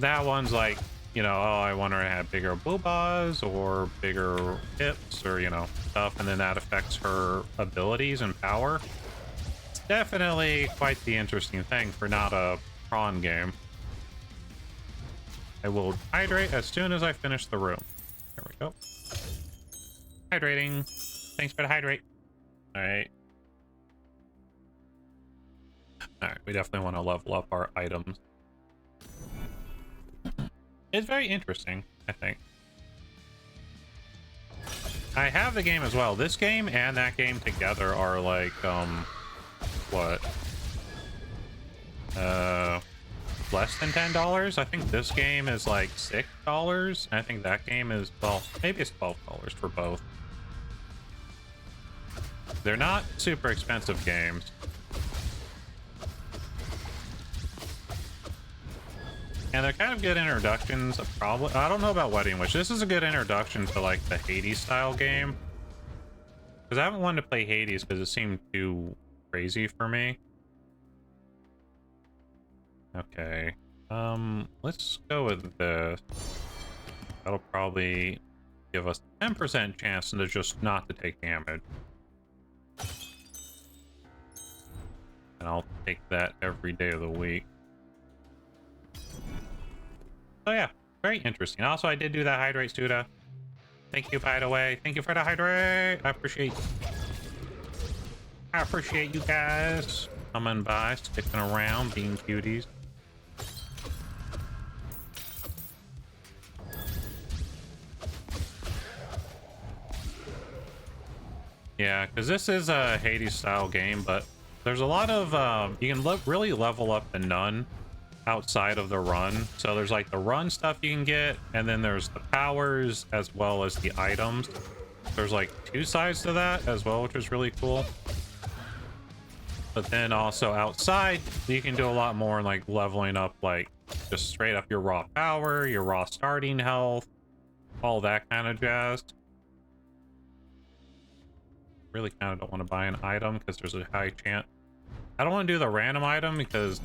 Speaker 1: That one's like, you know, oh, I want her to have bigger boobas or bigger hips or, you know, stuff, and then that affects her abilities and power. It's definitely quite the interesting thing for not a prawn game. I will hydrate as soon as I finish the room. There we go. Hydrating. Thanks for the hydrate. Alright. Alright, we definitely want to level up our items. It's very interesting, I think. I have the game as well. This game and that game together are like, what? Less than $10. I think this game is like $6. I think that game is, well, maybe it's $12 for both. They're not super expensive games. And they're kind of good introductions. Probably, I don't know about Wedding Witch. This is a good introduction to like the Hades style game. Because I haven't wanted to play Hades because it seemed too crazy for me. Okay. Let's go with this. That'll probably give us 10% chance to just not to take damage. And I'll take that every day of the week. So yeah, very interesting. Also, I did do that hydrate, Suda. Thank you, by the way. Thank you for the hydrate. I appreciate you guys. coming by, sticking around, being cuties. Yeah, because this is a Hades style game, but there's a lot of you can really level up the Nun outside of the run. So there's like the run stuff you can get, and then there's the powers as well as the items. There's like two sides to that as well, which is really cool. But then also outside, you can do a lot more, like leveling up, like just straight up your raw power, your raw starting health, all that kind of jazz. Really kind of don't want to buy an item because there's a high chance. I don't want to do the random item because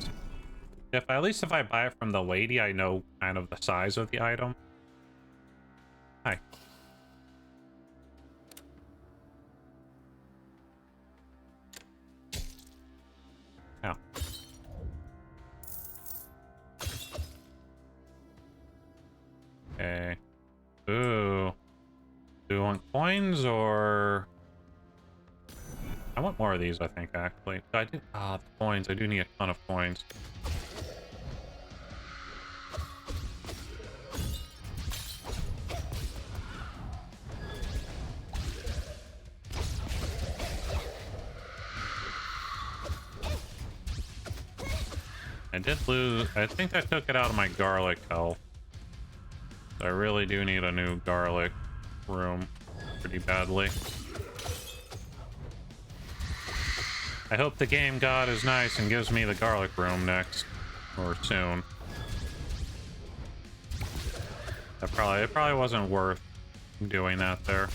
Speaker 1: at least if I buy it from the lady, I know kind of the size of the item. Hi. Ow. Okay. Ooh. Do you want coins or... I want more of these, I think, actually. I do... Ah, the coins. I do need a ton of coins. I did lose... I think I took it out of my garlic health. I really do need a new garlic room pretty badly. I hope the game god is nice and gives me the garlic room next. Or soon. It probably wasn't worth doing that there.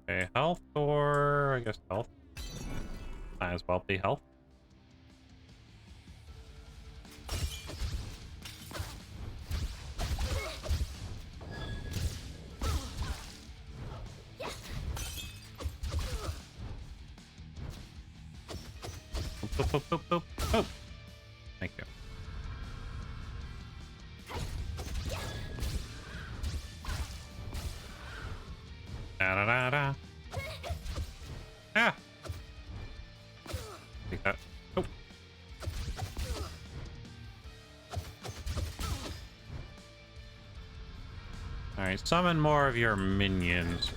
Speaker 1: Okay, health or... I guess health. Might as well be health. Boop, boop, boop, boop, boop. Thank you. Da da da da. Ah. Take that. Oh. All right, summon more of your minions.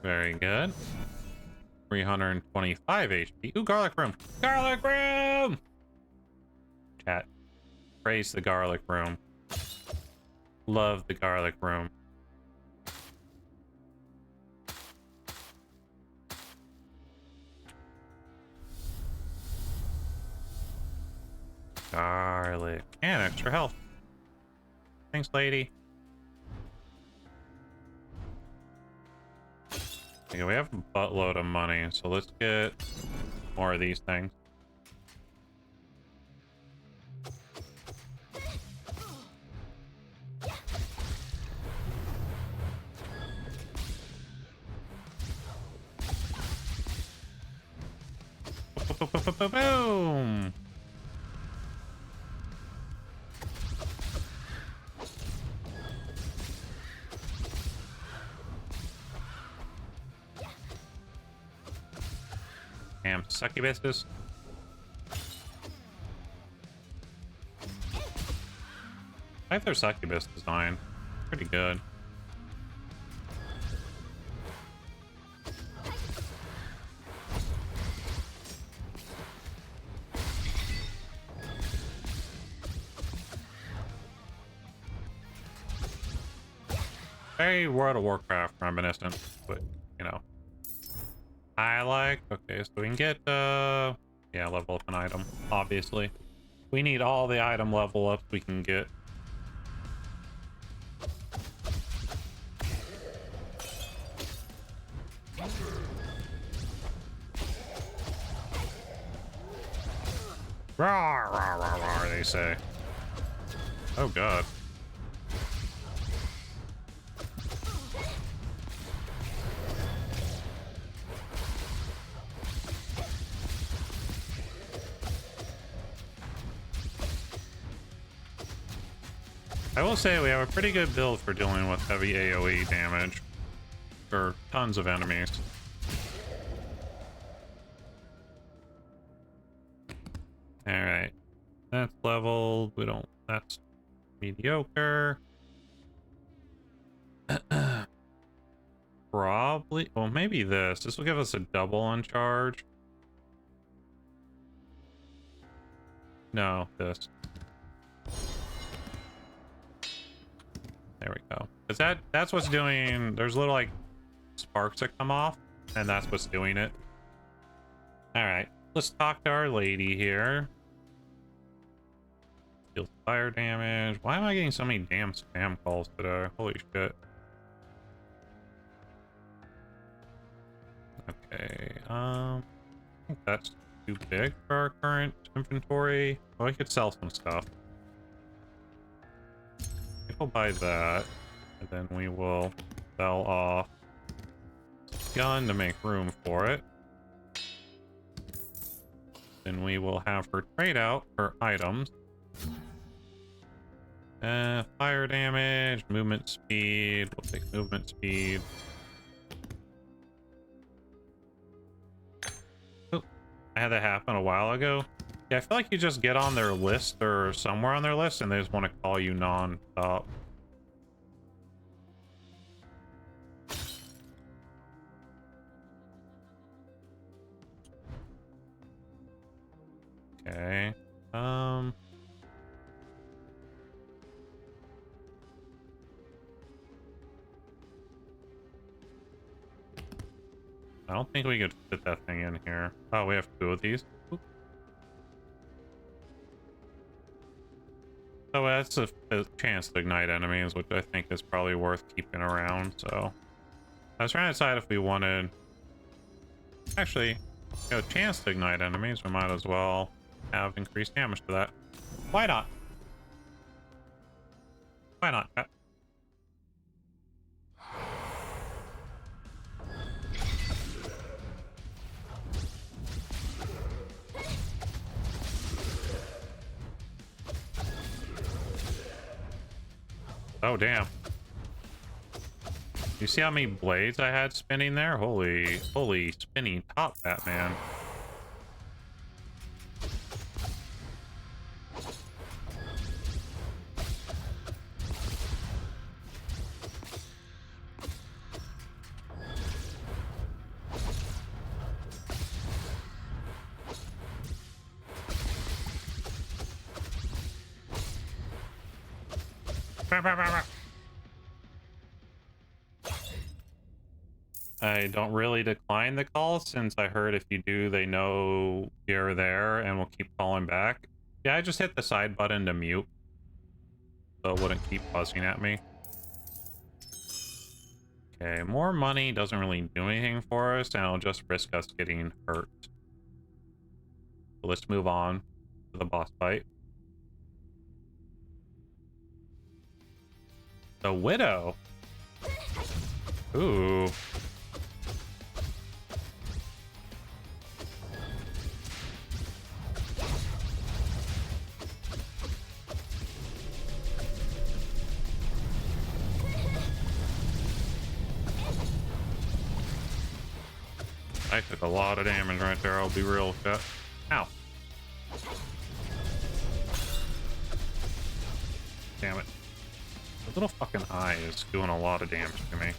Speaker 1: Very good. 325 HP. Ooh, garlic room. Garlic room! Chat. Praise the garlic room. Love the garlic room. Garlic. And extra health. Thanks, lady. Okay, we have a buttload of money, so let's get more of these things. Boom! Damn succubuses. I like their succubus design. Pretty good. Very World of Warcraft reminiscent, but you know. I like. Okay, so we can get yeah, level up an item, obviously. We need all the item level ups we can get. Rawr, rawr, rawr, rawr, they say. Oh god. I will say we have a pretty good build for dealing with heavy AoE damage for tons of enemies. Alright. That's leveled. We don't... That's mediocre. Probably... Well, maybe this. This will give us a double on charge. No, this. There we go. Because that's what's doing... There's little, like, sparks that come off, and that's what's doing it. Alright. Let's talk to our lady here. Deals fire damage. Why am I getting so many damn spam calls today? Holy shit. Okay, I think that's too big for our current inventory. Well, we could sell some stuff. I think we'll buy that, and then we will sell off gun to make room for it. Then we will have her trade out her items. Fire damage, movement speed. We'll take movement speed. Oh, I had that happen a while ago. Yeah, I feel like you just get on their list or somewhere on their list and they just want to call you non-stop. Okay. I don't think we could fit that thing in here. Oh, we have two of these. Oop. Oh, that's a chance to ignite enemies, which I think is probably worth keeping around, so... I was trying to decide if we wanted... Actually, a chance to ignite enemies, we might as well have increased damage to that. Why not? Why not? Oh, damn. You see how many blades I had spinning there? Holy spinning top, Batman. I don't really decline the call since I heard if you do, they know you're there and will keep calling back. Yeah, I just hit the side button to mute, so it wouldn't keep buzzing at me. Okay, more money doesn't really do anything for us, and it'll just risk us getting hurt. So let's move on to the boss fight. The Widow. Ooh. I took a lot of damage right there, I'll be real with that. Ow. Damn it. The little fucking eye is doing a lot of damage to me.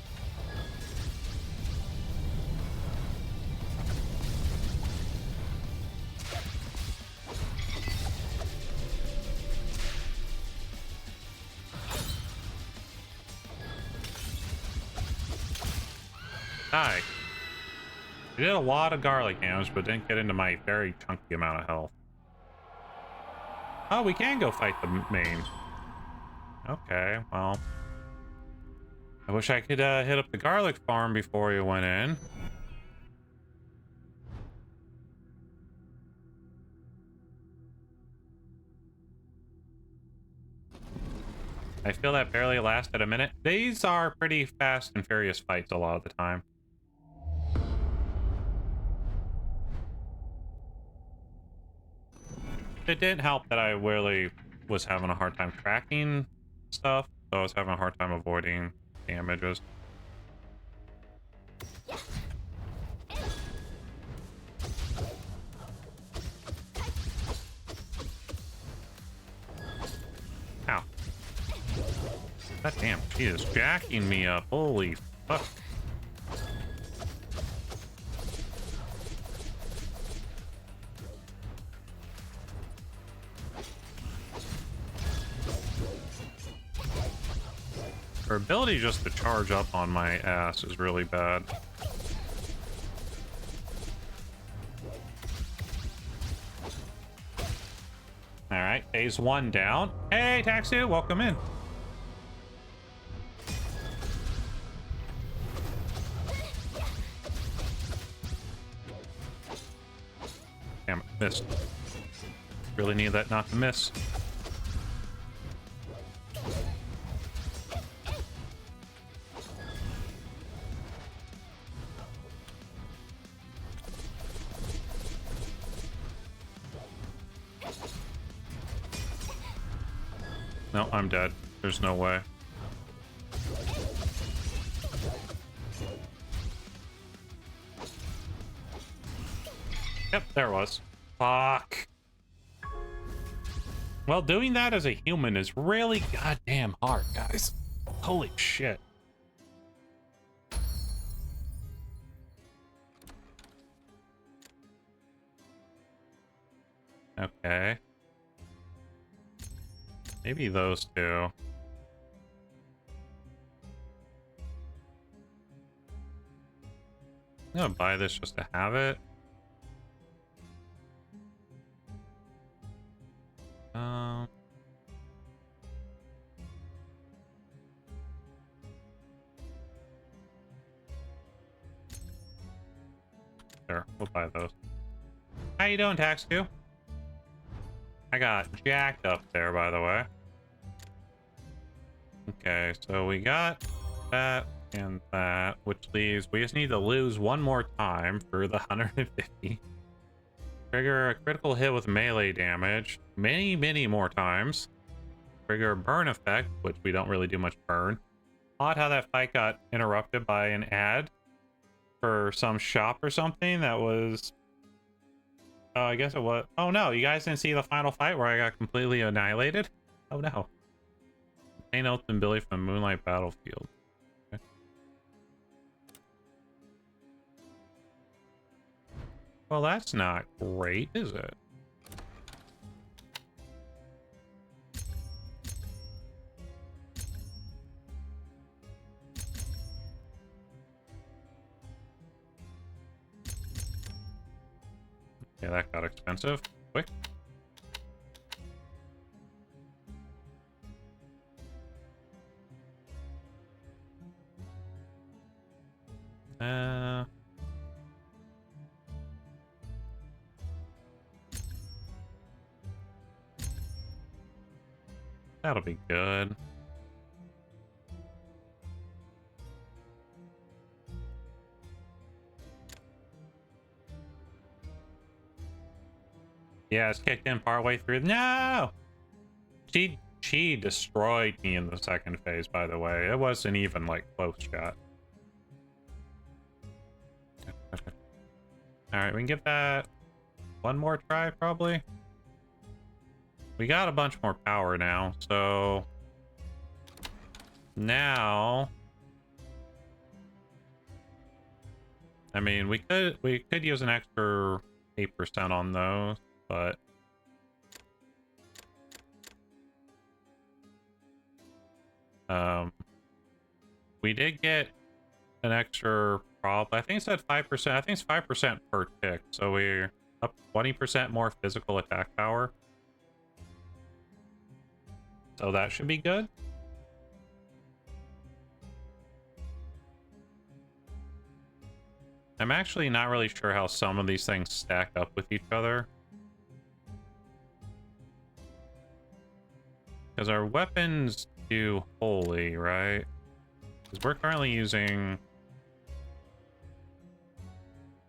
Speaker 1: Die. I did a lot of garlic damage, but didn't get into my very chunky amount of health. Oh, we can go fight the main. Okay, well. I wish I could hit up the garlic farm before you went in. I feel that barely lasted a minute. These are pretty fast and furious fights a lot of the time. It didn't help that I really was having a hard time tracking stuff, so I was having a hard time avoiding damages. Ow. God damn, she is jacking me up. Holy fuck. Her ability just to charge up on my ass is really bad. Alright, phase 1 down. Hey, Taxu, welcome in. Damn it, missed. Really need that not to miss. No, I'm dead. There's no way. Yep, there it was. Fuck. Well, doing that as a human is really goddamn hard, guys. Holy shit. Okay. Maybe those two. I'm gonna buy this just to have it. Sure, we'll buy those. How you doing, Tax2? I got jacked up there, by the way. Okay, so we got that and that, which leaves... We just need to lose one more time for the 150. Trigger a critical hit with melee damage many more times. Trigger a burn effect, which we don't really do much burn. Odd how that fight got interrupted by an ad for some shop or something that was... I guess it was... Oh no, you guys didn't see the final fight where I got completely annihilated? Oh no. Obtain ultimate ability from Moonlight Battlefield. Okay. Well, that's not great, is it? Yeah, that got expensive. Quick. That'll be good. Yeah, it's kicked in partway through. No! She destroyed me in the second phase, by the way. It wasn't even, like, close shot. Alright, we can give that one more try, probably. We got a bunch more power now, so... Now... I mean, we could use an extra 8% on those, but... We did get an extra prop. I think it said 5%. I think it's 5% per tick, so we're up 20% more physical attack power. So that should be good. I'm actually not really sure how some of these things stack up with each other. Because our weapons do holy, right? Because we're currently using...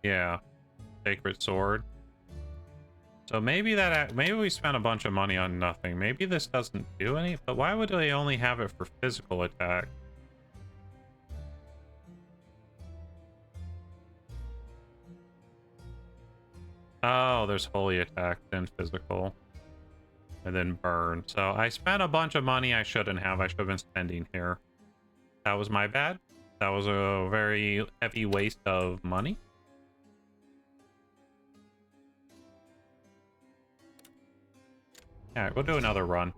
Speaker 1: Yeah. Sacred Sword. So maybe maybe we spent a bunch of money on nothing. Maybe this doesn't do any, but why would they only have it for physical attack? Oh, there's holy attack, then physical, and then burn. So I spent a bunch of money I shouldn't have. I should have been spending here. That was my bad. That was a very heavy waste of money. Alright, we'll do another run.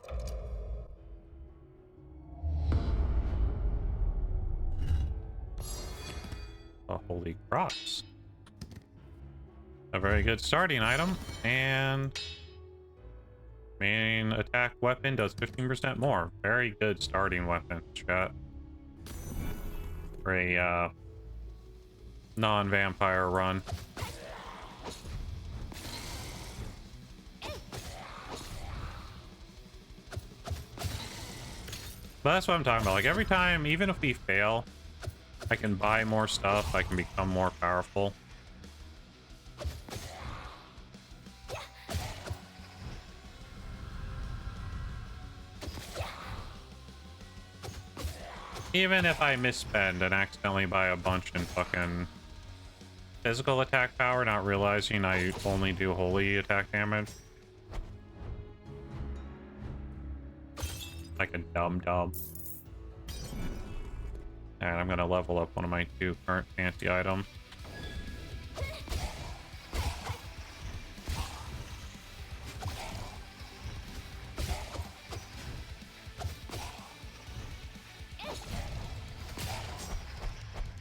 Speaker 1: Oh, holy cross. A very good starting item, and main attack weapon does 15% more. Very good starting weapon, chat. For a non-vampire run. But that's what I'm talking about. Like, every time, even if we fail, I can buy more stuff, I can become more powerful. Even if I misspend and accidentally buy a bunch in fucking physical attack power, not realizing I only do holy attack damage. Like a dum-dum. And I'm gonna level up one of my 2 current fancy items.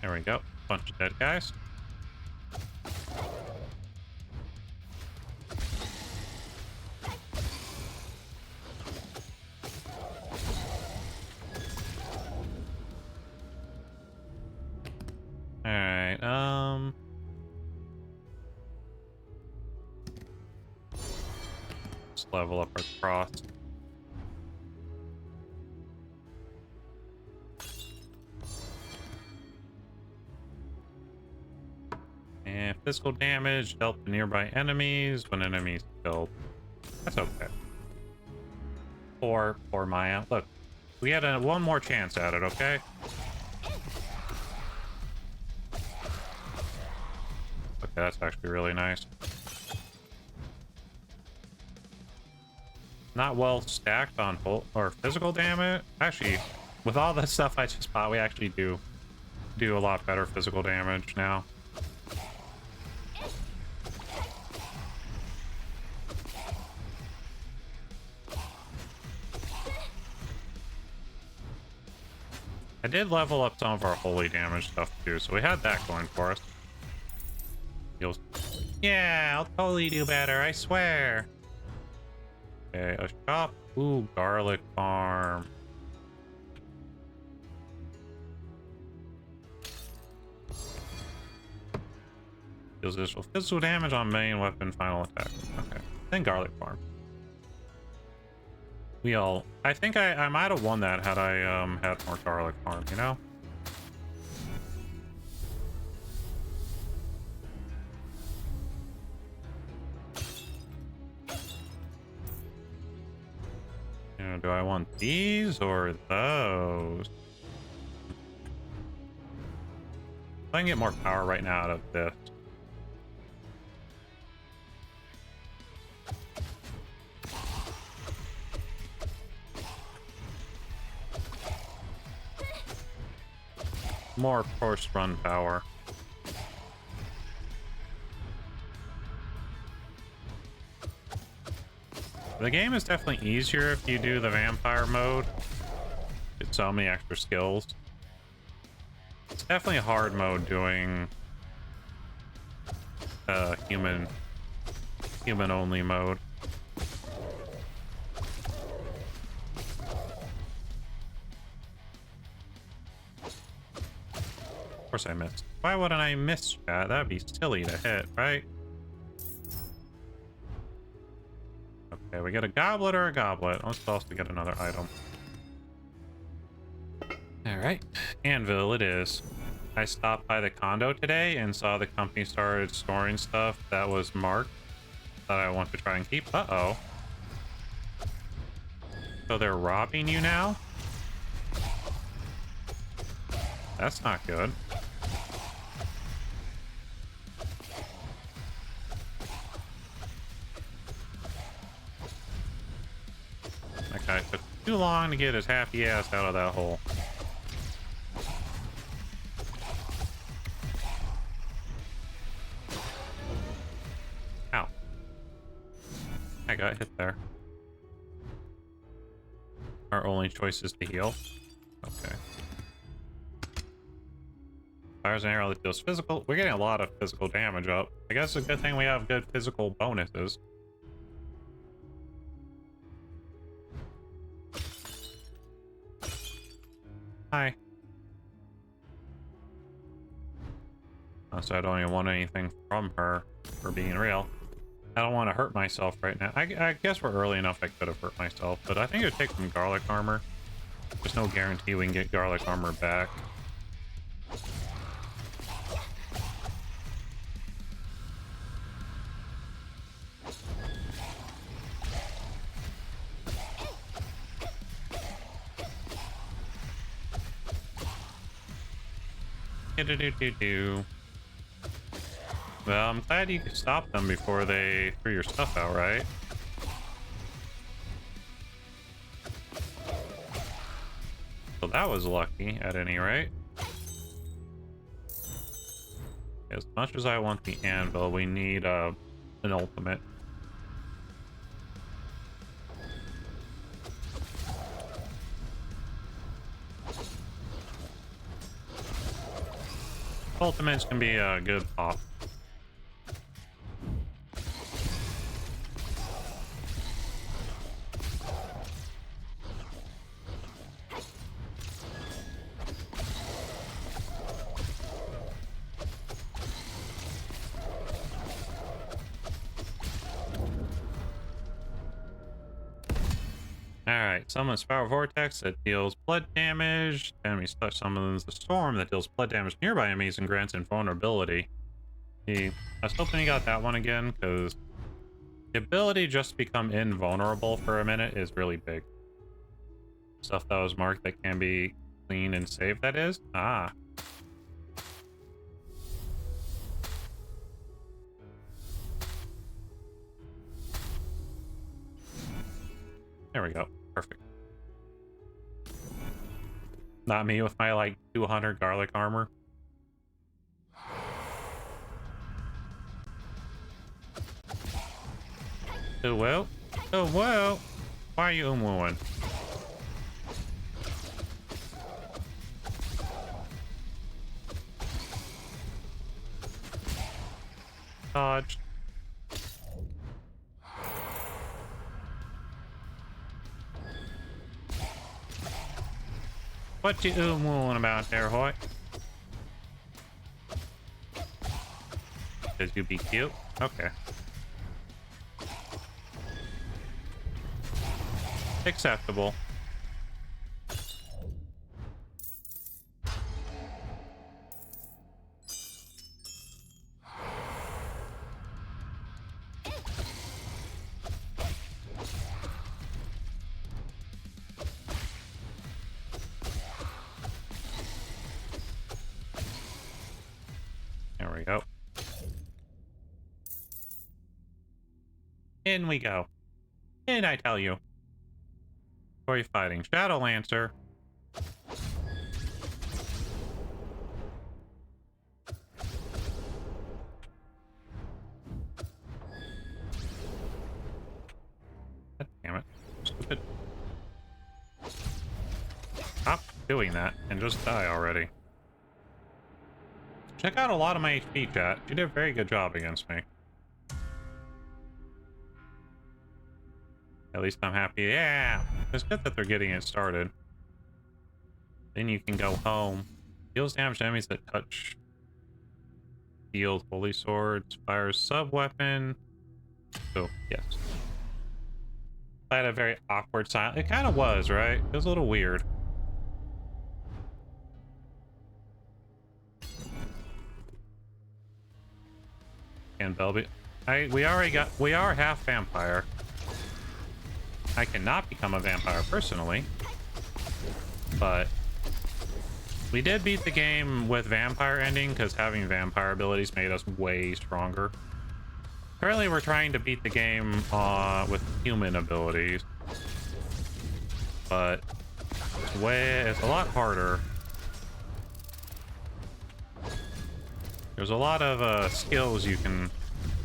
Speaker 1: There we go. Bunch of dead guys. Alright, let's level up our cross. And physical damage dealt to nearby enemies when enemies killed. That's okay. Poor Maya. Look, we had one more chance at it, okay? Okay, that's actually really nice. Not well stacked on or physical damage. Actually, with all the stuff I just bought, we actually do a lot better physical damage now. I did level up some of our holy damage stuff too, so we had that going for us. Yeah, I'll totally do better, I swear. Okay, a shop. Ooh, garlic farm. Deals additional physical damage on main weapon final attack. Okay, then garlic farm. I think I might have won that had I had more garlic farm, you know? You know, do I want these or those? I can get more power right now out of this. More force run power. The game is definitely easier if you do the vampire mode. It's so many extra skills. It's definitely a hard mode doing human only mode. Of course I missed. Why wouldn't I miss that? That'd be silly to hit, right? Okay, we get a goblet or a goblet. Let's also get another item. Alright, anvil it is. I stopped by the condo today and saw the company started storing stuff that was marked that I want to try and keep. Uh-oh. So they're robbing you now? That's not good. That guy took too long to get his happy ass out of that hole. Ow. I got hit there. Our only choice is to heal. Okay. Fires an arrow that deals physical. We're getting a lot of physical damage up. I guess it's a good thing we have good physical bonuses. Hi. So I don't even want anything from her, for being real. I don't want to hurt myself right now. I guess we're early enough I could have hurt myself, but I think it would take some garlic armor. There's no guarantee we can get garlic armor back. Do-do-do-do-do. Well, I'm glad you could stop them before they threw your stuff out, right? So that was lucky, at any rate. As much as I want the anvil, we need an ultimate. Ultimates can be a good pop. Alright, summon Spiral Vortex that deals blood damage. Enemies touch summons the Storm that deals blood damage to nearby enemies and grants invulnerability. I was hoping you got that one again, because the ability just to become invulnerable for a minute is really big. Stuff that was marked that can be cleaned and saved, that is? Ah. There we go. Perfect. Not me with my, like, 200 garlic armor. Oh, well. Oh, well. Why are you umwooing? Dodge. What you umwooing about there, Hoyt? Because you be cute? Okay. Acceptable. There we go. In we go. And I tell you. Tori fighting Shadow Lancer. God damn it. Stupid. Stop doing that and just die already. Check out a lot of my HP, chat. You did a very good job against me. At least I'm happy. Yeah! It's good that they're getting it started. Then you can go home. Deals damage to enemies that touch. Deals holy swords. Fires sub-weapon. Oh, yes. I had a very awkward silence. It kind of was, right? It was a little weird. And Belby. We are half vampire. I cannot become a vampire personally, but we did beat the game with vampire ending because having vampire abilities made us way stronger. Currently, we're trying to beat the game with human abilities, but it's a lot harder. There's a lot of skills you can,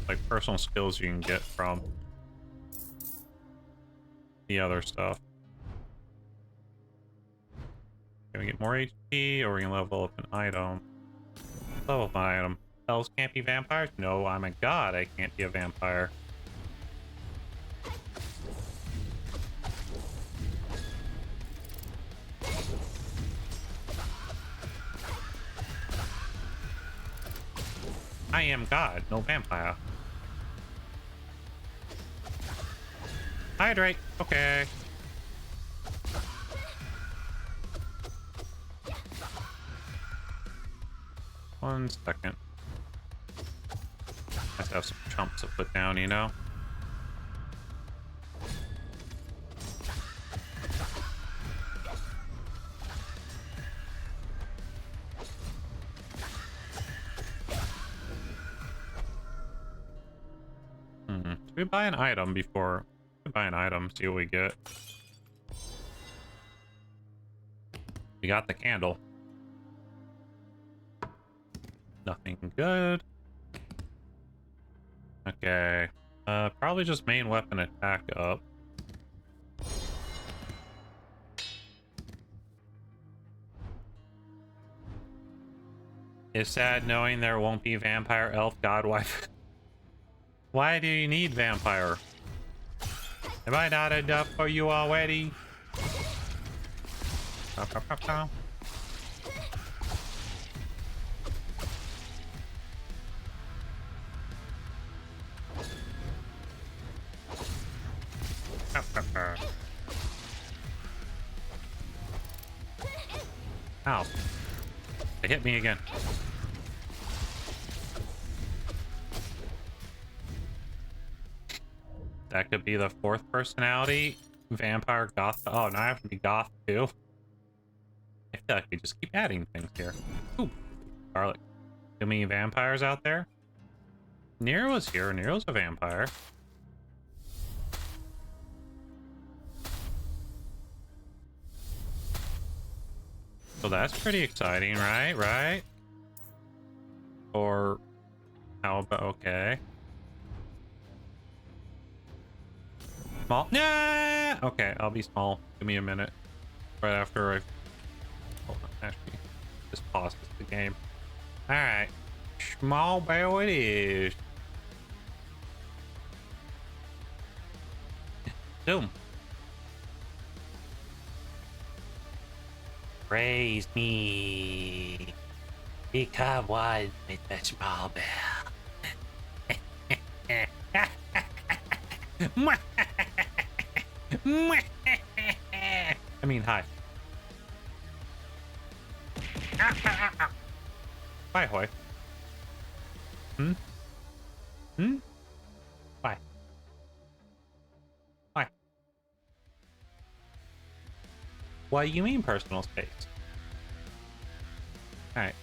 Speaker 1: like personal skills you can get from the other stuff. Can we get more HP, or we can level up an item? Level up an item. Elves can't be vampires? No, I'm a god. I can't be a vampire. I am god, no vampire. Hydrate. Okay. One second. Let's have some chumps to put down, you know? Should we buy an item before? Buy an item, see what we get. We got the candle. Nothing good. Okay. Probably just main weapon attack up. It's sad knowing there won't be vampire, elf, godwife. Why do you need vampire? Am I not enough for you already? Ow. They hit me again. That could be the fourth personality. Vampire, goth. Oh, now I have to be goth too. I feel like we just keep adding things here. Ooh, garlic. Too many vampires out there? Nero's here. Nero's a vampire. So that's pretty exciting, right? Right? Or how about okay? Small? Nah! Okay, I'll be small. Give me a minute. Right after I... Hold on, actually. Just pause the game. Alright. Small bell it is. Zoom. Praise me. Become one with the small bell. I mean, hi. Bye, Hoy. Bye. Bye. What do you mean personal space? Alright.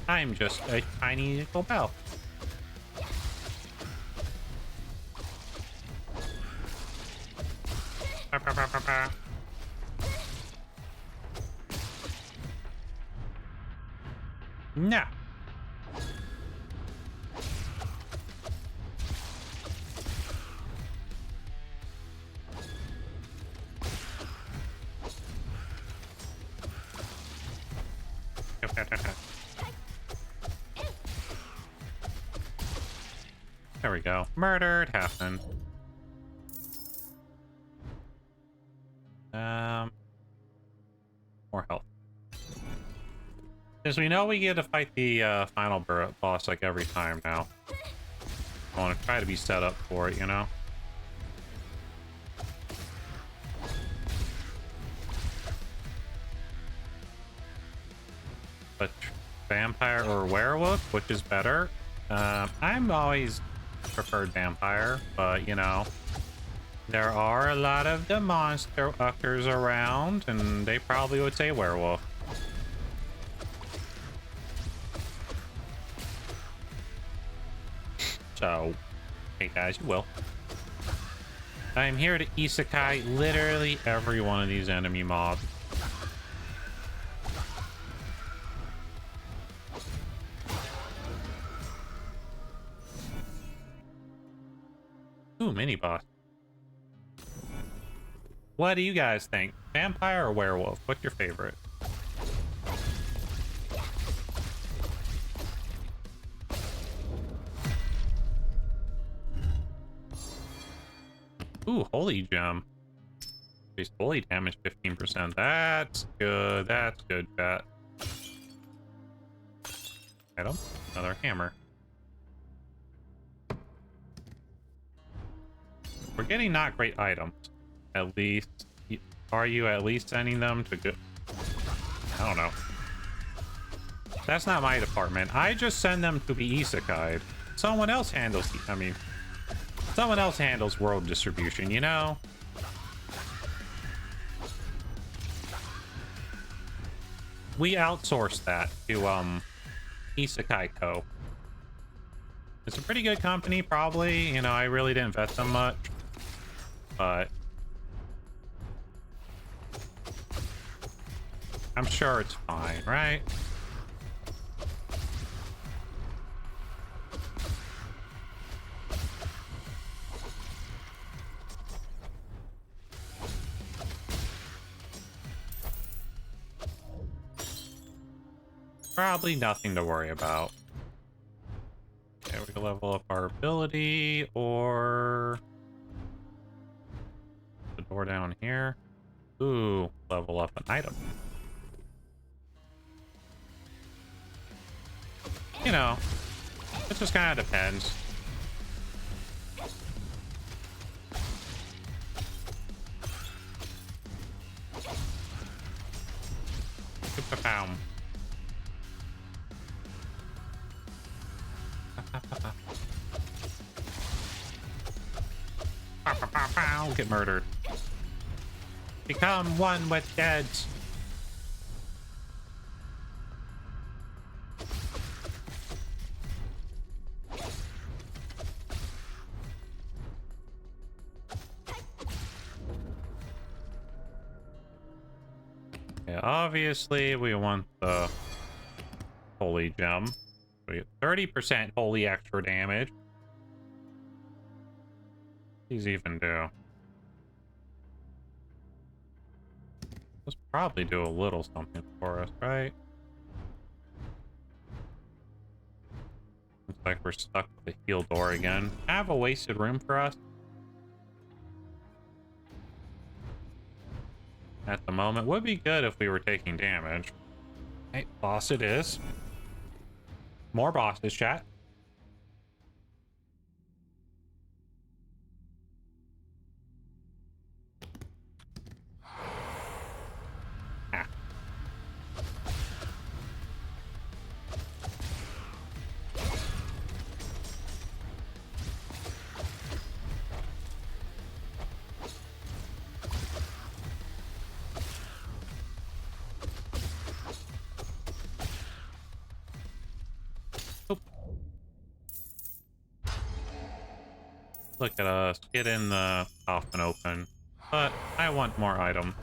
Speaker 1: I'm just a tiny little bell. No. There we go. Murdered happened. More health. Because we know we get to fight the final boss like every time now. I want to try to be set up for it, you know? But vampire or werewolf, which is better? I'm always preferred vampire, but you know, there are a lot of the monster uckers around, and they probably would say werewolf. So, take that as you will. I'm here to isekai literally every one of these enemy mobs. Ooh, mini boss. What do you guys think? Vampire or werewolf? What's your favorite? Ooh, holy gem. Increased holy damage 15%. That's good. That's good, chat. Item. Another hammer. We're getting not great items. At least. Are you at least sending them to good? I don't know. That's not my department. I just send them to be isekai'd. Someone else handles someone else handles world distribution, you know? We outsource that to Isekai Co. It's a pretty good company, probably. You know, I really didn't vet them much, but I'm sure it's fine, right? Probably nothing to worry about. Okay, we can level up our ability, or the door down here. Ooh, level up an item. You know, it just kind of depends. Pow. Get murdered. Become one with dead. Yeah, obviously we want the holy gem. We get 30% holy extra damage. These even do. Let's probably do a little something for us, right? Looks like we're stuck with the heal door again. Have a wasted room for us. At the moment, would be good if we were taking damage. Hey, boss it is. More bosses, chat. Ah. Oop. Look at us, get in the coffin open. But I want more items.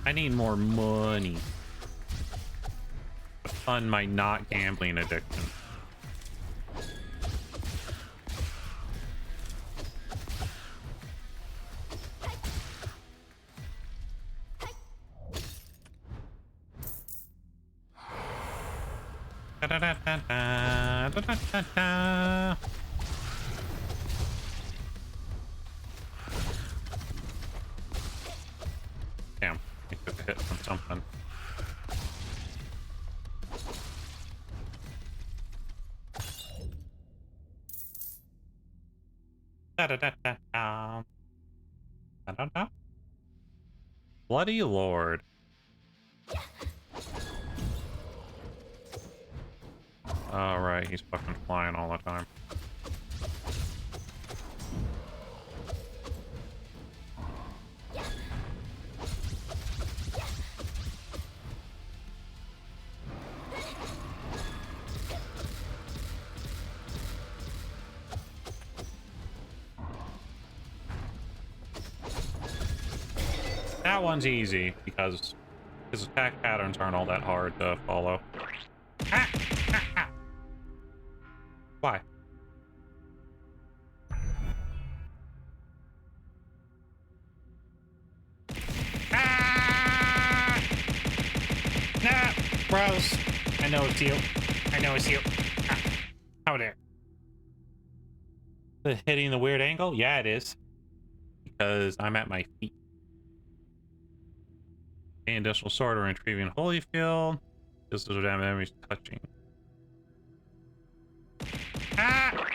Speaker 1: I need more money to fund my not gambling addiction. Da da da da da da da da da. Damn, I took a hit from something. Da da da da da. Da da da. Bloody Lord. Oh, right, he's fucking flying all the time. That one's easy because his attack patterns aren't all that hard to follow. Ah! Ah! Ah! Why? Ah! Nah! Rose! I know it's you. I know it's you. Ah. How dare. Hitting the weird angle? Yeah, it is. Because I'm at my feet. Gain additional sword or retrieving holy field. This is what enemies touching. Ah!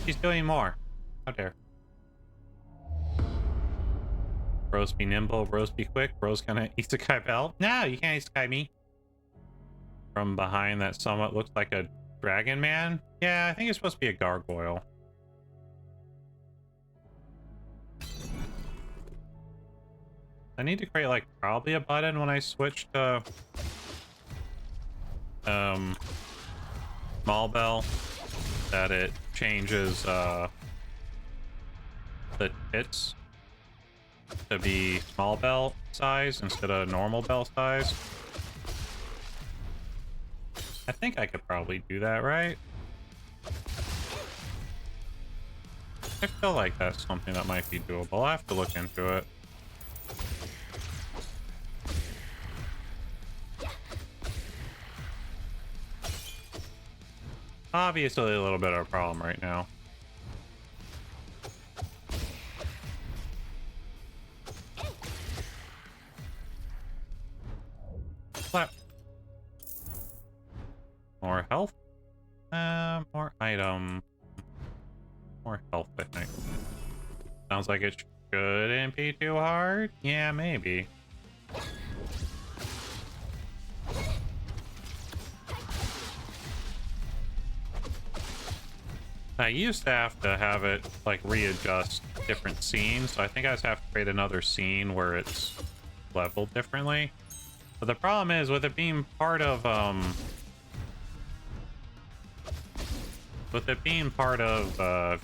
Speaker 1: She's doing more. How dare. Rose be nimble, Rose be quick, Rose kinda isekai belt. No, you can't isekai me. From behind that somewhat looks like a dragon man. Yeah, I think it's supposed to be a gargoyle. I need to create like probably a button when I switch to small bell that it changes the tits to be small bell size instead of normal bell size. I think I could probably do that, right? I feel like that's something that might be doable. I'll have to look into it. Obviously a little bit of a problem right now. Slap. More health? More item. More health, I think. Sounds like it shouldn't be too hard. Yeah, maybe. I used to have to have it like readjust different scenes, so I think I just have to create another scene where it's leveled differently. But the problem is with it being part of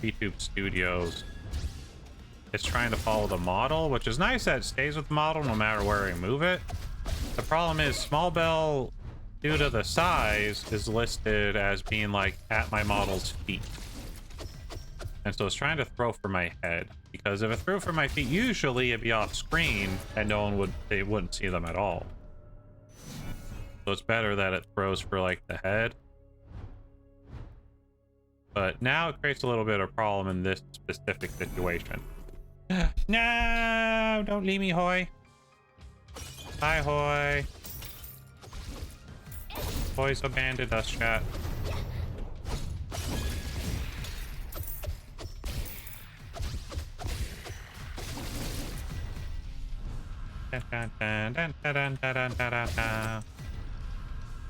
Speaker 1: VTube Studios, it's trying to follow the model, which is nice that it stays with the model no matter where I move it. The problem is small bell, due to the size, is listed as being like at my model's feet. And so it's trying to throw for my head, because if it threw for my feet, usually it'd be off screen and no one they wouldn't see them at all. So it's better that it throws for like the head. But now it creates a little bit of problem in this specific situation. No, don't leave me, Hoy. Hi, Hoy. Hoy's abandoned us, chat.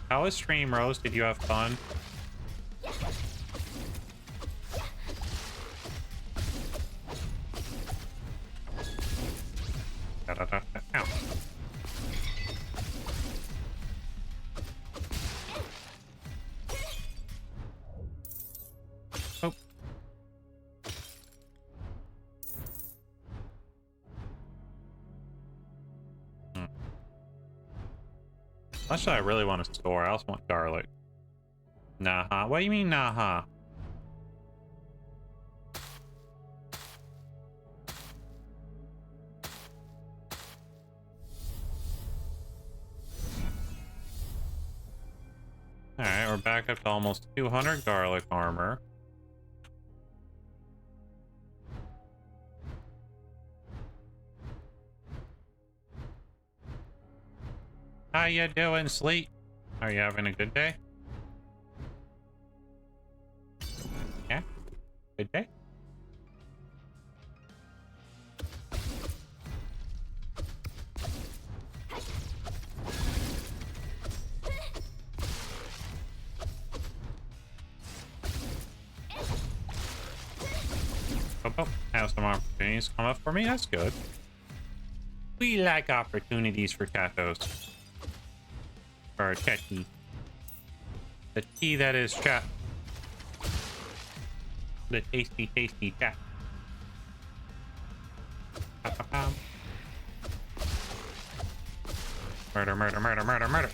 Speaker 1: How was stream, Rose? Did you have fun? Ow. Oh. That's what I really want to store. I also want garlic. Nah-ha. What do you mean, nah-ha? Alright, we're back up to almost 200 garlic armor. How you doing, Sleep? Are you having a good day? Yeah? Good day? Oh, have some opportunities come up for me. That's good. We like opportunities for catos. Or chatty. The tea that is chat. The tasty, tasty chat. Murder, murder, murder, murder, murder.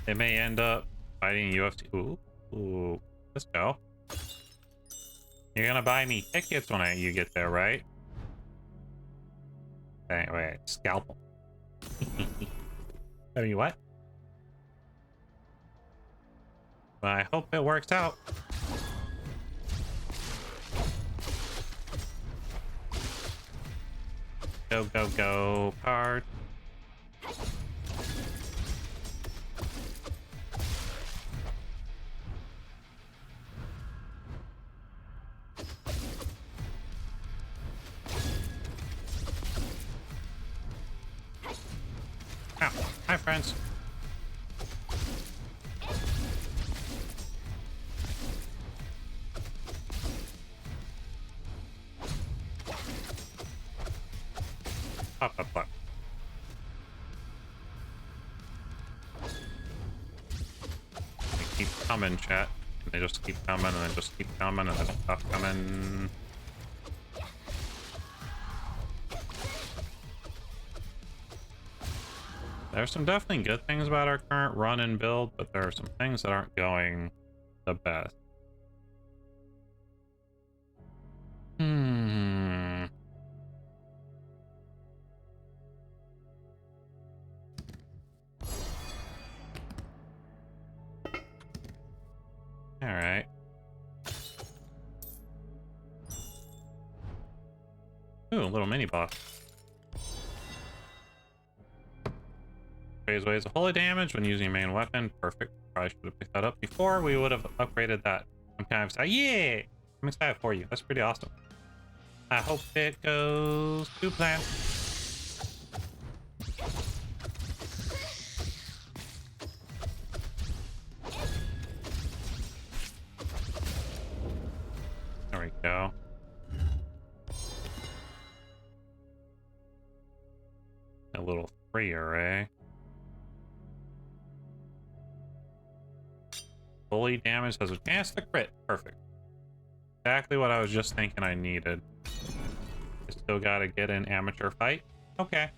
Speaker 1: They may end up fighting UFC. Ooh, let's go. You're gonna buy me tickets when you get there, right? Wait, scalpel. I mean, what? Well, I hope it works out. Go, go, go, card. Ow. Hi, friends. Pop, pop, pop. They keep coming, chat. They just keep coming, and they just keep coming, and they don't stop coming. There's some definitely good things about our current run and build, but there are some things that aren't going the best. Alright. Ooh, a little mini boss. Raise waves of holy damage when using a main weapon. Perfect. Probably should have picked that up before. We would have upgraded that. I'm kind of excited. Yeah! I'm excited for you. That's pretty awesome. I hope it goes to plan. There we go. A little free array. Fully damage has a chance to crit. Perfect. Exactly what I was just thinking I needed. I still gotta get an amateur fight. Okay.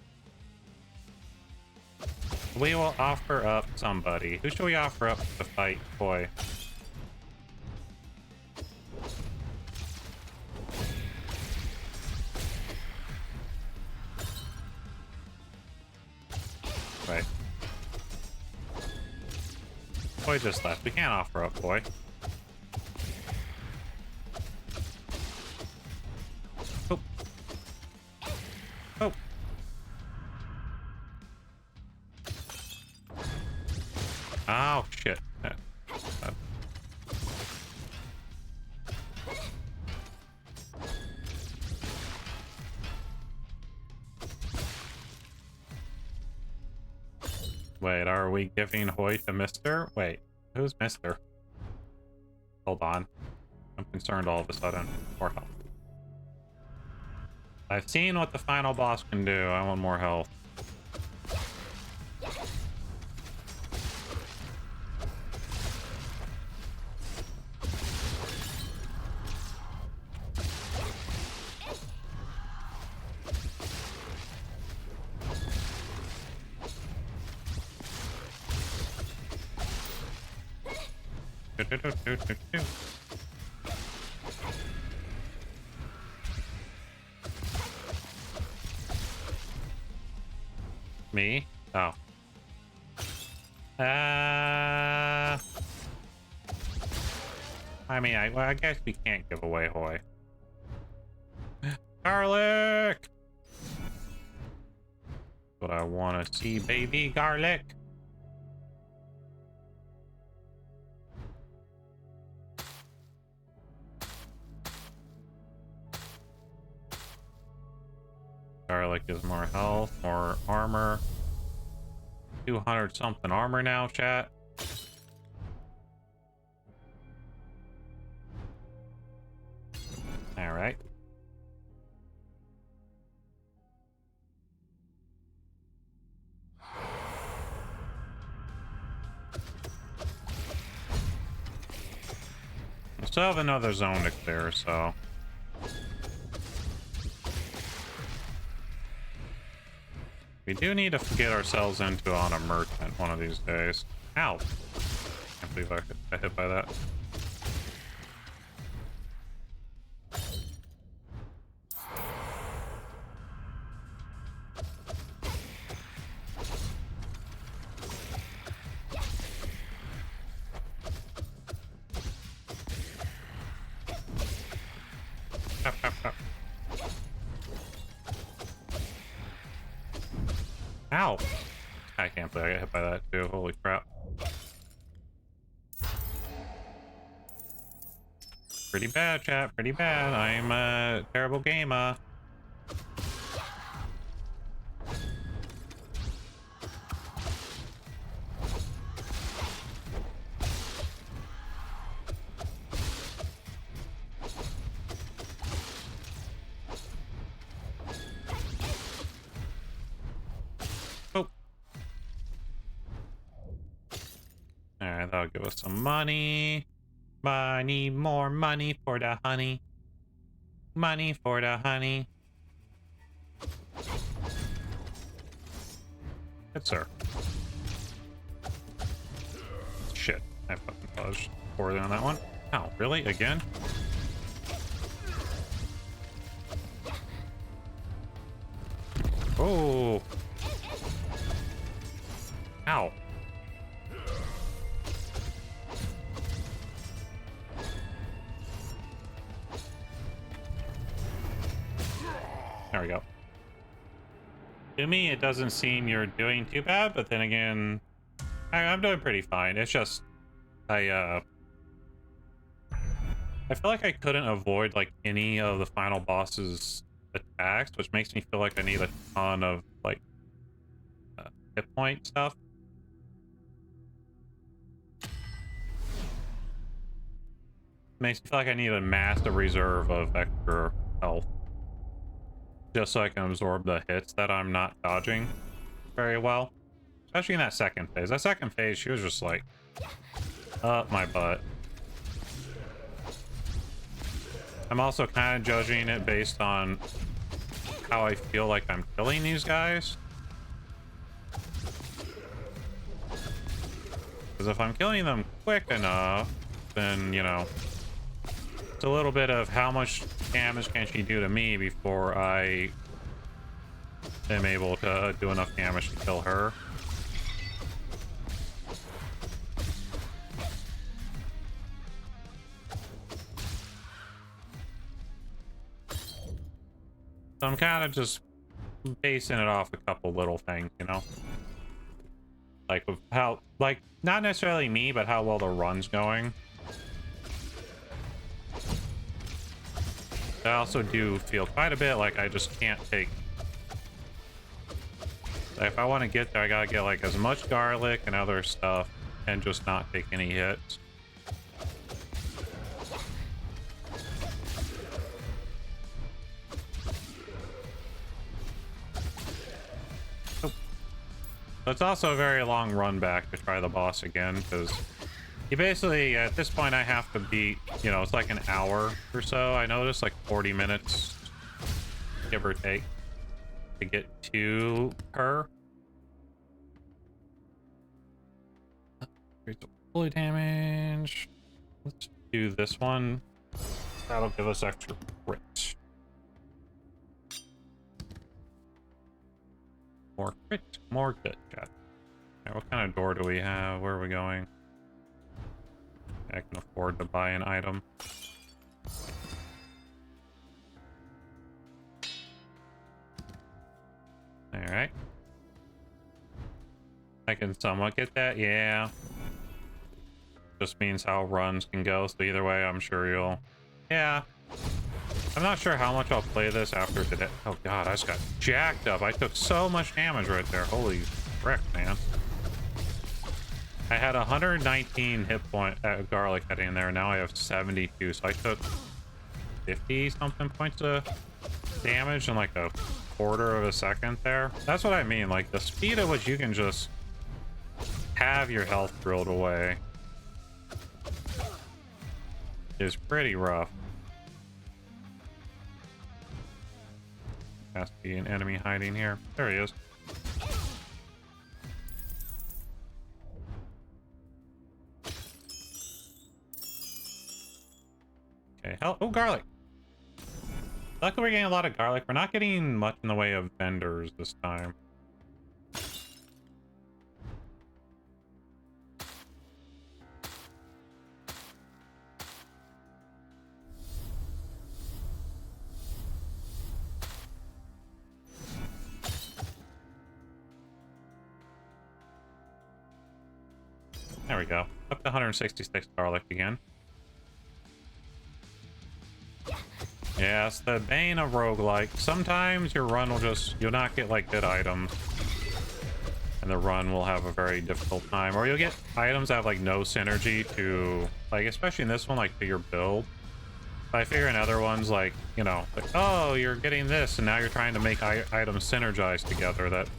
Speaker 1: We will offer up somebody. Who should we offer up to fight, boy? Right. Boy just left. We can't offer up, boy. Oh. Oh. Oh, shit. Wait, are we giving Hoy to Mr.? Wait, who's Mr.? Hold on. I'm concerned all of a sudden. More health. I've seen what the final boss can do. I want more health. Me? Oh. I mean, I guess we can't give away Hoy. Garlic! What I want to see, baby. Garlic! garlic is more health, more armor. 200 something armor now, chat. All right. We still have another zone to clear, so. We do need to get ourselves into on a merchant one of these days. Ow! Can't believe I got hit by that. Pop, pop, pop. Ow! I can't believe I got hit by that too. Holy crap. Pretty bad, chat. Pretty bad. I'm a terrible gamer. Oh. Alright, that'll give us some money. Money, more money for the honey. Money for the honey. Good sir. Shit, I fucking dodged poorly on that one. Oh, really? Again? Oh. Ow. There we go. To me, it doesn't seem you're doing too bad, but then again, I'm doing pretty fine. It's just, I feel like I couldn't avoid, like, any of the final boss's attacks, which makes me feel like I need a ton of, like, hit point stuff. Makes me feel like I need a massive reserve of extra health. Just so I can absorb the hits that I'm not dodging very well. Especially in that second phase. That second phase, she was just like, up my butt. I'm also kind of judging it based on how I feel like I'm killing these guys. Because if I'm killing them quick enough, then, you know, it's a little bit of how much damage can she do to me before I am able to do enough damage to kill her. So I'm kind of just basing it off a couple little things, you know? Like with how, like, not necessarily me, but how well the run's going. I also do feel quite a bit like I just can't take... Like if I want to get there, I gotta get like as much garlic and other stuff and just not take any hits. Oh. So it's also a very long run back to try the boss again, because you basically, at this point, I have to beat, you know, it's like an hour or so. I noticed like 40 minutes, give or take, to get to her. Here's the fully damage. Let's do this one. That'll give us extra crit. More crit, more good, chat. Okay, what kind of door do we have? Where are we going? I can afford to buy an item. Alright. I can somewhat get that, yeah. Just means how runs can go, so either way, I'm sure you'll... Yeah. I'm not sure how much I'll play this after today. Oh god, I just got jacked up. I took so much damage right there. Holy frick, man. I had 119 hit point garlic heading in there. Now I have 72. So I took 50 something points of damage in like a quarter of a second there. That's what I mean. Like the speed at which you can just have your health drilled away is pretty rough. Has to be an enemy hiding here. There he is. Okay, oh, garlic. Luckily we're getting a lot of garlic. We're not getting much in the way of vendors this time. There we go. Up to 166 garlic again. Yeah, it's the bane of roguelike. Sometimes your run will just... You'll not get, like, good items. And the run will have a very difficult time. Or you'll get items that have, like, no synergy to... Like, especially in this one, like, to your build. But I figure in other ones, like, you know... Like, oh, you're getting this, and now you're trying to make items synergize together that...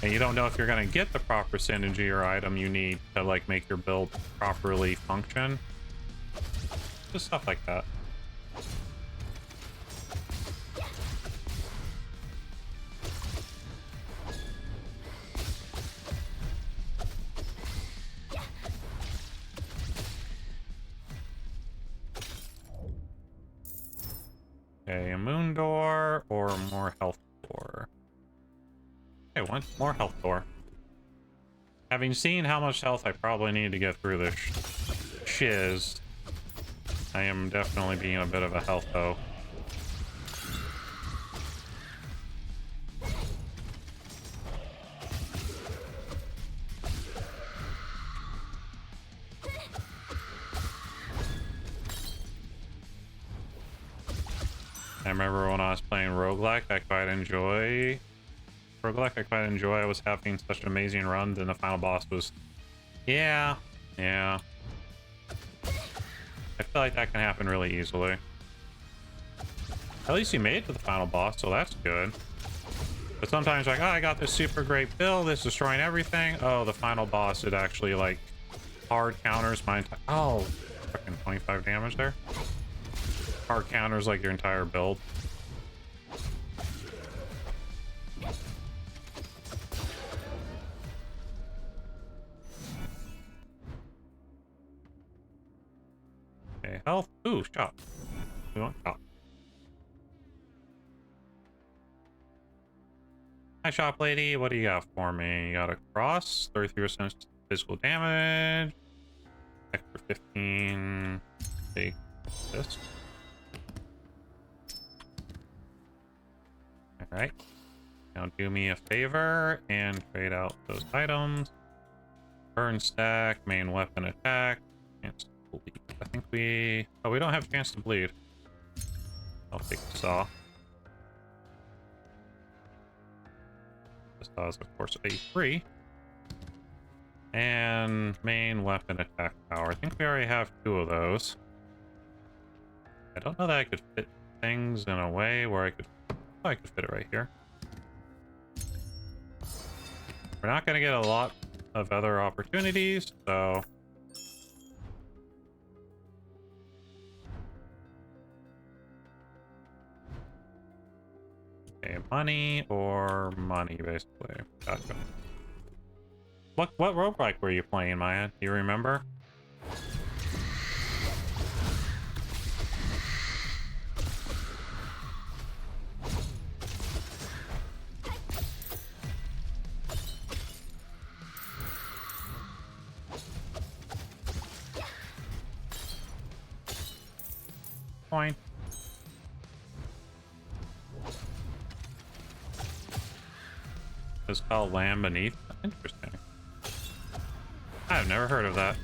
Speaker 1: And you don't know if you're going to get the proper synergy or item you need to, like, make your build properly function. Just stuff like that. Okay, a moon door or more health door. I want more health door. Having seen how much health I probably need to get through this shiz, I am definitely being a bit of a health hoe. I remember when I was playing roguelike, I quite enjoy. I was having such an amazing run, then the final boss was... Yeah. I feel like that can happen really easily. At least you made it to the final boss, so that's good. But sometimes like, oh, I got this super great build, it's destroying everything. Oh, the final boss, it actually like hard counters my entire... Oh, fucking 25 damage there. Hard counters like your entire build. Okay, health. Ooh, shop. We want shop. Hi, shop lady. What do you got for me? You got a cross, 33% physical damage, extra 15. Take this. All right. Now do me a favor and trade out those items. Burn stack, main weapon attack. Chance to bleed. I think we... Oh, we don't have a chance to bleed. I'll take the saw. The saw is, of course, A3. And main weapon attack power. I think we already have 2 of those. I don't know that I could fit things in a way where I could... Oh, I could fit it right here. We're not going to get a lot of other opportunities, so... Okay, money or money, basically. Gotcha. What roguelike were you playing, Maya? Do you remember? Point. It's called Land Beneath. Interesting. I've never heard of that.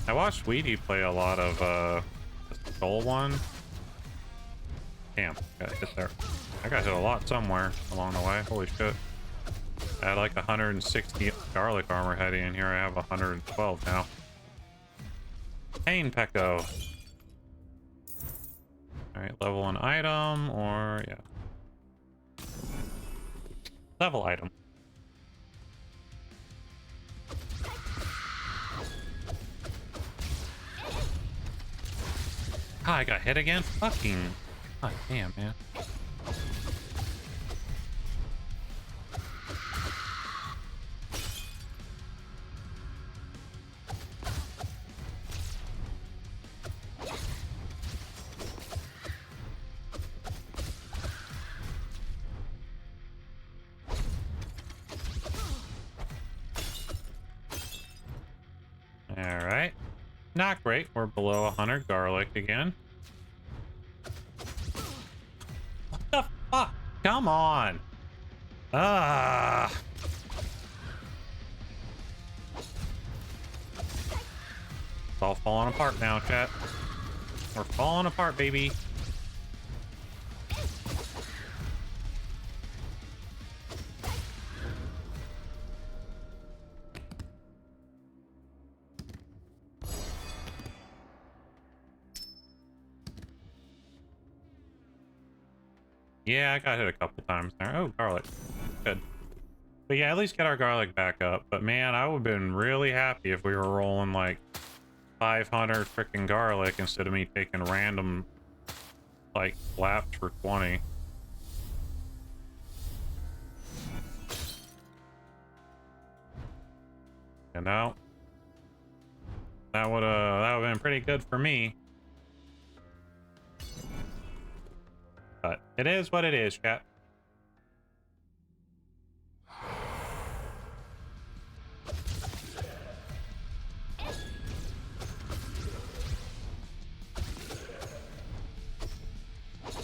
Speaker 1: I watched Weedy play a lot of the Skull one. Damn, got hit there. I got hit a lot somewhere along the way. Holy shit. I had like 160 garlic armor heading in here. I have 112 now. Pain Pecco. Alright, level an item, or yeah. Level item. Ah, I got hit again? Fucking... God damn, man. Alright. Not great. We're below 100 garlic again. What the fuck? Come on. Ah. It's all falling apart now, chat. We're falling apart, baby. Yeah, I got hit a couple times there. Oh, garlic. Good. But yeah, at least get our garlic back up. But man, I would have been really happy if we were rolling like 500 freaking garlic instead of me taking random like laps for 20. You know? That would have been pretty good for me. But it is what it is, chat.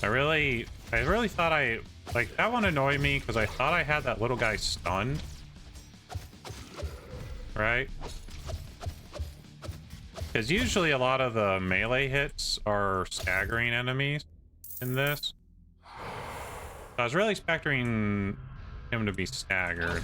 Speaker 1: I really thought like, that one annoyed me because I thought I had that little guy stunned. Right? Because usually a lot of the melee hits are staggering enemies in this. So I was really expecting him to be staggered.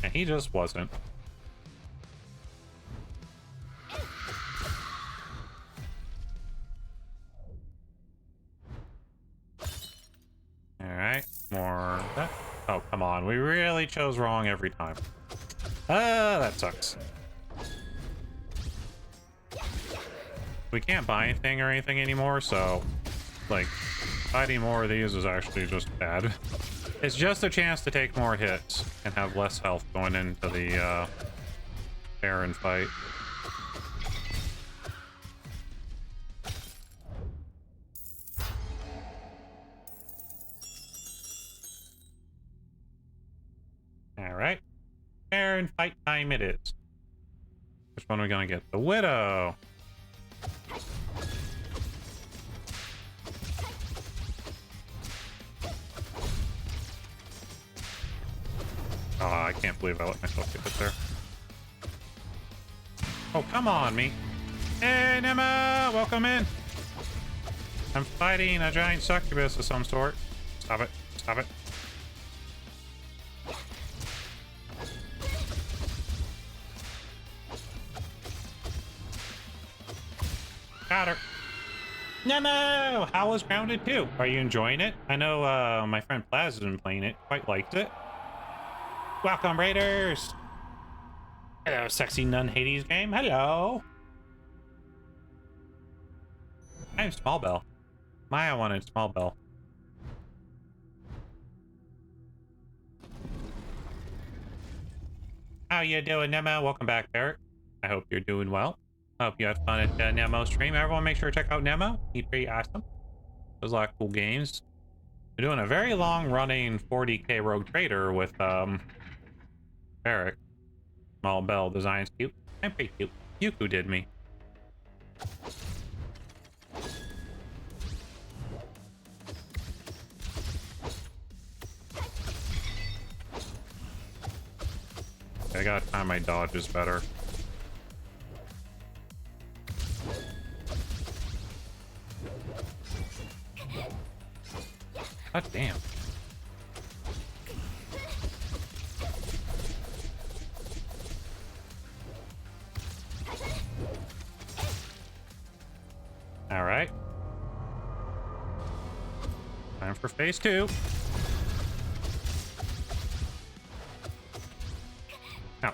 Speaker 1: And he just wasn't. Alright, more of that. Oh, come on. We really chose wrong every time. Ah, that sucks. We can't buy anything or anything anymore, so, like, fighting more of these is actually just bad. It's just a chance to take more hits and have less health going into the, Baron fight. Alright. Baron fight time it is. Which one are we gonna get? The Widow! Oh, I can't believe I let myself get it there. Oh, come on, me. Hey, Nema! Welcome in! I'm fighting a giant succubus of some sort. Stop it. Stop it. Got her. Nemo! How was Grounded 2? Are you enjoying it? I know my friend Plaz has been playing it. Quite liked it. Welcome, Raiders! Hello, sexy NunHoly game. Hello! I'm Small Bell. Maya wanted Small Bell. How you doing, Nemo? Welcome back, Eric. I hope you're doing well. I hope you had fun at Nemo's stream. Everyone make sure to check out Nemo. He's pretty awesome. There's a lot of cool games. We're doing a very long-running 40k Rogue Trader with, Eric. Small Bell designs cute. I'm pretty cute. Yuku did me. I gotta time my dodges better. God damn. All right. Time for phase 2. Now.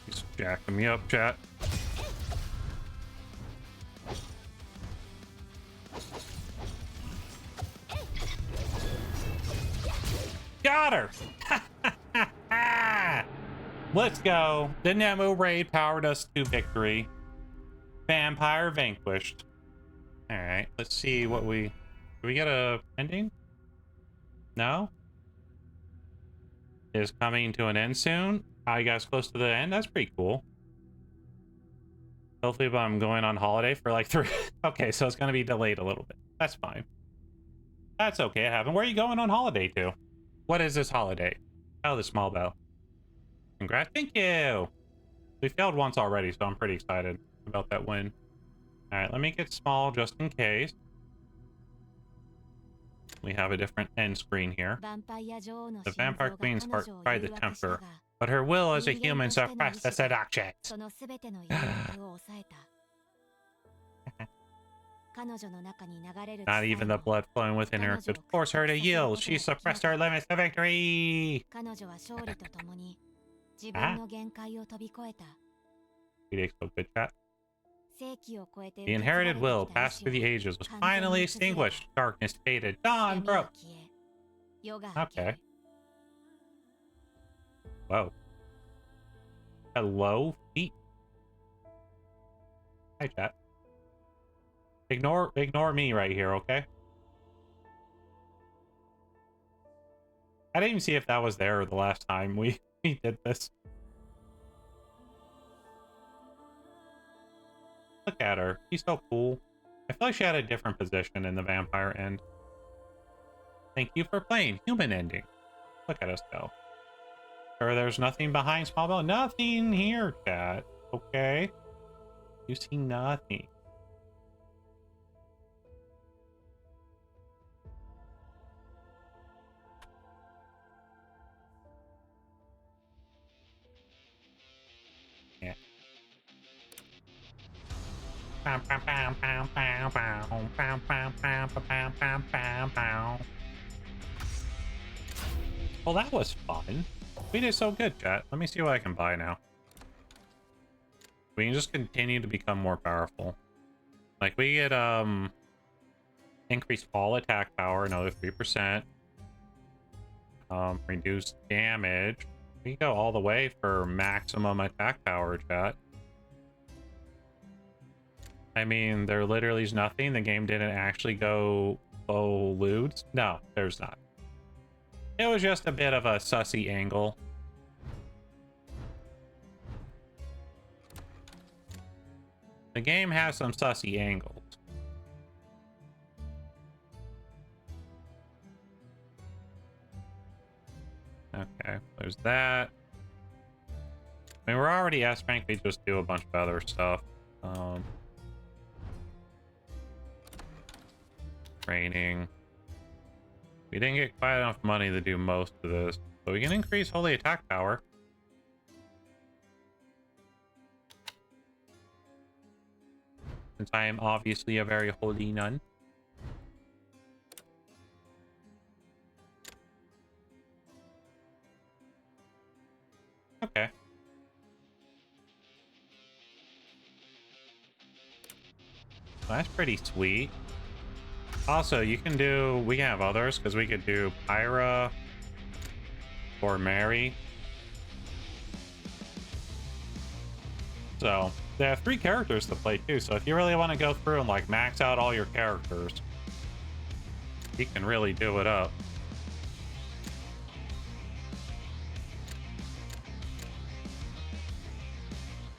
Speaker 1: He's jacking me up, chat. Got her! Let's go. The Nemo raid powered us to victory. Vampire vanquished. Alright, let's see what we... Do we get a ending? No? Is coming to an end soon. I guess close to the end. That's pretty cool. Hopefully, but I'm going on holiday for like 3... Okay, so it's going to be delayed a little bit. That's fine. That's okay, it happened. Where are you going on holiday to? What is this holiday? Oh, the small bell. Congrats. Thank you. We failed once already, so I'm pretty excited about that win. All right, let me get small just in case. We have a different end screen here. The vampire queen's heart tried to tempt her, but her will as a human suppressed the seduction. Not even the blood flowing within her could force her to yield. She suppressed her limits to victory. Ah. Good chat. The inherited will, passed through the ages, was finally extinguished. Darkness faded. Dawn broke. Okay. Whoa. Hello, feet. Hi, chat. Ignore me right here, okay? I didn't even see if that was there the last time we did this. Look at her. She's so cool. I feel like she had a different position in the vampire end. Thank you for playing human ending. Look at us go. Sure, there's nothing behind small bell. Nothing here, chat. Okay. You see nothing. Yeah. Well, that was fun. We did so good, chat. Let me see what I can buy now. We can just continue to become more powerful. Like, we get, increased all attack power, another 3%. Reduced damage. We can go all the way for maximum attack power, chat. I mean, there literally is nothing. The game didn't actually go full lewds. No, there's not. It was just a bit of a sussy angle. The game has some sussy angles. Okay, there's that. I mean, we're already S rank. We just do a bunch of other stuff. Training. We didn't get quite enough money to do most of this, but we can increase holy attack power. Since I am obviously a very holy nun. Okay. Well, that's pretty sweet. Also, you can do... We can have others, because we could do Pyra or Mary. So, They have 3 characters to play too, so if you really want to go through and like max out all your characters, you can really do it up.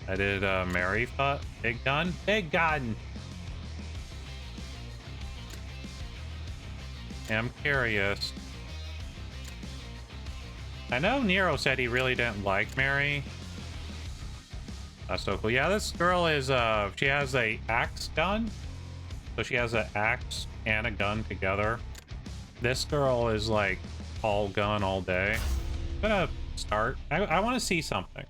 Speaker 1: I did Mary Foot. Big gun? Big gun! Yeah, I'm curious. I know Nero said he really didn't like Mary. That's so cool. Yeah, this girl is, she has a axe gun. So she has an axe and a gun together. This girl is like all gun all day. I'm gonna start. I want to see something.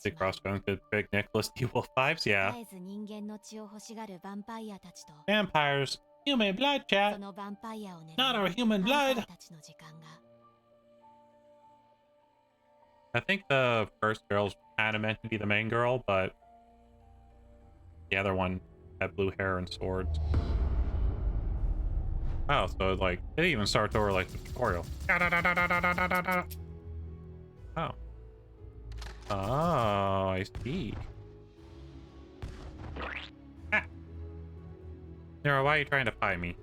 Speaker 1: The crossbones could big Nicholas D. Wolf vibes, yeah. Vampires, human blood, chat. Not our human blood. I think the first girl's kind of meant to be the main girl, but the other one had blue hair and swords. Oh, so like it even starts over like the tutorial. Oh. Oh, I see. Ah. Nero, why are you trying to fight me?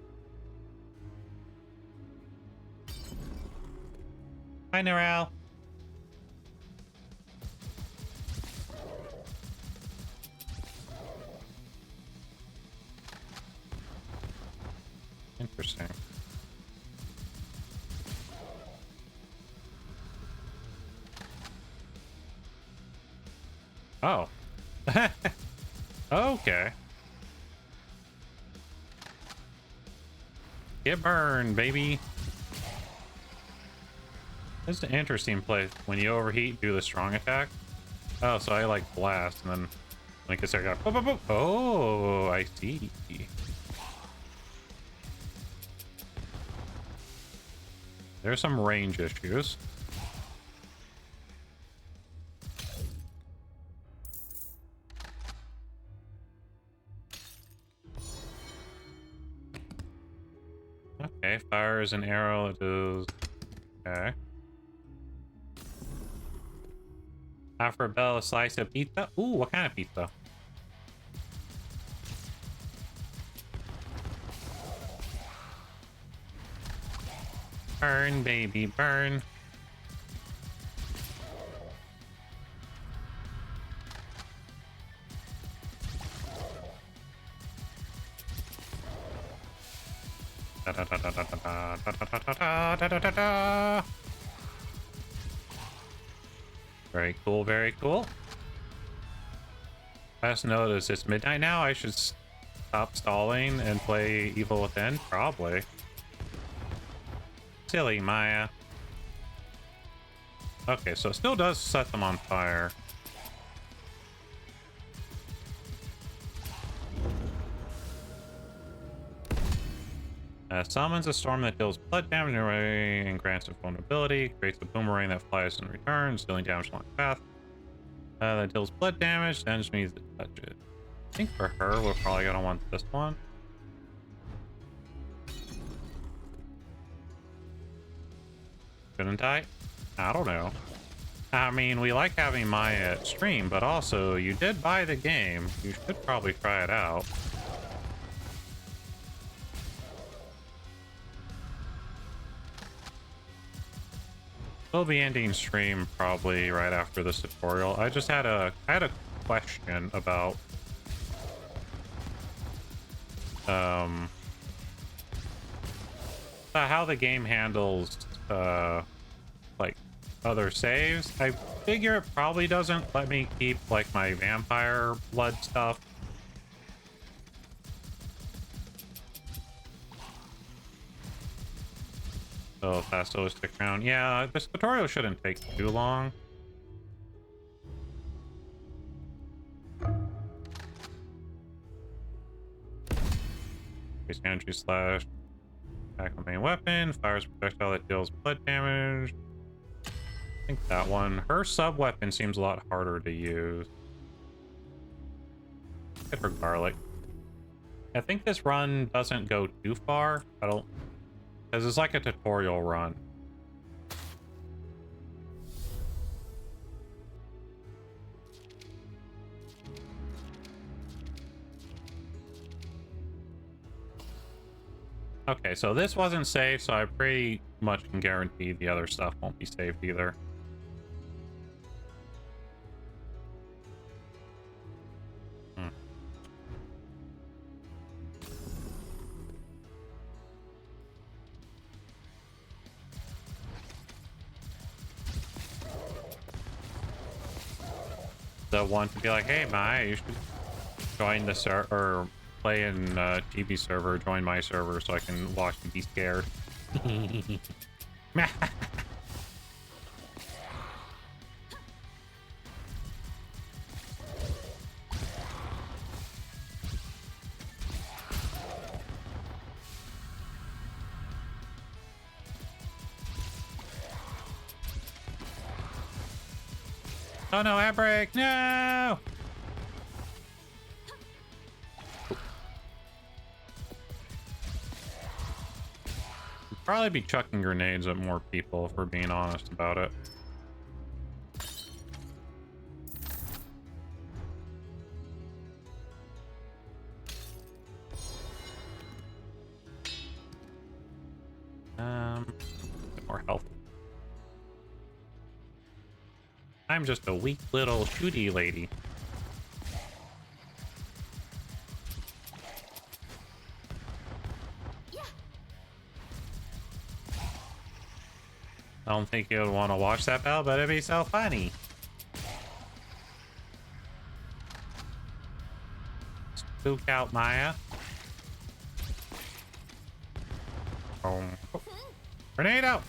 Speaker 1: Hi, Nero. Interesting. Oh. Okay. Get burned, baby. This is an interesting place. When you overheat, do the strong attack. Oh, so I like blast, and then when it gets there, I go, boop, boop, boop. Oh, I see. There's some range issues. Okay, fires an arrow. It is okay. After a bell, a slice of pizza. Ooh, what kind of pizza? Burn, baby, burn. Very cool, very cool. Last notice, it's midnight now. I should stop stalling and play Evil Within? Probably. Silly Maya. Okay, so it still does set them on fire. Summons a storm that deals blood damage away and grants invulnerability. Creates a boomerang that flies and returns, dealing damage along the path. That deals blood damage, then just needs to touch it. I think for her, we're probably gonna want this one. Shouldn't I? I don't know. I mean, we like having Maya at stream, but also, you did buy the game. You should probably try it out. We'll be ending stream probably right after this tutorial. I had a question about how the game handles like other saves. I figure it probably doesn't let me keep like my vampire blood stuff. So fast always stick around. Yeah, this tutorial shouldn't take too long. Increase energy slash. Attack on main weapon. Fires projectile that deals blood damage. I think that one. Her sub weapon seems a lot harder to use. Get her garlic. I think this run doesn't go too far. I don't. Because it's like a tutorial run. Okay, so this wasn't saved, so I pretty much can guarantee the other stuff won't be saved either. The one to be like, hey, Maya, you should join the server, or play in Chibi server, join my server so I can watch and be scared. Oh no, air brake! No! We'd probably be chucking grenades at more people if we're being honest about it. Get more health. I'm just a weak little shooty lady. I don't think you would want to watch that battle, but it'd be so funny. Spook out, Maya. Oh. Grenade out!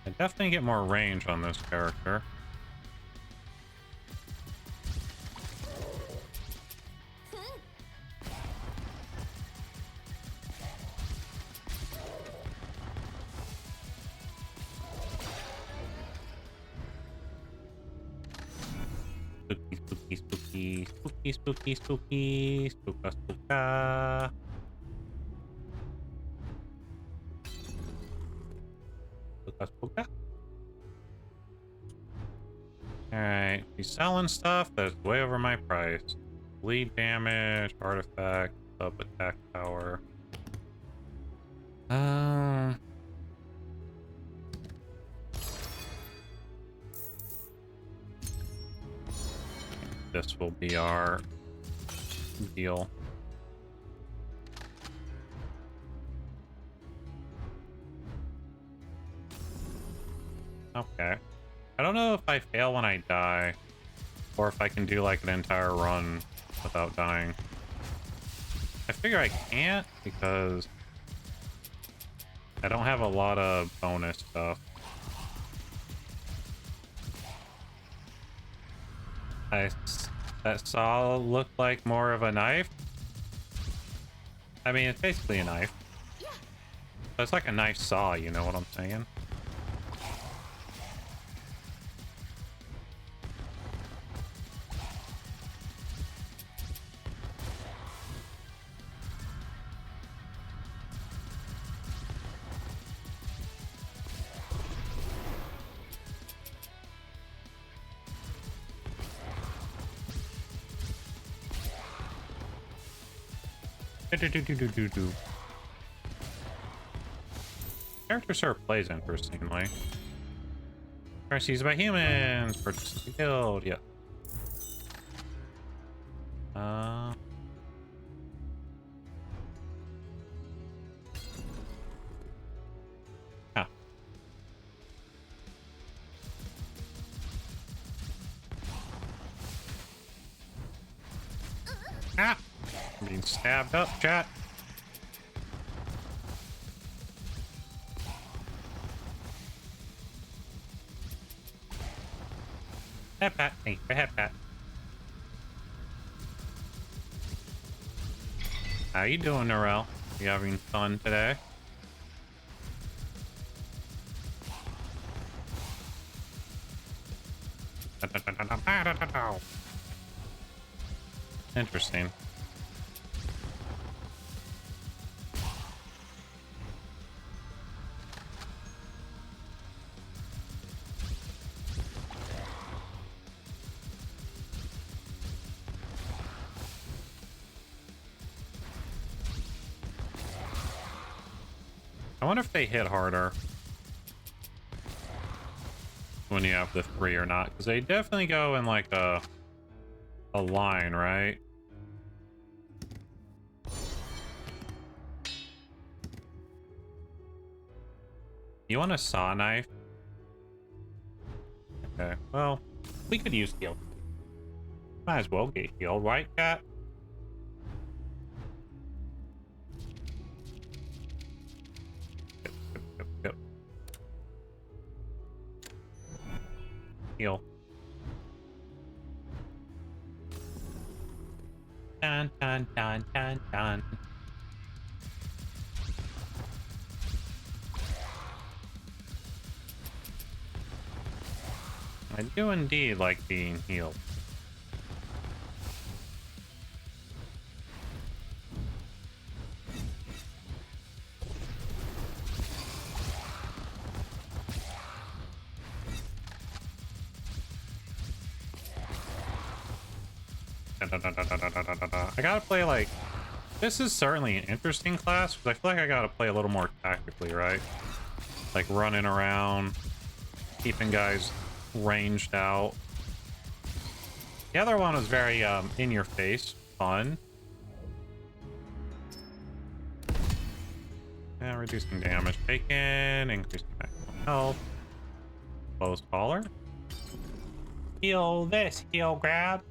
Speaker 1: I definitely get more range on this character. Spooky. Spooka. Alright, he's selling stuff that's way over my price. Bleed damage, artifact, sub attack power. This will be our deal. Okay. I don't know if I fail when I die, or if I can do like an entire run without dying. I figure I can't because I don't have a lot of bonus stuff. That saw looked like more of a knife. I mean, it's basically a knife. But it's like a knife saw, you know what I'm saying? Character sort of plays interestingly. Currency used by humans. Purchase the guild. Yeah. Ah. Ah! I'm being stabbed up, chat. Head pat. Hey, head pat. How you doing, Narelle? You having fun today? Interesting. wonder if they hit harder when you have the 3 or not, because they definitely go in like a line, right? You want a saw knife? Okay, well, we could use heal. Might as well get healed, right, cat? Yep. Heal. Dun, dun, dun, dun, dun. I do indeed like being healed. I gotta play like... This is certainly an interesting class, because I feel like I gotta play a little more tactically, right? Like running around, keeping guys ranged out. The other one was very in your face, fun. And reducing damage taken, increasing maximum health. Close collar. Heal this, heal grab.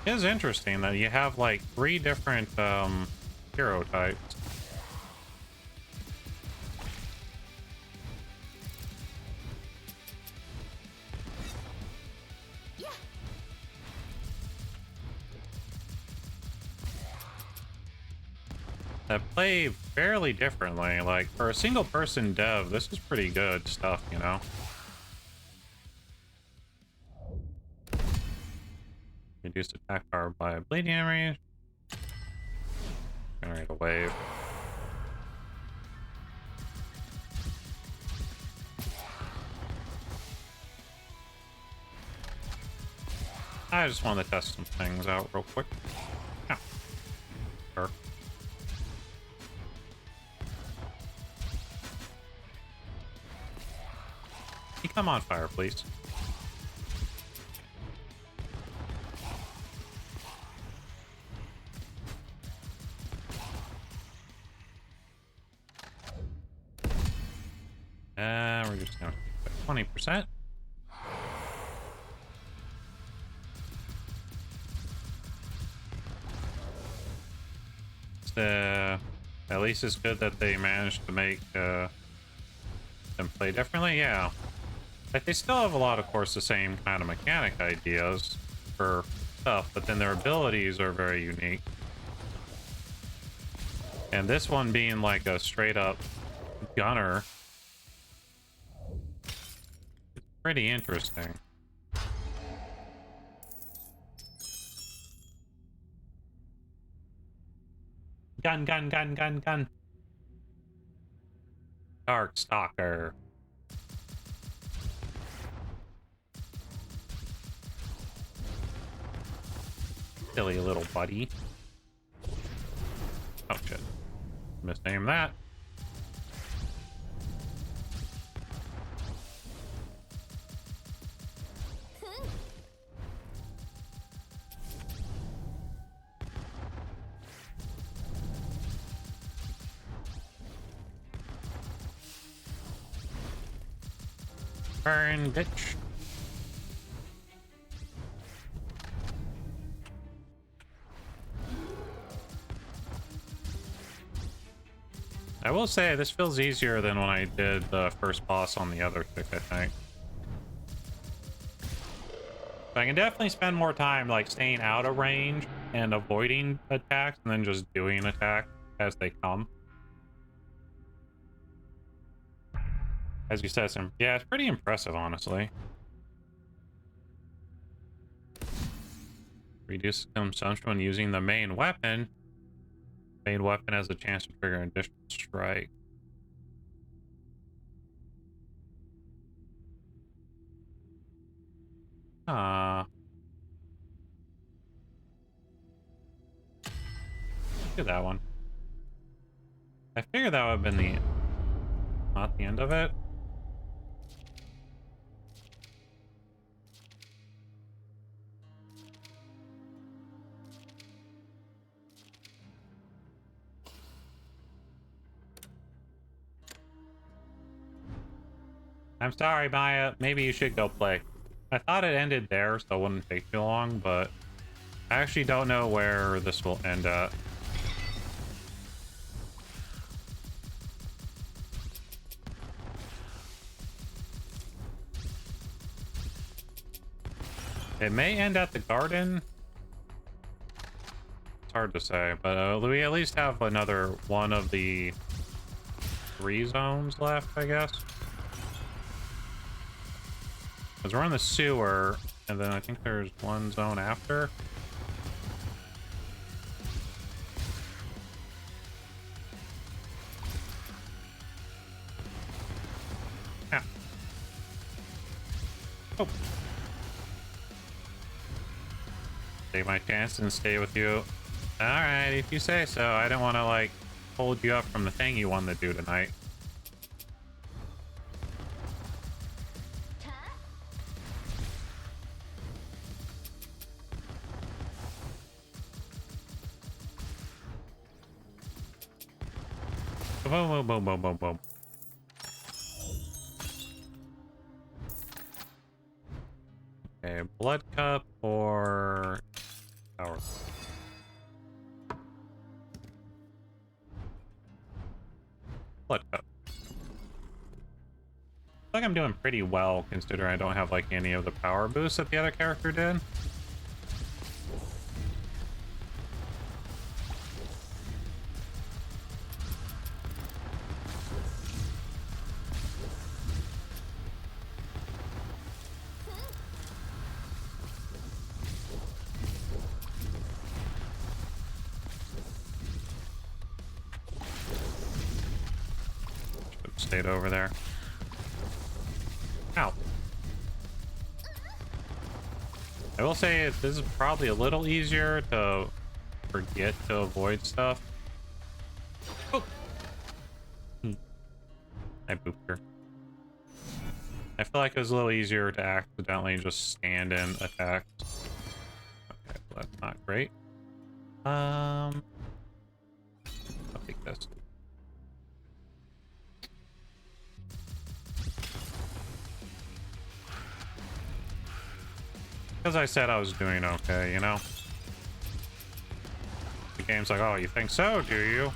Speaker 1: It is interesting that you have like 3 different hero types. That play fairly differently. Like for a single person dev, this is pretty good stuff, you know? Reduced attack power by bleeding damage. Generate a wave. I just wanted to test some things out real quick. Yeah. Sure. Can you come on fire, please? We're just gonna keep it 20%. At least it's good that they managed to make them play differently. Yeah, like they still have a lot, of course, the same kind of mechanic ideas for stuff, but then their abilities are very unique. And this one being like a straight up gunner, it's pretty interesting. Gun, gun, gun, gun, gun. Dark Stalker. Silly little buddy. Oh shit. Misname that. Burn, bitch. I will say this feels easier than when I did the first boss on the other stick, I think. But I can definitely spend more time like staying out of range and avoiding attacks and then just doing attacks as they come. As you said, yeah, it's pretty impressive, honestly. Reduce consumption when using the main weapon. Main weapon has a chance to trigger an additional strike. Ah. Look at that one. I figured that would have been the... not the end of it. I'm sorry, Maya. Maybe you should go play. I thought it ended there, so it wouldn't take too long, but I actually don't know where this will end at. It may end at the garden. It's hard to say, but we at least have another one of the 3 zones left, I guess. Because we're in the sewer, and then I think there's one zone after. Yeah. Oh. Take my chance and stay with you. Alright, if you say so. I don't want to, like, hold you up from the thing you wanted to do tonight. Boom, boom, boom, boom, boom, boom. Okay, blood cup or power. Blood cup. I feel like I'm doing pretty well considering I don't have like any of the power boosts that the other character did. Stayed over there. Ow. I will say this is probably a little easier to forget to avoid stuff. Oh. I booped her. I feel like it was a little easier to accidentally just stand in attacks. Okay, well, that's not great. I'll take this. Because I said I was doing okay, you know? The game's like, oh, you think so, do you?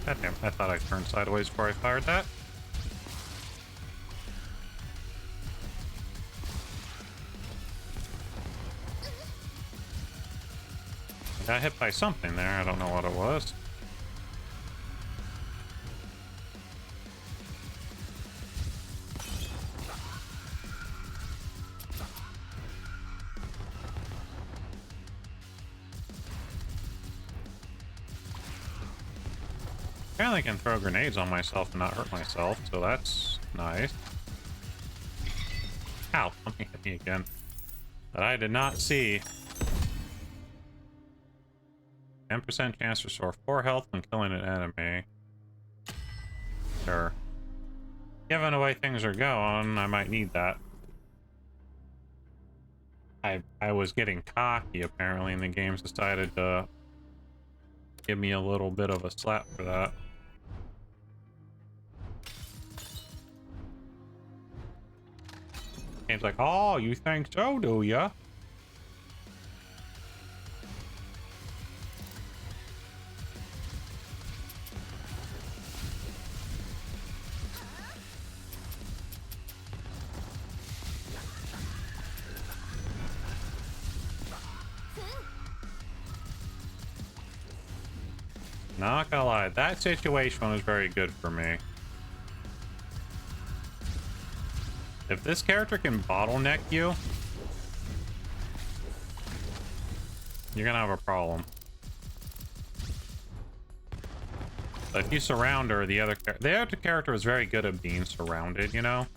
Speaker 1: Goddamn, I thought I turned sideways before I fired that. I got hit by something there. I don't know what it was. Apparently I can throw grenades on myself and not hurt myself, so that's nice. Ow, something hit me again. That I did not see. 10% chance to restore 4 health when killing an enemy. Sure. Given the way things are going, I might need that. I was getting cocky, apparently, and the game's decided to give me a little bit of a slap for that. Game's like, oh, you think so, do ya? Not gonna lie, that situation was very good for me. If this character can bottleneck you, you're gonna have a problem. But if you surround her, the other character is very good at being surrounded, you know?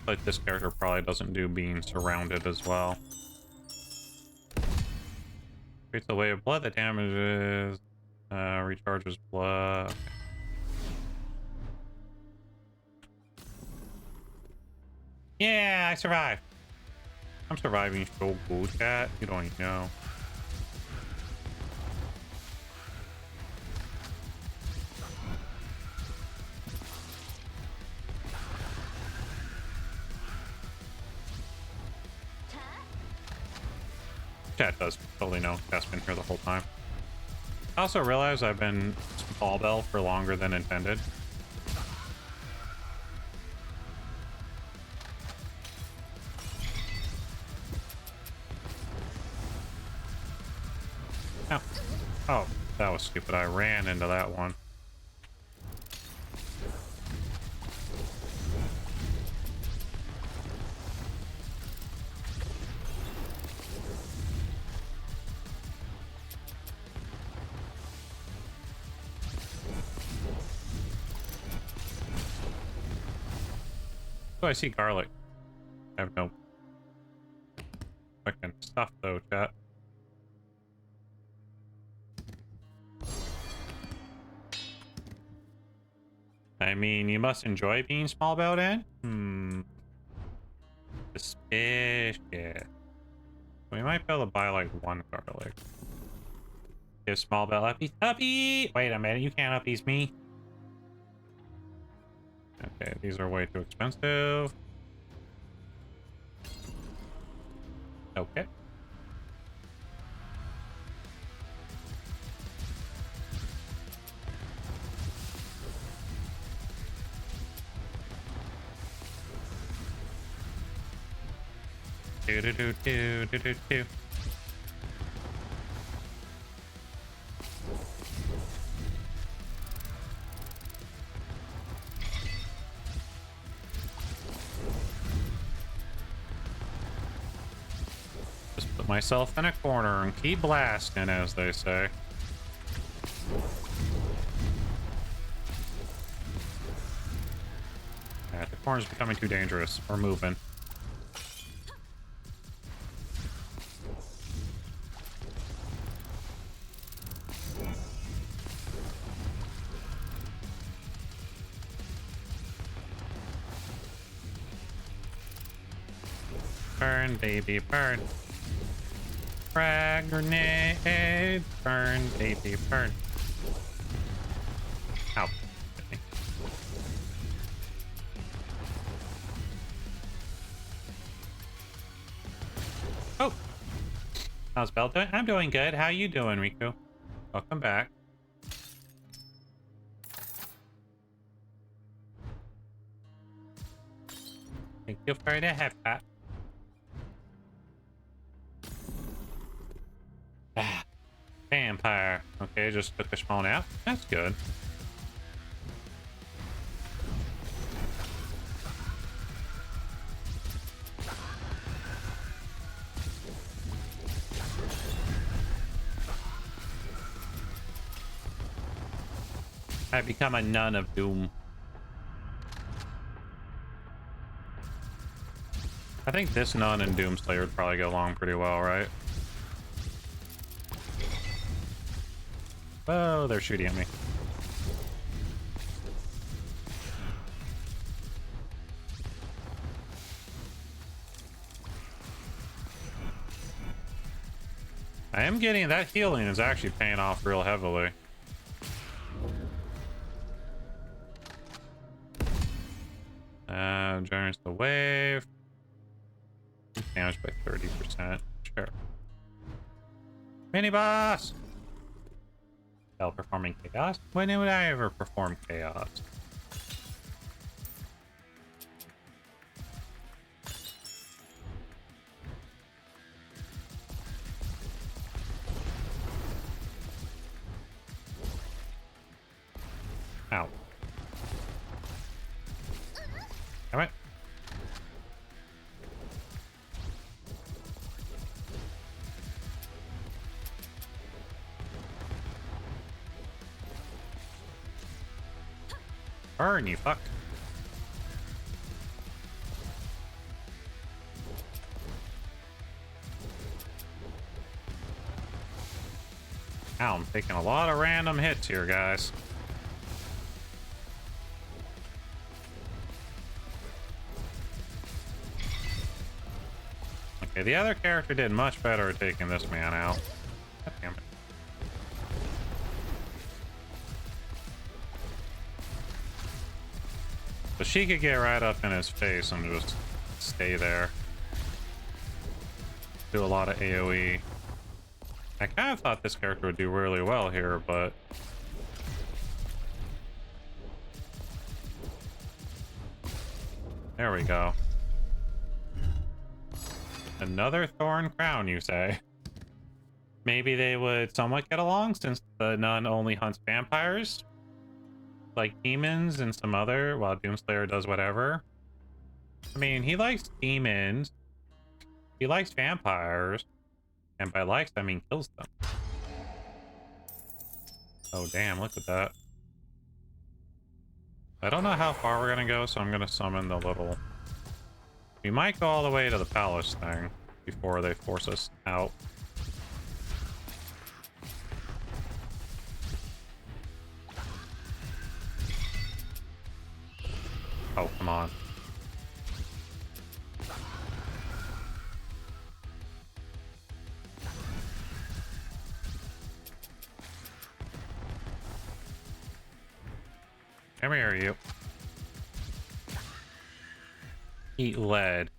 Speaker 1: But this character probably doesn't do being surrounded as well. Creates a wave of blood that damages, recharges blood. Okay. Yeah, I survived. I'm surviving so good, chat. You don't even know. Chat does totally know. Chat's been here the whole time. I also realized I've been ball bell for longer than intended. Oh. Oh, that was stupid. I ran into that one. Oh, I see garlic. I have no fucking stuff though, chat. I mean, you must enjoy being small belled in? Suspicious. We might be able to buy like one garlic. Give small bell uppies. Uppy! Wait a minute, you can't uppies me. Okay, these are way too expensive. Okay. Do do do do do do do. Just put myself in a corner and keep blasting, as they say. Yeah, the corner's becoming too dangerous. We're moving. Burn, baby, burn. Frag grenade. Burn, baby, burn. Ow. Oh! How's Belle doing? I'm doing good. How you doing, Riku? Welcome back. Thank you for the headset. Ah, vampire. Okay, just took a small nap. That's good. I've become a nun of doom. I think this nun and Doomslayer would probably go along pretty well, right? Oh, they're shooting at me. I am getting that healing is actually paying off real heavily. Generates the wave. Damage by 30%. Sure. Mini boss! Bell performing chaos? When would I ever perform chaos? Ow. Damn it. Burn, you fuck. Ow, I'm taking a lot of random hits here, guys. Okay, the other character did much better at taking this man out. God damn it. So she could get right up in his face and just stay there. Do a lot of AoE. I kind of thought this character would do really well here, but... There we go. Another thorn crown, you say? Maybe they would somewhat get along, since the nun only hunts vampires? Like demons and some other, while Doomslayer does whatever. I mean, he likes demons. He likes vampires. And by likes, I mean kills them. Oh, damn, look at that. I don't know how far we're gonna go, so I'm gonna summon the little... We might go all the way to the palace thing before they force us out. Oh, come on. Come here, you. Eat lead.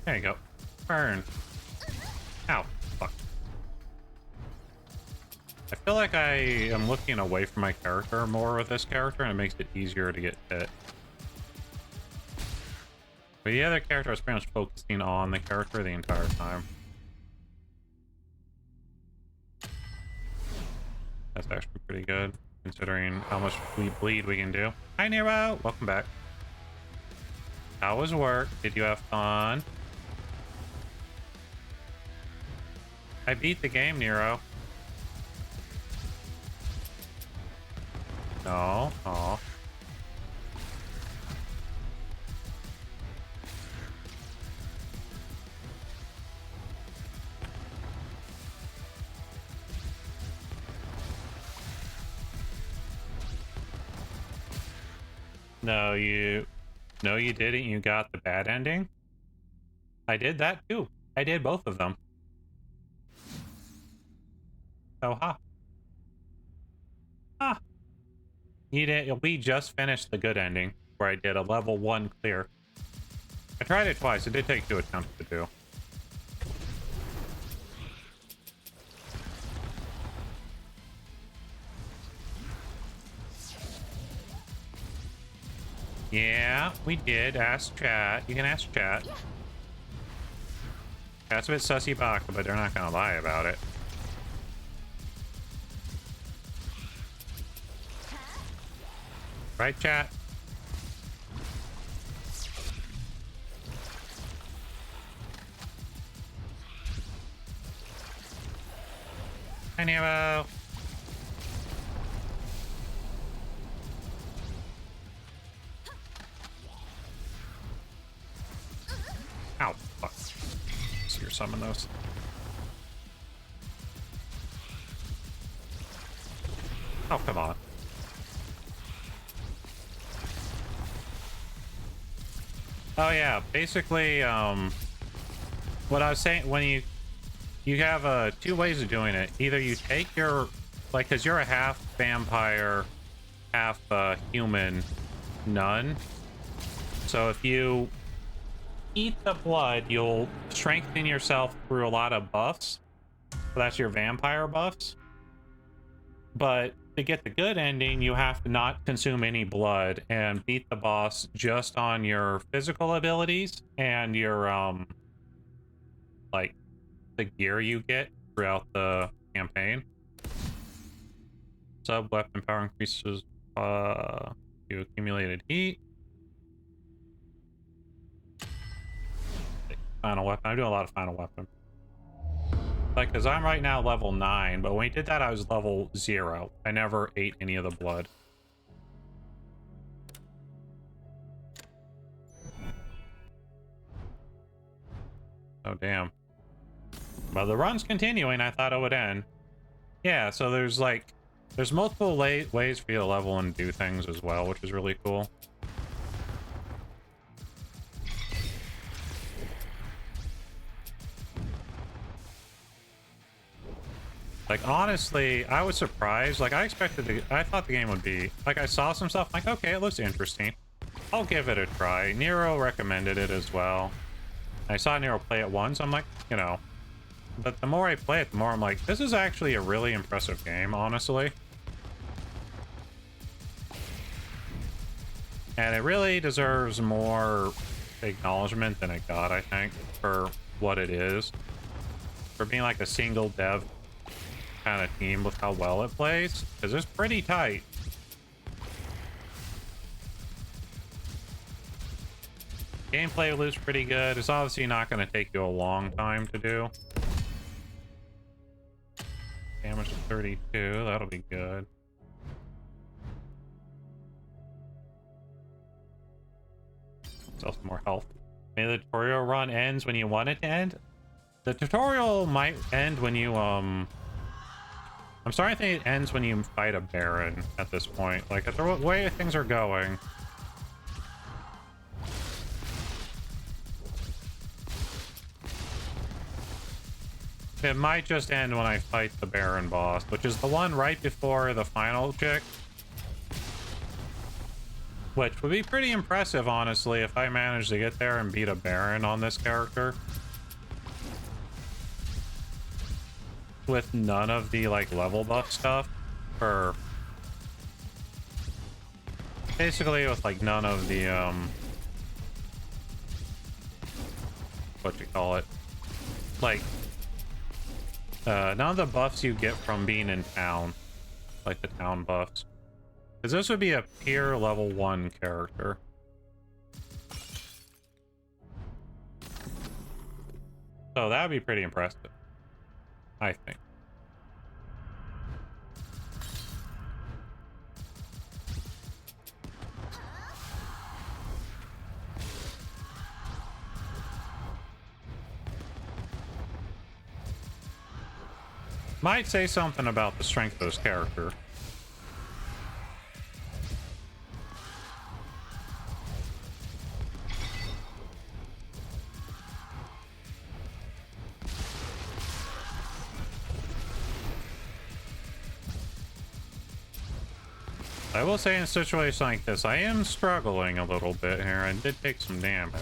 Speaker 1: There you go. Burn. Ow. Fuck. I feel like I am looking away from my character more with this character, and it makes it easier to get hit. But the other character was pretty much focusing on the character the entire time. That's actually pretty good, considering how much bleed we can do. Hi, Nero! Welcome back. How was work? Did you have fun? I beat the game, Nero. No. Aw. No, you didn't. You got the bad ending. I did that too. I did both of them. So, ha. You did. We just finished the good ending, where I did a level 1 clear. I tried it twice. It did take 2 attempts to do. Yeah, we did. Ask chat. You can ask chat. Chat's a bit sussy baka, but they're not gonna lie about it. Right, chat? Hi, Nero. Ow, fuck. So you're summon those. Oh, come on. Oh yeah, basically, what I was saying, when you have 2 ways of doing it. Either you take your, like, because you're a half vampire, half human nun. So if you eat the blood, you'll strengthen yourself through a lot of buffs. So that's your vampire buffs. But to get the good ending, you have to not consume any blood and beat the boss just on your physical abilities and your like the gear you get throughout the campaign. Sub weapon power increases you accumulated heat. Final weapon. I'm doing a lot of final weapon. Like, because I'm right now level 9, but when we did that, I was level 0. I never ate any of the blood. Oh, damn. But the run's continuing. I thought it would end. Yeah, so there's, like, there's multiple ways for you to level and do things as well, which is really cool. Like, honestly, I was surprised. Like, I thought the game would be... Like, I saw some stuff, like, okay, it looks interesting. I'll give it a try. Nero recommended it as well. I saw Nero play it once, I'm like, you know... But the more I play it, the more I'm like, this is actually a really impressive game, honestly. And it really deserves more acknowledgement than it got, I think, for what it is. For being like a single dev kind of team with how well it plays, because it's pretty tight. Gameplay looks pretty good. It's obviously not going to take you a long time to do. Damage to 32, that'll be good. Sell some more health. Maybe the tutorial run ends when you want it to end. The tutorial might end when you I'm starting to think it ends when you fight a Baron at this point. Like, at the way things are going. It might just end when I fight the Baron boss, which is the one right before the final chick. Which would be pretty impressive, honestly, if I managed to get there and beat a Baron on this character. With none of the, like, level buff stuff. Or... basically with, like, none of the, what you call it? Like... none of the buffs you get from being in town. Like the town buffs. Because this would be a pure level 1 character. So that would be pretty impressive. I think. Might say something about the strength of this character. I will say in a situation like this, I am struggling a little bit here. I did take some damage.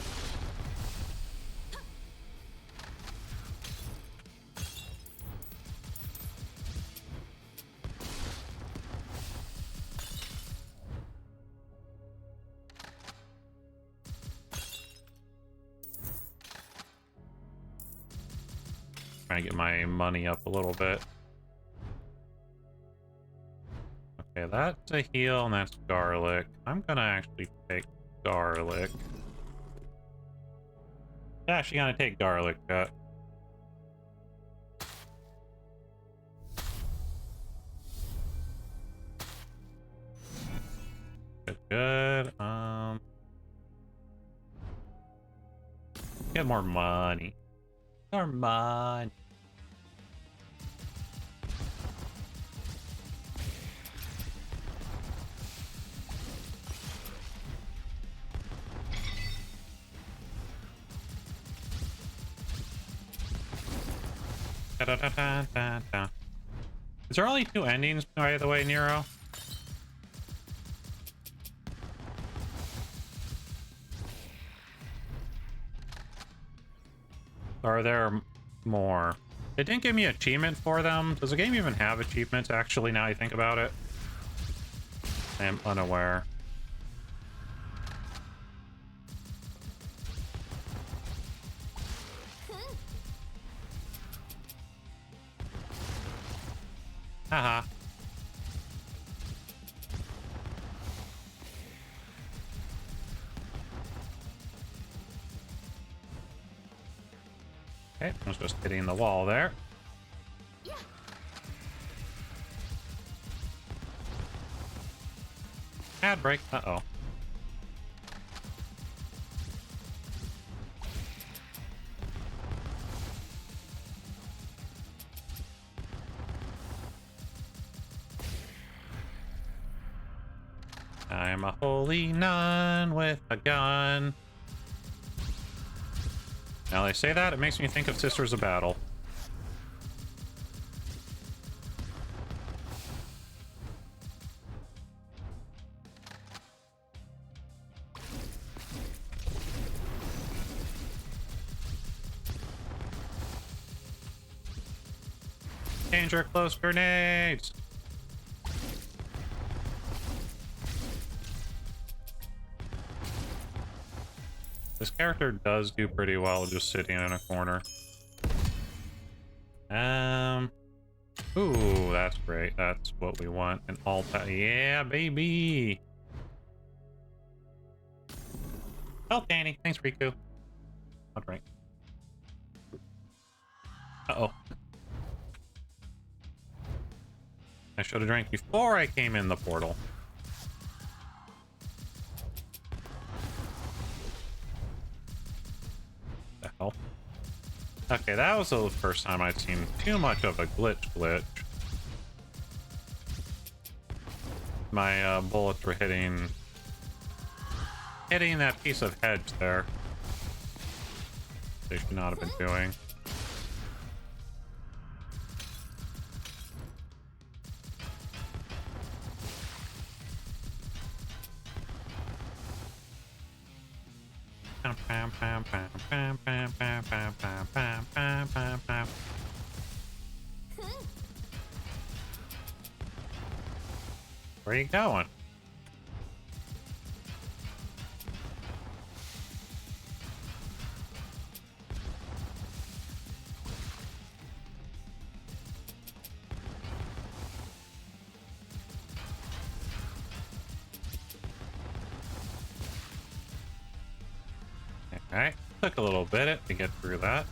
Speaker 1: Trying to get my money up a little bit. Okay, that's a heal and that's garlic. I'm gonna actually take garlic. Actually gonna take garlic, chat. Good. Get more money. More money. Da, da, da, da, da. Is there only 2 endings, by the way, Nero? Or are there more? It didn't give me an achievement for them. Does the game even have achievements, actually, now I think about it? I am unaware. Haha. Okay, I was just hitting the wall there. Ad break. Uh-oh. I'm a holy nun with a gun. Now they say that, it makes me think of Sisters of Battle. Danger, close grenades! This character does do pretty well just sitting in a corner. Ooh, that's great. That's what we want. An alta. Yeah, baby! Oh, Danny. Thanks, Riku. I'll drink. Uh-oh. I should have drank before I came in the portal. The hell? Okay, that was the first time I'd seen too much of a glitch. My bullets were hitting that piece of hedge there. They should not have been doing. Where are you going? Okay, took a little bit to get through that.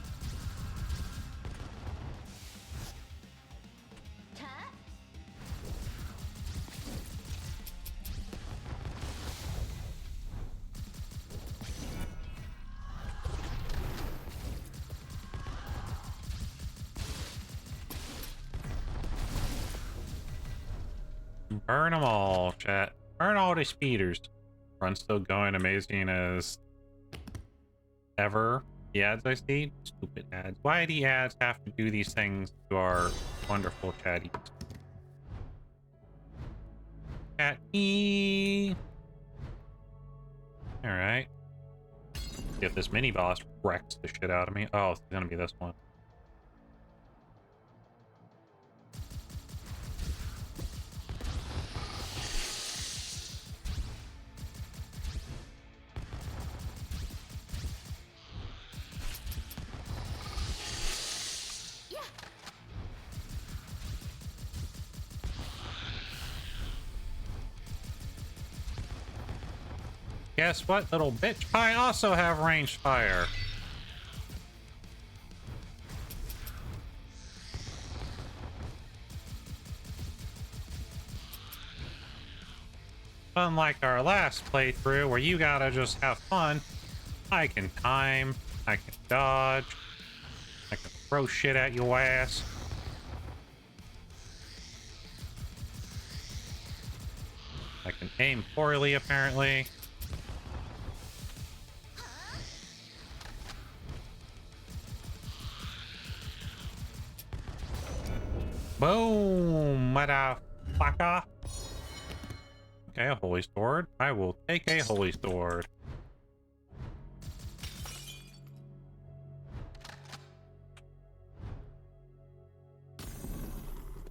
Speaker 1: Burn them all, chat. Burn all the speeders. Run still going, amazing as ever. The ads I see? Stupid ads. Why do the ads have to do these things to our wonderful chatties? Chatty. Alright. See if this mini boss wrecks the shit out of me. Oh, it's gonna be this one. Guess what, little bitch? I also have ranged fire. Unlike our last playthrough, where you gotta just have fun, I can time, I can dodge, I can throw shit at your ass. I can aim poorly, apparently. Boom, motherfucker. Okay, a holy sword. I will take a holy sword.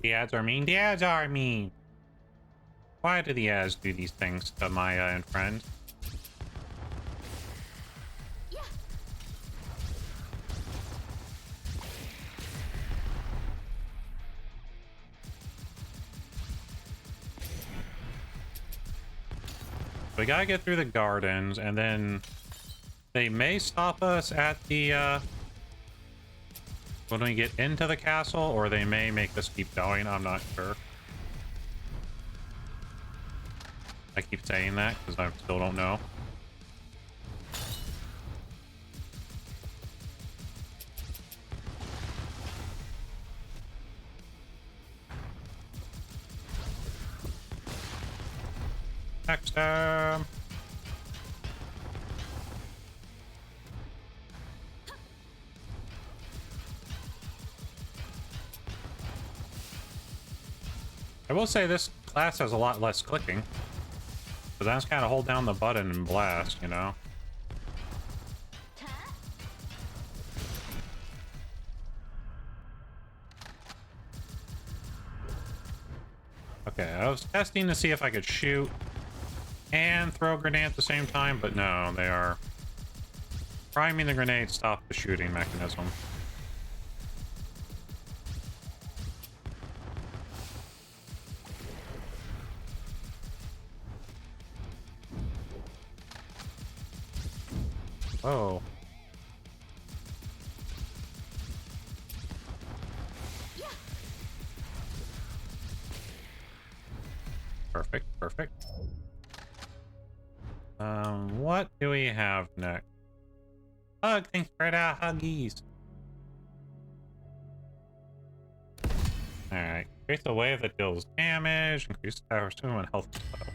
Speaker 1: The ads are mean. The ads are mean. Why do the ads do these things to Maya and friends? We gotta get through the gardens, and then they may stop us at the, when we get into the castle, or they may make us keep going. I'm not sure. I keep saying that because I still don't know. Next time. I will say this class has a lot less clicking. Because I just kind of hold down the button and blast, you know? Okay, I was testing to see if I could shoot and throw a grenade at the same time, but no, they are priming the grenade, stop the shooting mechanism. Oh. Perfect, perfect. What do we have next? Hug, thanks for the huggies. Alright, create a wave that deals damage, increase power swim and health flow.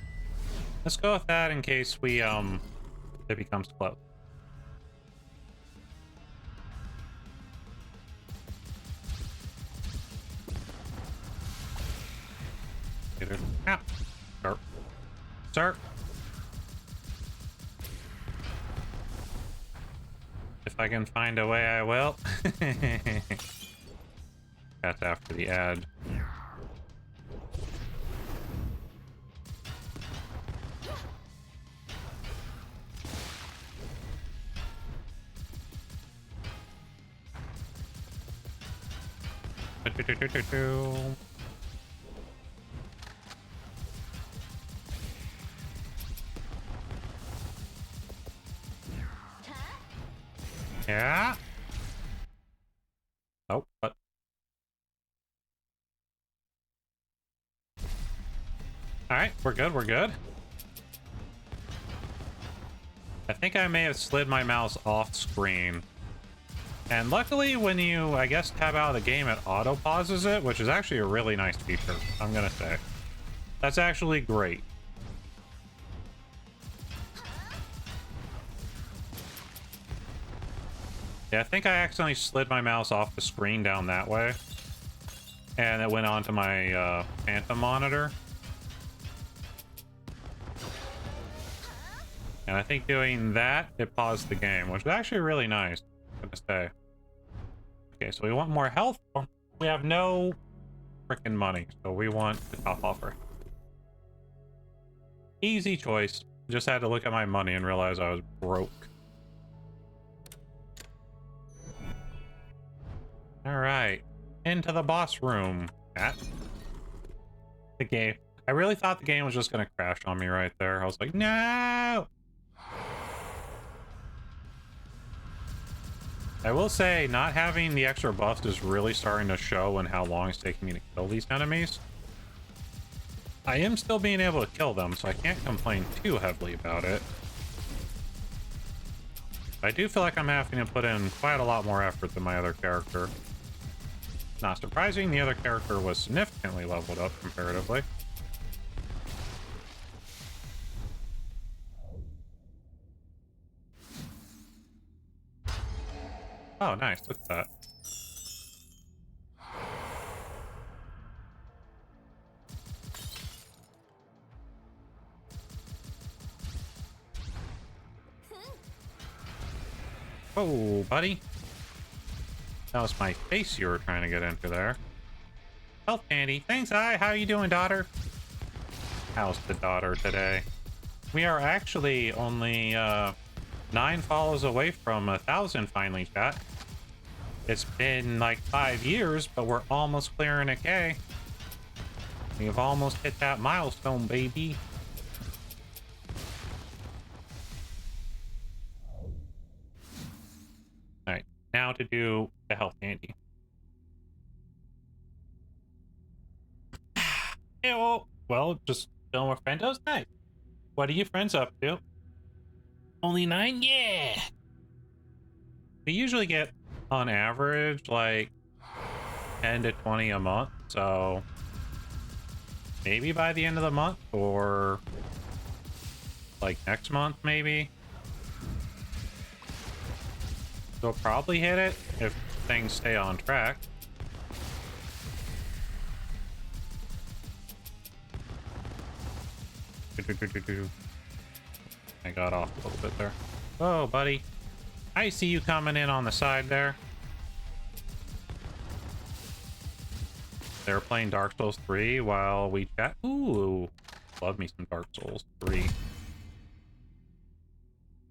Speaker 1: Let's go with that in case we, it becomes close. Ah. Sir. Sir. If I can find a way, I will. That's after the ad. Yeah. Oh, what? Alright, we're good, we're good. I think I may have slid my mouse off screen. And luckily, when you, I guess, tab out of the game, it auto pauses it, which is actually a really nice feature, I'm gonna say. That's actually great. Yeah, I think I accidentally slid my mouse off the screen down that way. And it went onto my Phantom monitor. And I think doing that, it paused the game, which is actually really nice, I'm gonna say. Okay, so we want more health. We have no freaking money, so we want the top offer. Easy choice. Just had to look at my money and realize I was broke. Alright, into the boss room. The game. I really thought the game was just gonna crash on me right there. I was like, no! I will say, not having the extra buffs is really starting to show in how long it's taking me to kill these enemies. I am still being able to kill them, so I can't complain too heavily about it. I do feel like I'm having to put in quite a lot more effort than my other character. Not surprising, the other character was significantly leveled up comparatively. Oh, nice. Look at that. Oh, buddy. That was my face you were trying to get into there. Health candy. Thanks, Hi. How you doing, daughter? How's the daughter today? We are actually only 9 follows away from 1,000 finally, chat. It's been like 5 years, but we're almost clearing a K. We've almost hit that milestone, baby. Alright, now to do the health candy. Ew. Well, just chilling with friendos? Nice. What are you friends up to? Only 9? Yeah! We usually get, on average, like 10 to 20 a month, so maybe by the end of the month, or like next month, maybe. We'll probably hit it if things stay on track. I got off a little bit there. Oh, buddy. I see you coming in on the side there. They're playing Dark Souls 3 while we chat. Ooh, love me some Dark Souls 3.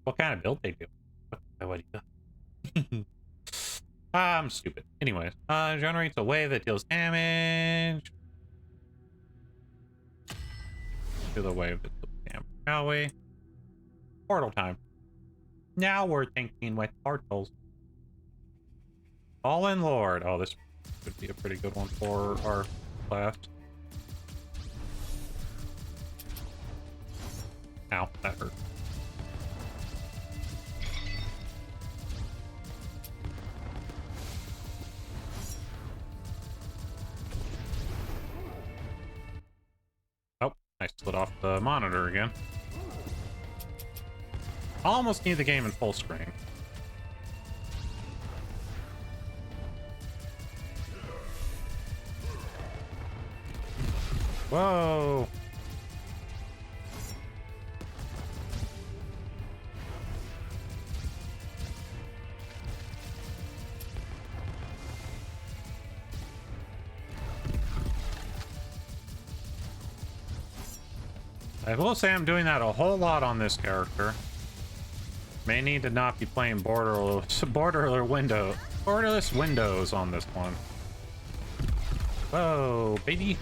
Speaker 1: What kind of build they do? What do you got? I'm stupid. Anyways, generates a wave that deals damage. To the wave that deals damage, shall we? Portal time. Now we're thinking with portals. Fallen Lord. Oh, this could be a pretty good one for our class. Ow, that hurt. Oh, I slid off the monitor again. Almost need the game in full screen. Whoa! I will say I'm doing that a whole lot on this character. May need to not be playing borderless windows on this one. Whoa, baby.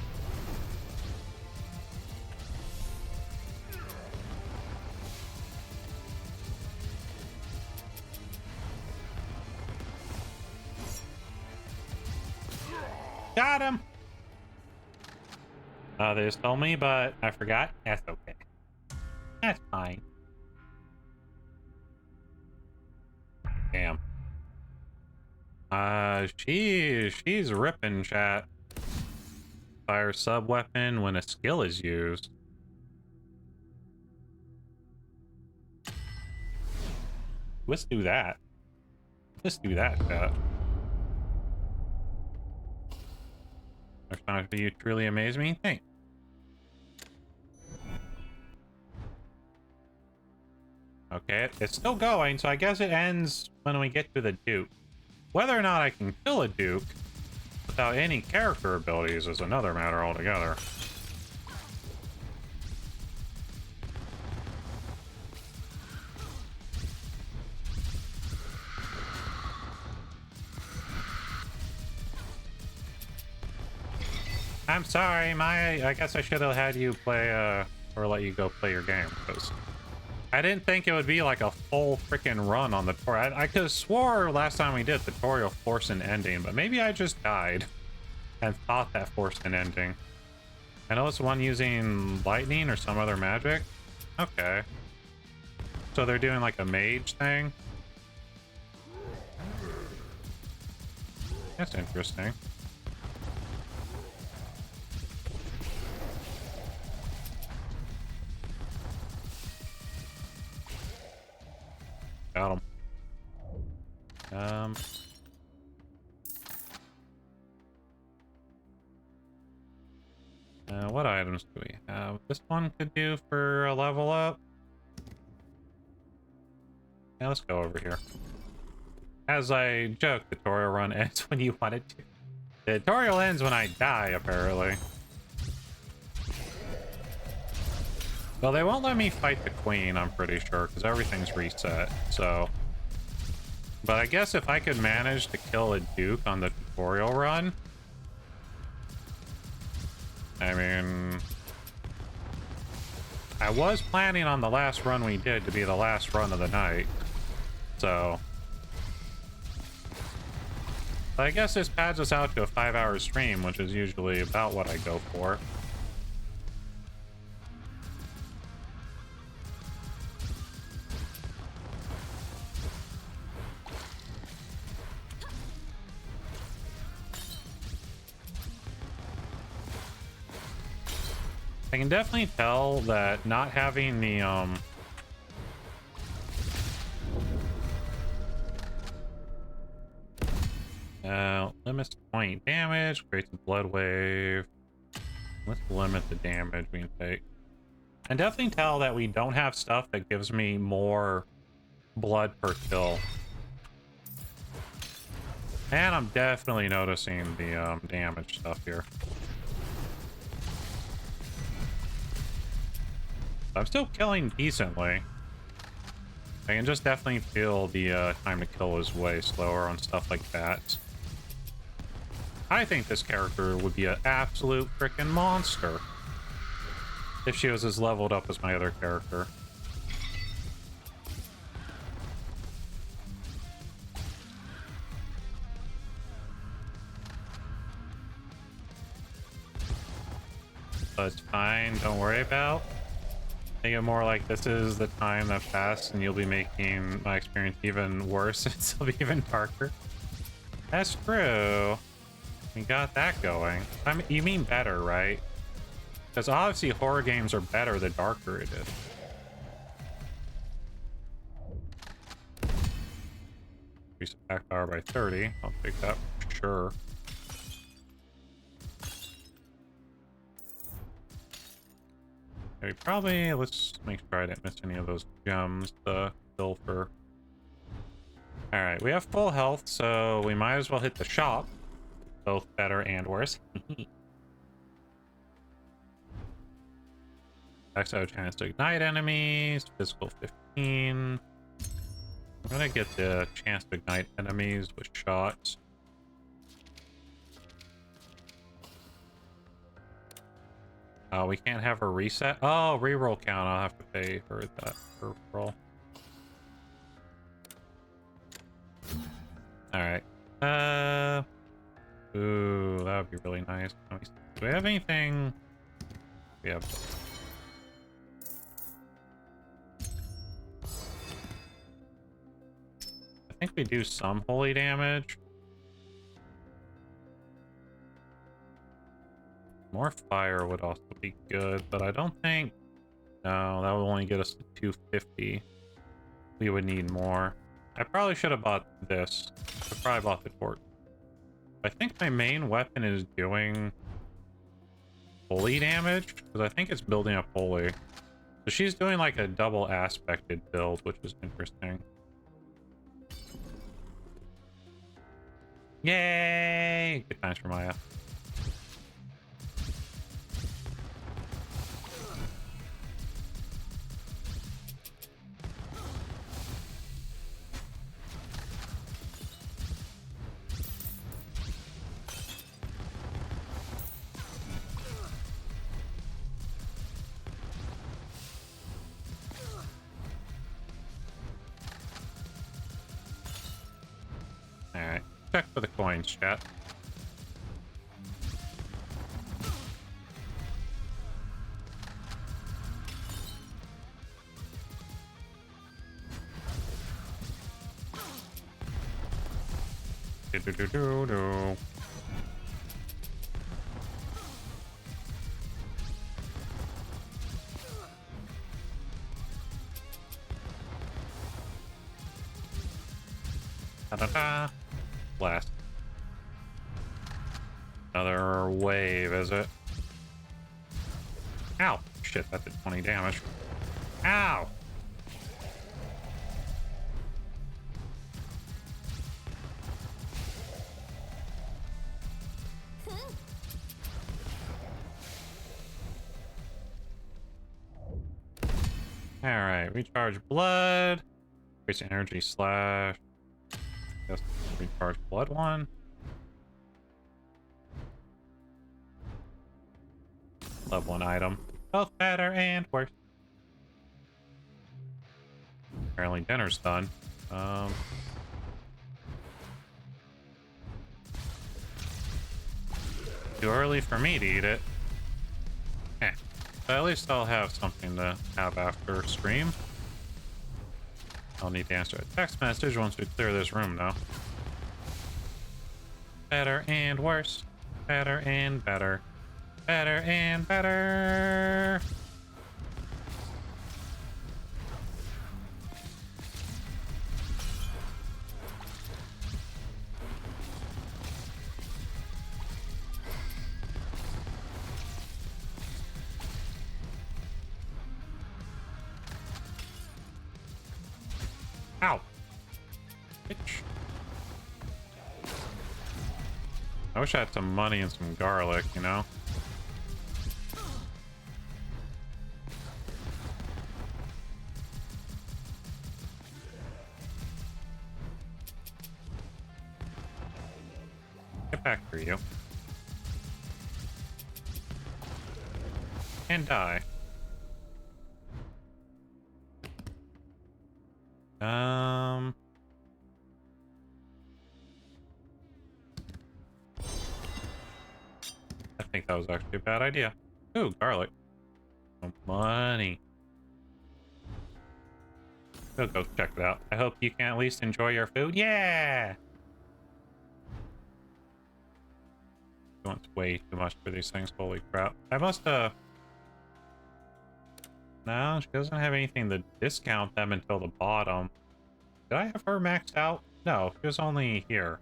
Speaker 1: Got him! They just told me, but I forgot. That's okay. That's fine. Damn. She's ripping, chat. Fire sub weapon when a skill is used. Let's do that. Let's do that, chat. Next time you truly amaze me. Thanks. Okay, it's still going, so I guess it ends when we get to the Duke. Whether or not I can kill a Duke without any character abilities is another matter altogether. I'm sorry, I guess I should have had you play, or let you go play your game, because I didn't think it would be like a full freaking run on the tutorial. I could have swore last time we did the tutorial forced an ending, but maybe I just died and thought that forced an ending. I know it's one using lightning or some other magic. Okay. So they're doing like a mage thing. That's interesting. Got him. What items do we have? This one could do for a level up. Yeah, let's go over here. As I joke, the tutorial run ends when you want it to. The tutorial ends when I die, apparently. Well, they won't let me fight the queen, I'm pretty sure, because everything's reset, so... But I guess if I could manage to kill a duke on the tutorial run... I mean... I was planning on the last run we did to be the last run of the night, so... But I guess this pads us out to a 5-hour stream, which is usually about what I go for. I can definitely tell that not having the, limits point damage, creates a blood wave. Let's limit the damage we can take. I can definitely tell that we don't have stuff that gives me more blood per kill. And I'm definitely noticing the damage stuff here. I'm still killing decently. I can just definitely feel the time to kill is way slower on stuff like that. I think this character would be an absolute freaking monster if she was as leveled up as my other character. But it's fine, don't worry about. Think it more like this is the time that passed and you'll be making my experience even worse. It'll be even darker. That's true. We got that going. I mean, you mean better, right? Because obviously horror games are better the darker it is. Increase attack power by 30. I'll take that for sure. Okay, probably, let's make sure I didn't miss any of those gems to fill for. Alright, we have full health, so we might as well hit the shop. Both better and worse. XO chance to ignite enemies, physical 15. I'm gonna get the chance to ignite enemies with shots. We can't have a reset. Oh, reroll count. I'll have to pay for that for roll. Alright. Ooh, that would be really nice. Do we have anything? We have. I think we do some holy damage. More fire would also be good, but I don't think... No, that would only get us to 250. We would need more. I probably should have bought this. I probably bought the torch. I think my main weapon is doing holy damage, because I think it's building up holy. So she's doing like a double aspected build, which is interesting. Yay! Good times for Maya. Alright, check for the coins, chat. Do-do-do-do-do. Da-da-da. Blast. Another wave, is it? Ow! Shit, that did 20 damage. Ow! Alright, recharge blood. Increase energy slash. Guess recharge blood one. Level 1 item. Both better and worse. Apparently dinner's done. Too early for me to eat it. But at least I'll have something to have after stream. I'll need to answer a text message once we clear this room, though. Better and worse. Better and better. Better and better. Ow. Bitch. I wish I had some money and some garlic, you know? Get back for you. And die. I think that was actually a bad idea. Ooh, garlic. Oh, money. We'll go check it out. I hope you can at least enjoy your food. Yeah! She wants way too much for these things. Holy crap. I must have... No, she doesn't have anything to discount them until the bottom. Did I have her maxed out? No, she was only here.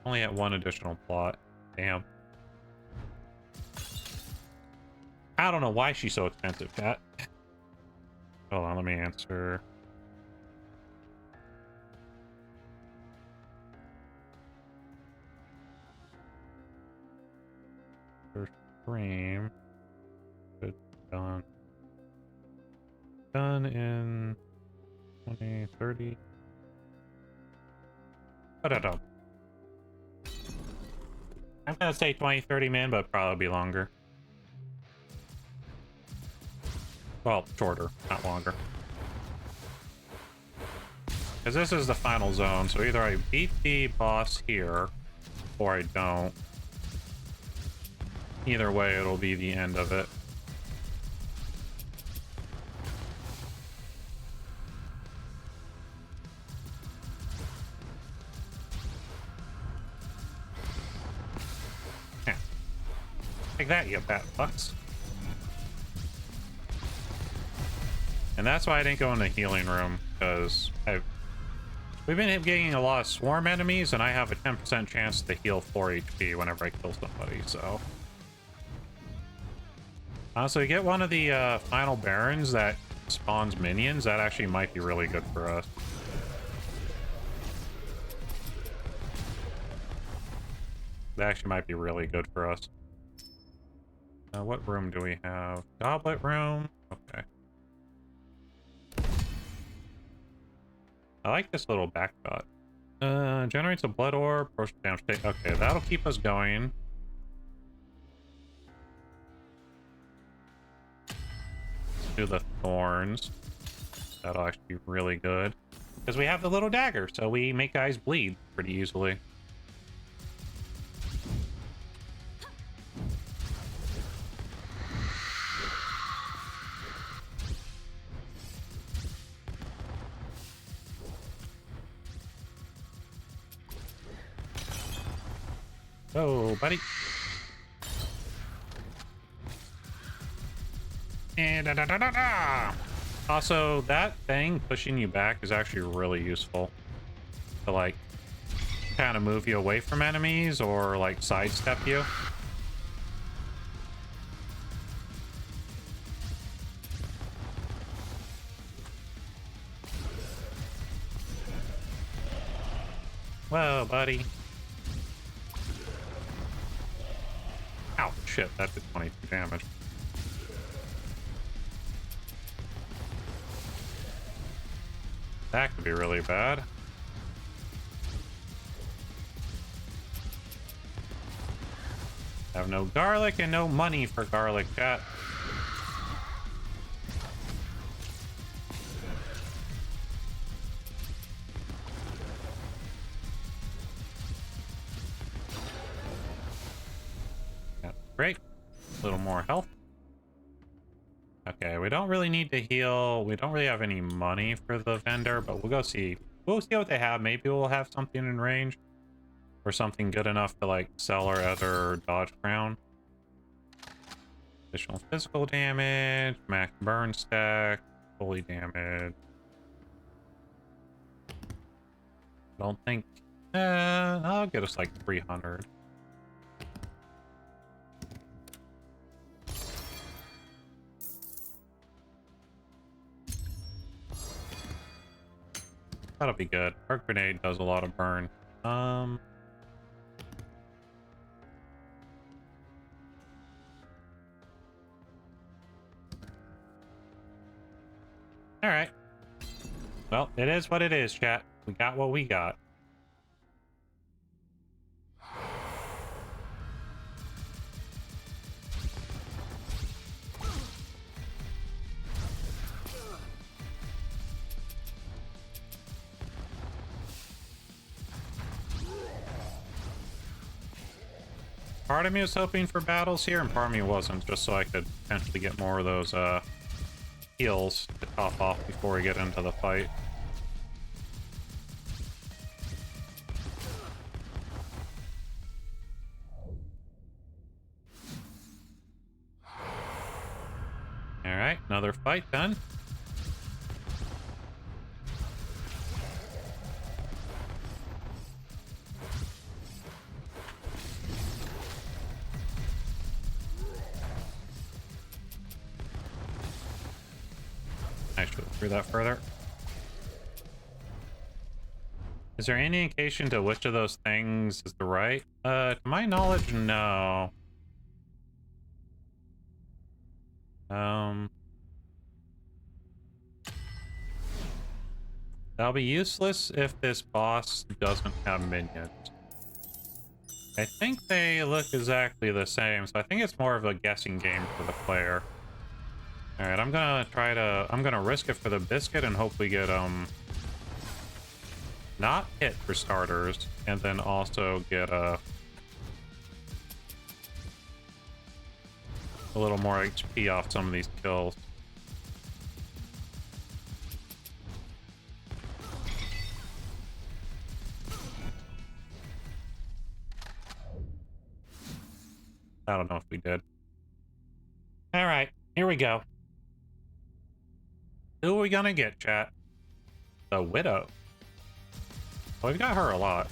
Speaker 1: Only at one additional plot. Damn. I don't know why she's so expensive, chat. Hold on, let me answer. First stream. Good. Done. Done in 2030. Da-da-da. I'm gonna say 2030, man, but probably be longer. Well, shorter, not longer. Because this is the final zone, so either I beat the boss here, or I don't. Either way, it'll be the end of it. Yeah. Take that, you fat fucks. And that's why I didn't go in the healing room, because we've been getting a lot of swarm enemies, and I have a 10% chance to heal 4 HP whenever I kill somebody, so... Honestly, get one of the final barons that spawns minions. That actually might be really good for us. That actually might be really good for us. What room do we have? Goblet room? Okay. I like this little back dot. Generates a blood orb. Damage take. Okay, that'll keep us going. Do the thorns. That'll actually be really good. Because we have the little dagger, so we make guys bleed pretty easily. Oh, buddy. And also, that thing pushing you back is actually really useful to, like, kind of move you away from enemies or, like, sidestep you. Whoa, buddy. Ow, shit, that did 22 damage. That could be really bad. Have no garlic and no money for garlic, chat. Yeah, great. A little more health. Okay, we don't really need to heal. We don't really have any money for the vendor, but we'll go see. We'll see what they have. Maybe we'll have something in range. Or something good enough to, like, sell our other dodge crown. Additional physical damage, max burn stack, holy damage. Don't think... I'll get us, like, 300. That'll be good. Arc grenade does a lot of burn. Alright. Well, it is what it is, chat. We got what we got. Part of me was hoping for battles here, and part of me wasn't, just so I could potentially get more of those, heals to top off before we get into the fight. Alright, another fight done. I should go through that further. Is there any indication to which of those things is the right? To my knowledge, no. That'll be useless if this boss doesn't have minions. I think they look exactly the same, so I think it's more of a guessing game for the player. Alright, I'm gonna risk it for the biscuit and hope we get, not hit for starters, and then also get, a little more HP off some of these kills. I don't know if we did. Alright, here we go. Who are we gonna get, chat? The Widow. Well, we've got her a lot.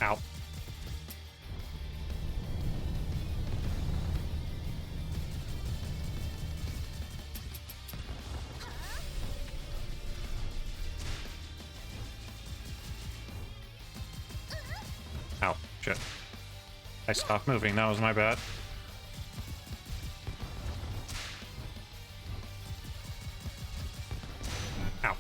Speaker 1: Ow. Ow, shit. I stopped moving, that was my bad. Ow.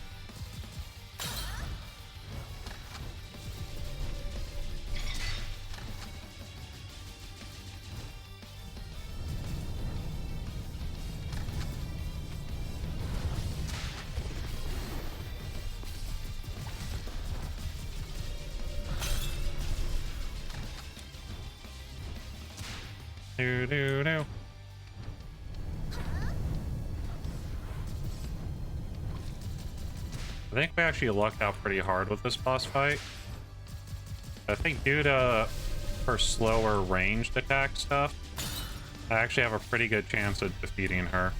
Speaker 1: Do. I think we actually lucked out pretty hard with this boss fight. I think due to her slower ranged attack stuff, I actually have a pretty good chance of defeating her.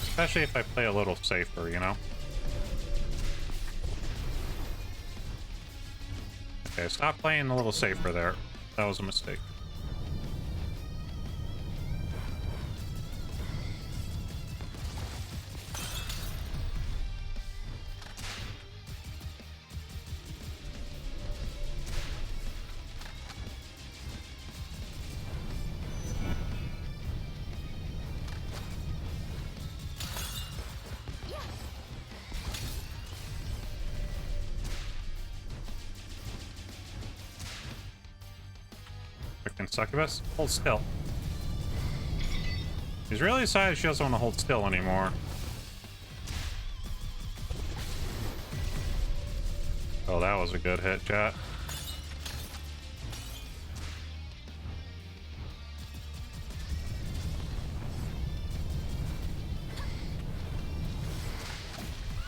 Speaker 1: Especially if I play a little safer, you know? Okay, stop playing a little safer there. That was a mistake. Freaking succubus. Hold still. She's really decided she doesn't want to hold still anymore. Oh, that was a good hit, chat.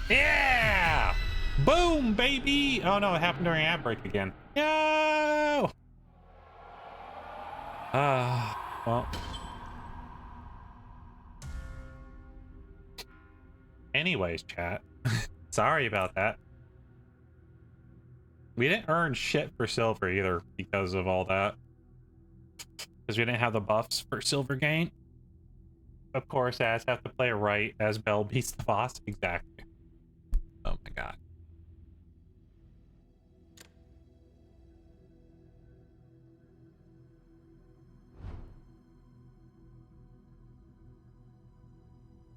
Speaker 1: Yeah! Boom, baby! Oh no, it happened during ad break again. No! Well. Anyways, chat. Sorry about that. We didn't earn shit for silver either because of all that. Because we didn't have the buffs for silver gain. Of course, as have to play it right as Bell beats the boss. Exactly. Oh my god.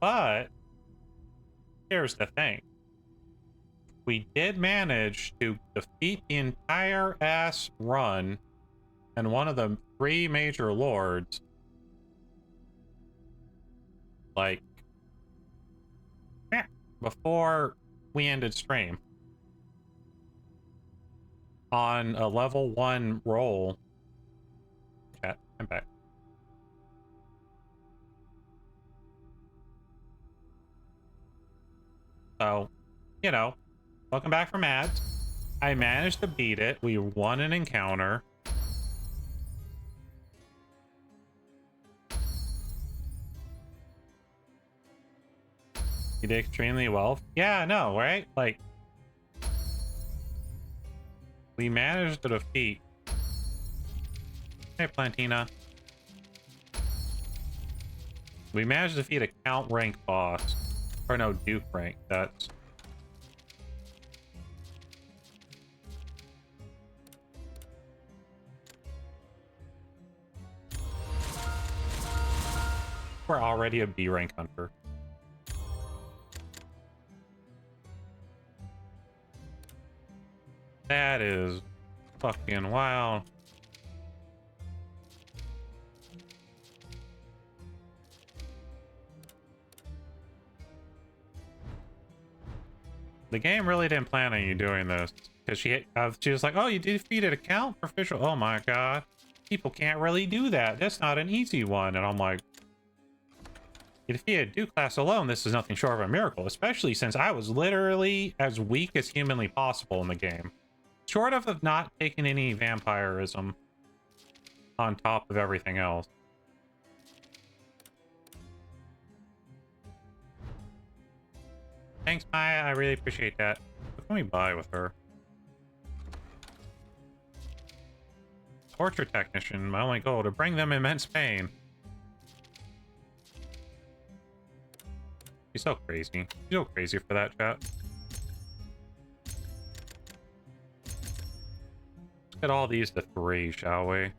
Speaker 1: But here's the thing. We did manage to defeat the entire ass run and one of the 3 major lords. Like, yeah, before we ended stream. On a level 1 roll. Chat, I'm back. So, you know, welcome back from ads. I managed to beat it. We won an encounter. You did extremely well. Yeah, I know, right? Like, we managed to defeat. Hey, Plantina. We managed to defeat a count rank boss. Or no, Duke rank. That's. We're already a B rank hunter. That is fucking wild. The game really didn't plan on you doing this. Because she was like, oh, you defeated a count for official. Oh my god. People can't really do that. That's not an easy one. And I'm like, you defeated Duke class alone. This is nothing short of a miracle. Especially since I was literally as weak as humanly possible in the game. Short of not taking any vampirism on top of everything else. Thanks, Maya. I really appreciate that. What can we buy with her? Torture technician. My only goal to bring them immense pain. She's so crazy. She's so crazy for that, chat. Let's get all these to 3, shall we?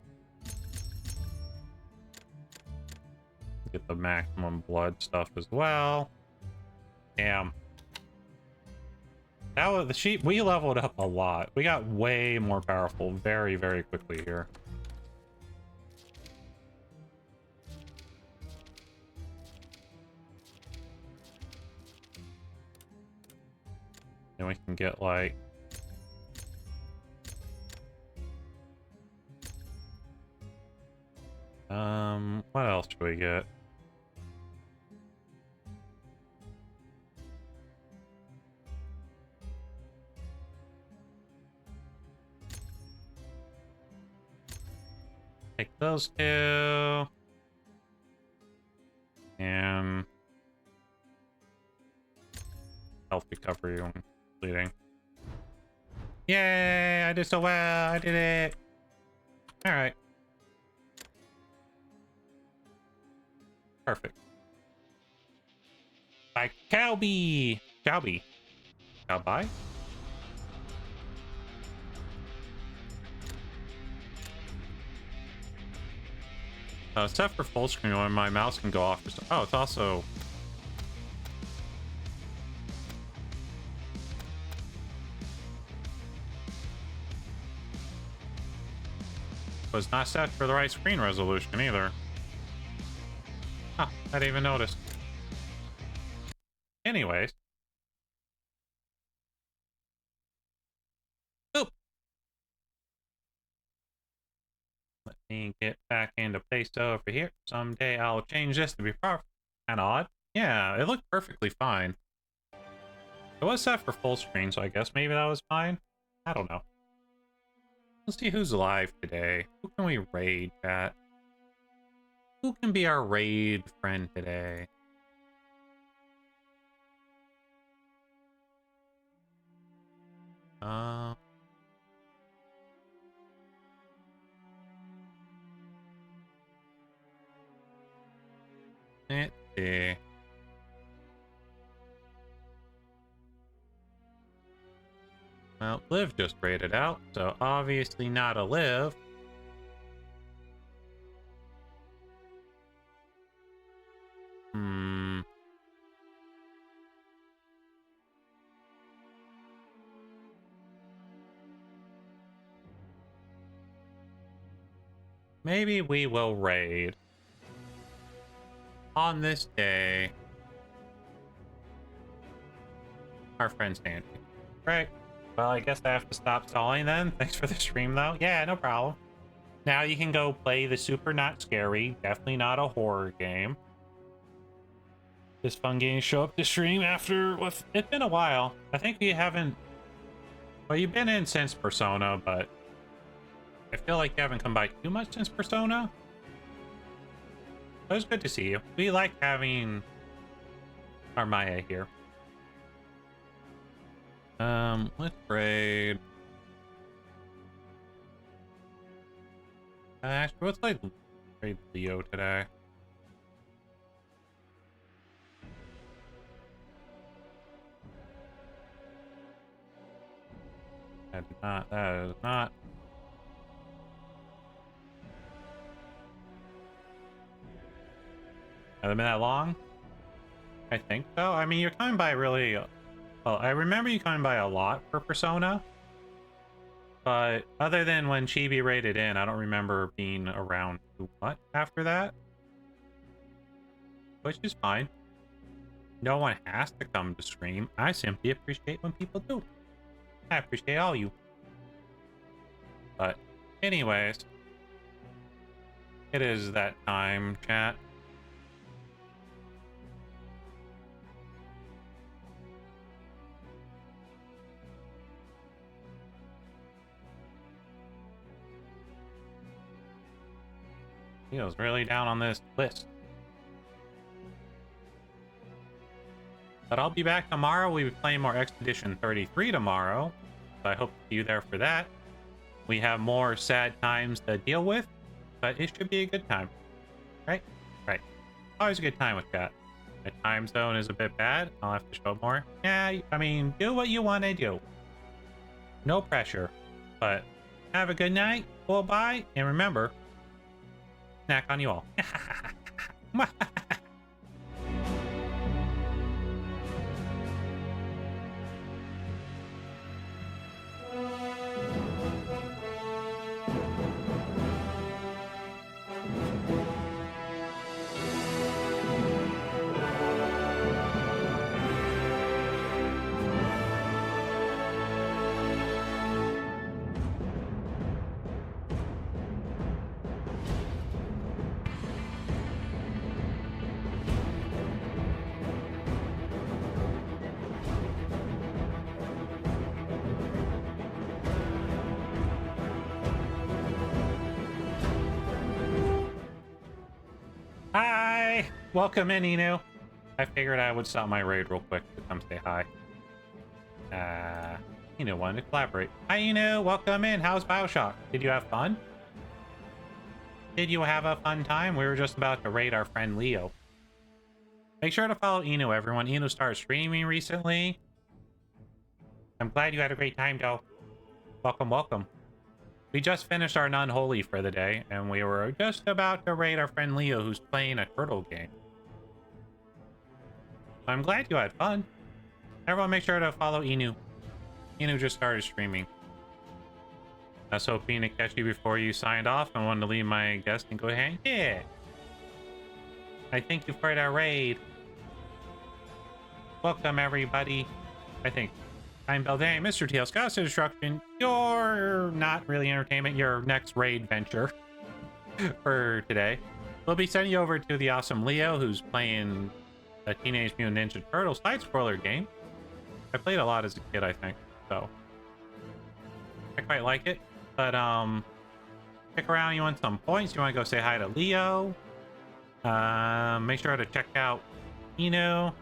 Speaker 1: Get the maximum blood stuff as well. Damn. That was the sheep. We leveled up a lot. We got way more powerful very, very quickly here. Then we can get like what else should we get? Take those 2. And health recovery when bleeding. Yay! I did so well! I did it! Alright. Perfect. By Cowbee! Cowbee. Cowbye? Except for full screen when my mouse can go off. Oh, it's also... was not set for the right screen resolution either. Huh, I didn't even notice. Anyways. Oop! Let me get back into place over here. Someday I'll change this to be proper. Kinda odd. Yeah, it looked perfectly fine. It was set for full screen, so I guess maybe that was fine. I don't know. Let's see who's live today. Who can we raid, chat? Who can be our raid friend today? Let's see. Well, Liv just raided out, so obviously not a Liv. Maybe we will raid on this day our friend Sandy. Right. Well, I guess I have to stop stalling then. Thanks for the stream, though. Yeah, no problem. Now you can go play the super not scary, definitely not a horror game. This fun game show up to stream after... It's been a while. I think we haven't... Well, you've been in since Persona, but... I feel like you haven't come by too much since Persona. It was good to see you. We like having our Maya here. Let's raid. Actually, let's raid Leo today. That is not. Has it been that long? I think so. I mean, you're coming by really... Well, I remember you coming by a lot for Persona. But other than when Chibi raided in, I don't remember being around too much after that. Which is fine. No one has to come to stream. I simply appreciate when people do. I appreciate all you. But anyways. It is that time, chat. He was really down on this list. But I'll be back tomorrow. We'll be playing more Expedition 33 tomorrow. So I hope to see you there for that. We have more sad times to deal with, but it should be a good time. Right? Right. Always a good time with that. The time zone is a bit bad. I'll have to show more. Yeah, I mean, do what you want to do. No pressure. But have a good night. Well, bye. And remember, snack on you all. Hi! Welcome in, Inu. I figured I would stop my raid real quick to come say hi. Inu wanted to collaborate. Hi, Inu! Welcome in! How's Bioshock? Did you have fun? Did you have a fun time? We were just about to raid our friend Leo. Make sure to follow Inu, everyone. Inu started streaming recently. I'm glad you had a great time, though. Welcome, welcome. We just finished our NunHoly for the day, and we were just about to raid our friend Leo, who's playing a turtle game. I'm glad you had fun. Everyone make sure to follow Inu. Inu just started streaming. I was hoping to catch you before you signed off. I wanted to leave my guest and go ahead. Yeah. I thank you for that raid. Welcome, everybody. I think I'm Beldang, Mr. TL Scott's Destruction. You're not really entertainment. Your next raid venture for today. We'll be sending you over to the awesome Leo, who's playing a Teenage Mutant Ninja Turtles side-scroller game. I played a lot as a kid, I think, so I quite like it. But stick around. You want some points? You want to go say hi to Leo? Make sure to check out Inu.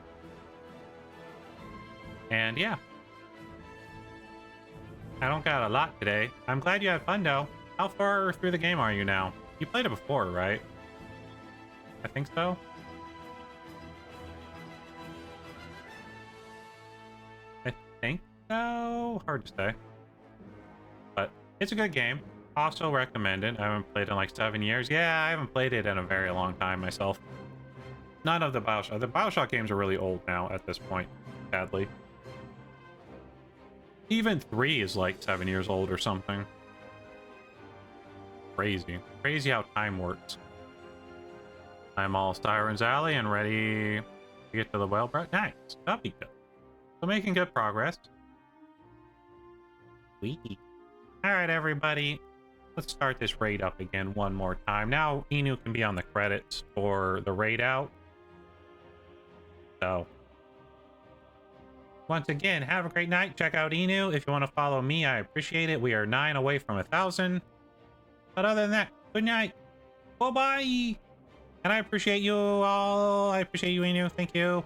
Speaker 1: And yeah, I don't got a lot today. I'm glad you had fun though. How far through the game are you now? You played it before, right? I think so. I think so. Hard to say. But it's a good game. Also recommended. I haven't played it in like 7 years. Yeah, I haven't played it in a very long time myself. None of the Bioshock. The Bioshock games are really old now at this point, sadly. Even 3 is like 7 years old or something. Crazy. Crazy how time works. I'm all Siren's Alley and ready to get to the well. Nice. That'd be good. So making good progress. Sweet. Alright, everybody. Let's start this raid up again one more time. Now Inu can be on the credits for the raid out. So once again, have a great night. Check out Inu. If you want to follow me, I appreciate it. We are 9 away from 1,000. But other than that, good night. Bye-bye. And I appreciate you all. I appreciate you, Inu. Thank you.